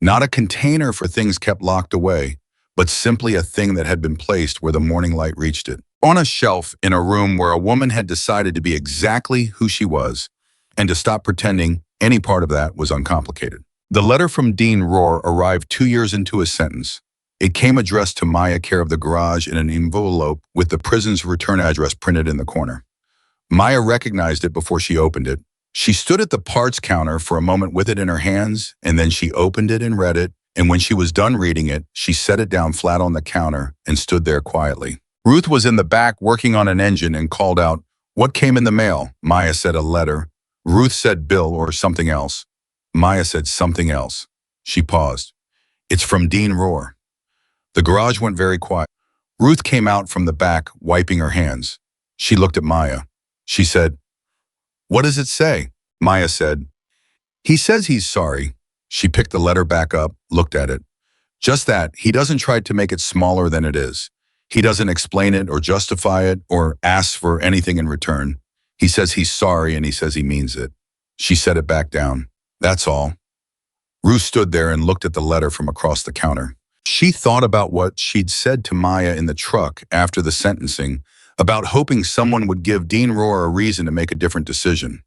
Not a container for things kept locked away, but simply a thing that had been placed where the morning light reached it. On a shelf in a room where a woman had decided to be exactly who she was, and to stop pretending any part of that was uncomplicated. The letter from Dean Rohr arrived 2 years into his sentence. It came addressed to Maya, care of the garage, in an envelope with the prison's return address printed in the corner. Maya recognized it before she opened it. She stood at the parts counter for a moment with it in her hands, and then she opened it and read it, and when she was done reading it, she set it down flat on the counter and stood there quietly. Ruth was in the back working on an engine and called out, "What came in the mail?" Maya said, "A letter." Ruth said, "Bill," or something else. Maya said, "Something else." She paused. "It's from Dean Rohr." The garage went very quiet. Ruth came out from the back, wiping her hands. She looked at Maya. She said, "What does it say?" Maya said, "He says he's sorry." She picked the letter back up, looked at it. "Just that, he doesn't try to make it smaller than it is. He doesn't explain it or justify it or ask for anything in return. He says he's sorry, and he says he means it." She set it back down. "That's all." Ruth stood there and looked at the letter from across the counter. She thought about what she'd said to Maya in the truck after the sentencing, about hoping someone would give Dean Rohr a reason to make a different decision.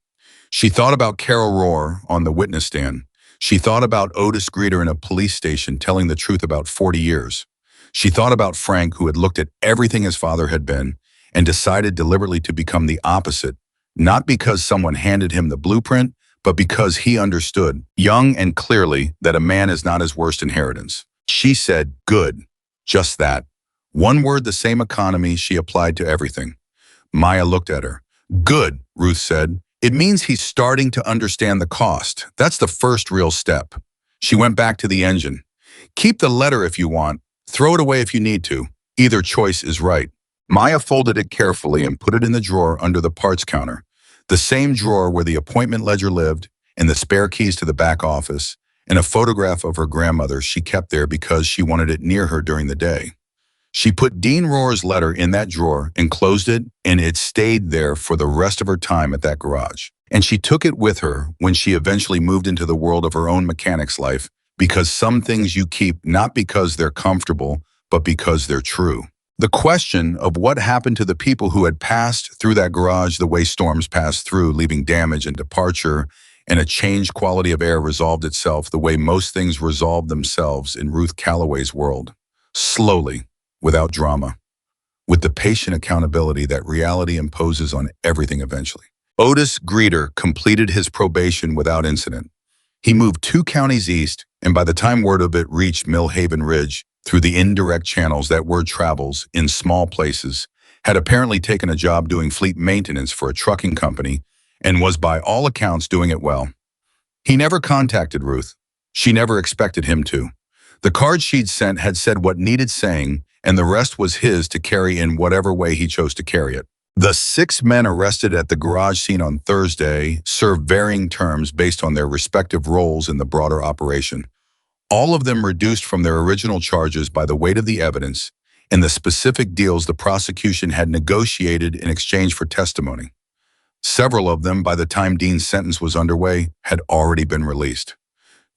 She thought about Carol Rohr on the witness stand. She thought about Otis Greeter in a police station telling the truth about 40 years. She thought about Frank, who had looked at everything his father had been and decided deliberately to become the opposite, not because someone handed him the blueprint, but because he understood, young and clearly, that a man is not his worst inheritance. She said, "Good." Just that. One word, the same economy she applied to everything. Maya looked at her. "Good," Ruth said. "It means he's starting to understand the cost. That's the first real step." She went back to the engine. "Keep the letter if you want. Throw it away if you need to. Either choice is right." Maya folded it carefully and put it in the drawer under the parts counter, the same drawer where the appointment ledger lived and the spare keys to the back office, and a photograph of her grandmother she kept there because she wanted it near her during the day. She put Dean Rohr's letter in that drawer and closed it, and it stayed there for the rest of her time at that garage. And she took it with her when she eventually moved into the world of her own mechanic's life, because some things you keep not because they're comfortable, but because they're true. The question of what happened to the people who had passed through that garage the way storms pass through, leaving damage and departure, and a changed quality of air resolved itself the way most things resolve themselves in Ruth Calloway's world. Slowly, without drama, with the patient accountability that reality imposes on everything eventually. Otis Greeter completed his probation without incident. He moved 2 counties east, and by the time word of it reached Millhaven Ridge, through the indirect channels that word travels in small places, had apparently taken a job doing fleet maintenance for a trucking company and was by all accounts doing it well. He never contacted Ruth. She never expected him to. The card she'd sent had said what needed saying, and the rest was his to carry in whatever way he chose to carry it. The 6 men arrested at the garage scene on Thursday served varying terms based on their respective roles in the broader operation. All of them reduced from their original charges by the weight of the evidence and the specific deals the prosecution had negotiated in exchange for testimony. Several of them, by the time Dean's sentence was underway, had already been released.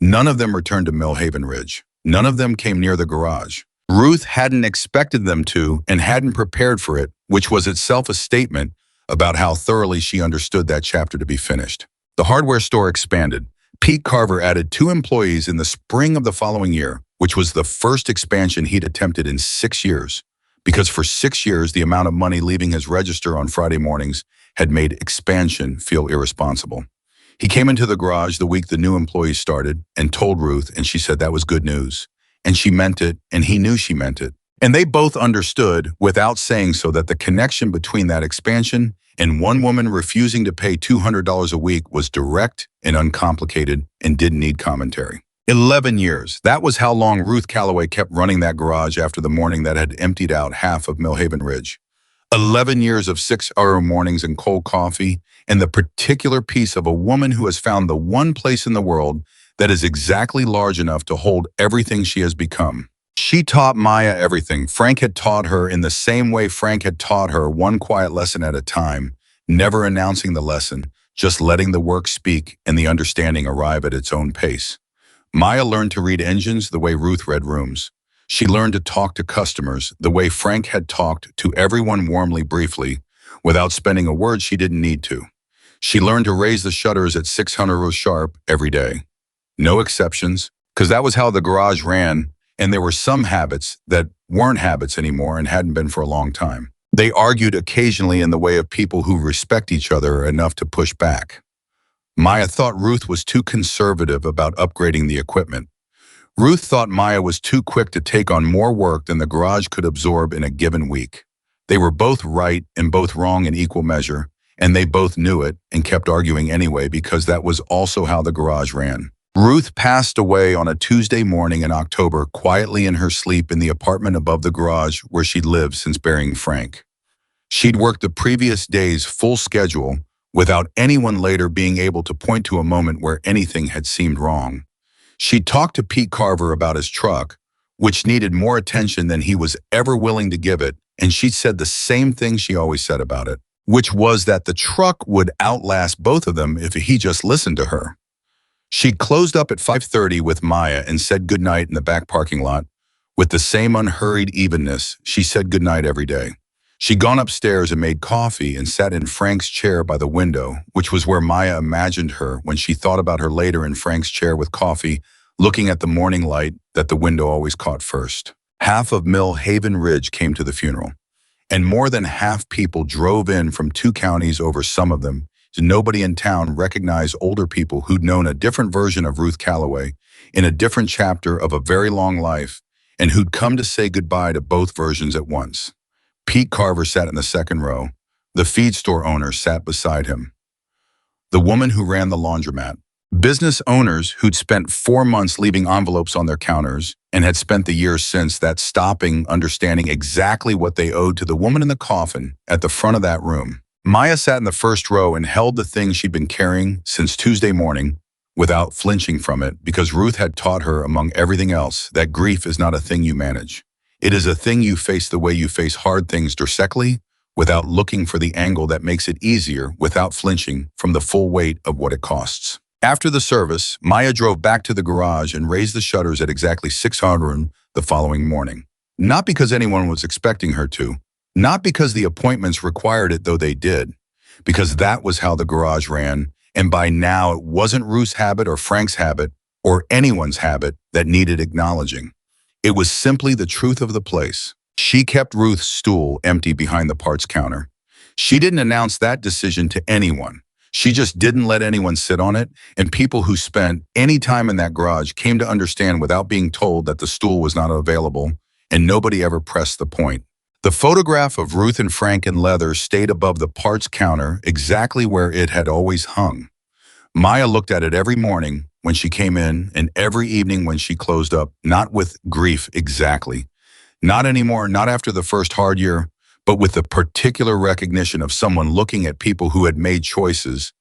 None of them returned to Millhaven Ridge. None of them came near the garage. Ruth hadn't expected them to and hadn't prepared for it, which was itself a statement about how thoroughly she understood that chapter to be finished. The hardware store expanded. Pete Carver added 2 employees in the spring of the following year, which was the first expansion he'd attempted in 6 years, because for 6 years the amount of money leaving his register on Friday mornings had made expansion feel irresponsible. He came into the garage the week the new employees started and told Ruth, and she said that was good news. And she meant it, and he knew she meant it. And they both understood, without saying so, that the connection between that expansion and one woman refusing to pay $200 a week was direct and uncomplicated and didn't need commentary. 11 years. That was how long Ruth Calloway kept running that garage after the morning that had emptied out half of Millhaven Ridge. 11 years of 6-hour mornings and cold coffee, and the particular piece of a woman who has found the one place in the world that is exactly large enough to hold everything she has become. She taught Maya everything Frank had taught her in the same way Frank had taught her, one quiet lesson at a time, never announcing the lesson, just letting the work speak and the understanding arrive at its own pace. Maya learned to read engines the way Ruth read rooms. She learned to talk to customers the way Frank had talked to everyone warmly, briefly, without spending a word she didn't need to. She learned to raise the shutters at 600 sharp every day. No exceptions, because that was how the garage ran, and there were some habits that weren't habits anymore and hadn't been for a long time. They argued occasionally in the way of people who respect each other enough to push back. Maya thought Ruth was too conservative about upgrading the equipment. Ruth thought Maya was too quick to take on more work than the garage could absorb in a given week. They were both right and both wrong in equal measure, and they both knew it and kept arguing anyway because that was also how the garage ran. Ruth passed away on a Tuesday morning in October, quietly in her sleep in the apartment above the garage where she'd lived since burying Frank. She'd worked the previous day's full schedule without anyone later being able to point to a moment where anything had seemed wrong. She'd talked to Pete Carver about his truck, which needed more attention than he was ever willing to give it, and she'd said the same thing she always said about it, which was that the truck would outlast both of them if he just listened to her. She'd closed up at 5:30 with Maya and said goodnight in the back parking lot. With the same unhurried evenness, she said goodnight every day. She'd gone upstairs and made coffee and sat in Frank's chair by the window, which was where Maya imagined her when she thought about her later in Frank's chair with coffee, looking at the morning light that the window always caught first. Half of Millhaven Ridge came to the funeral, and more than half people drove in from 2 counties over some of them. Nobody in town recognized older people who'd known a different version of Ruth Calloway in a different chapter of a very long life and who'd come to say goodbye to both versions at once. Pete Carver sat in the second row. The feed store owner sat beside him. The woman who ran the laundromat. Business owners who'd spent 4 months leaving envelopes on their counters and had spent the years since that stopping, understanding exactly what they owed to the woman in the coffin at the front of that room. Maya sat in the first row and held the thing she'd been carrying since Tuesday morning, without flinching from it because Ruth had taught her, among everything else, that grief is not a thing you manage. It is a thing you face the way you face hard things directly, without looking for the angle that makes it easier, without flinching from the full weight of what it costs. After the service, Maya drove back to the garage and raised the shutters at exactly 600 the following morning. Not because anyone was expecting her to, not because the appointments required it, though they did, because that was how the garage ran, and by now it wasn't Ruth's habit or Frank's habit or anyone's habit that needed acknowledging. It was simply the truth of the place. She kept Ruth's stool empty behind the parts counter. She didn't announce that decision to anyone. She just didn't let anyone sit on it, and people who spent any time in that garage came to understand without being told that the stool was not available, and nobody ever pressed the point. The photograph of Ruth and Frank in leather stayed above the parts counter exactly where it had always hung. Maya looked at it every morning when she came in and every evening when she closed up, not with grief exactly. Not anymore, not after the first hard year, but with the particular recognition of someone looking at people who had made choices.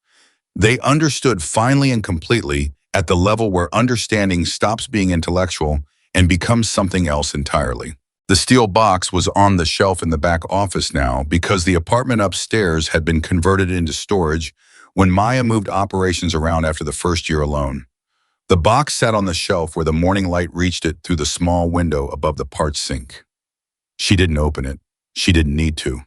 They understood finally and completely at the level where understanding stops being intellectual and becomes something else entirely. The steel box was on the shelf in the back office now because the apartment upstairs had been converted into storage when Maya moved operations around after the first year alone. The box sat on the shelf where the morning light reached it through the small window above the parts sink. She didn't open it. She didn't need to.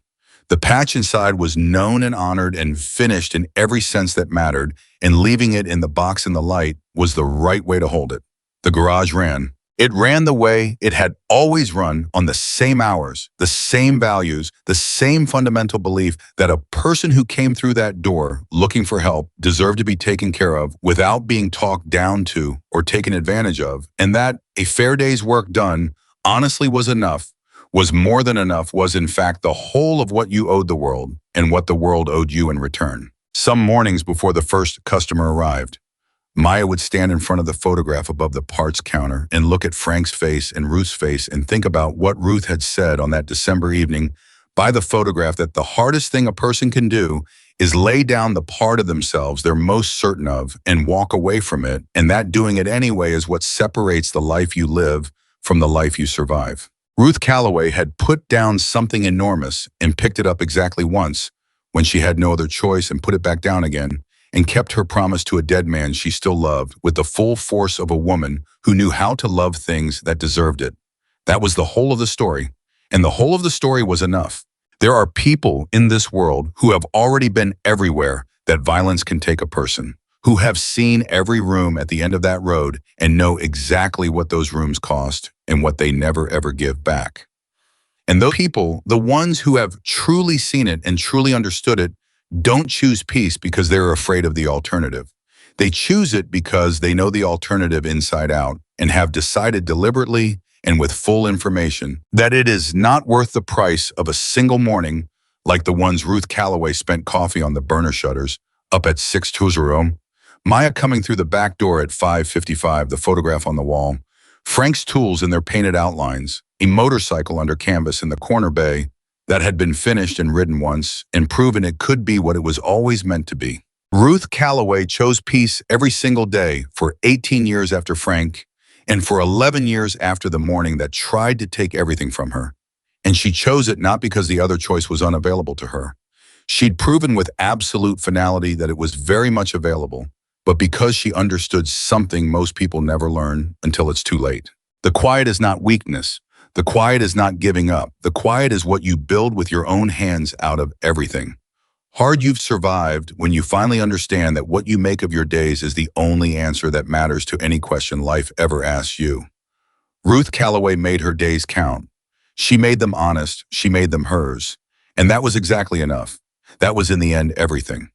The patch inside was known and honored and finished in every sense that mattered, and leaving it in the box in the light was the right way to hold it. The garage ran. It ran the way it had always run, on the same hours, the same values, the same fundamental belief that a person who came through that door looking for help deserved to be taken care of without being talked down to or taken advantage of, and that a fair day's work done honestly was enough, was more than enough, was in fact the whole of what you owed the world and what the world owed you in return. Some mornings before the first customer arrived, Maya would stand in front of the photograph above the parts counter and look at Frank's face and Ruth's face and think about what Ruth had said on that December evening by the photograph, that the hardest thing a person can do is lay down the part of themselves they're most certain of and walk away from it, and that doing it anyway is what separates the life you live from the life you survive. Ruth Calloway had put down something enormous and picked it up exactly once when she had no other choice and put it back down again, and kept her promise to a dead man she still loved with the full force of a woman who knew how to love things that deserved it. That was the whole of the story, and the whole of the story was enough. There are people in this world who have already been everywhere that violence can take a person, who have seen every room at the end of that road and know exactly what those rooms cost and what they never ever give back. And those people, the ones who have truly seen it and truly understood it, don't choose peace because they're afraid of the alternative. They choose it because they know the alternative inside out and have decided deliberately and with full information that it is not worth the price of a single morning like the ones Ruth Calloway spent coffee on the burner shutters up at 620, Maya coming through the back door at 5:55, the photograph on the wall, Frank's tools in their painted outlines, a motorcycle under canvas in the corner bay that had been finished and ridden once and proven it could be what it was always meant to be. Ruth Calloway chose peace every single day for 18 years after Frank and for 11 years after the morning that tried to take everything from her. And she chose it not because the other choice was unavailable to her. She'd proven with absolute finality that it was very much available, but because she understood something most people never learn until it's too late. The quiet is not weakness. The quiet is not giving up. The quiet is what you build with your own hands out of everything. Hard you've survived when you finally understand that what you make of your days is the only answer that matters to any question life ever asks you. Ruth Calloway made her days count. She made them honest. She made them hers. And that was exactly enough. That was in the end everything.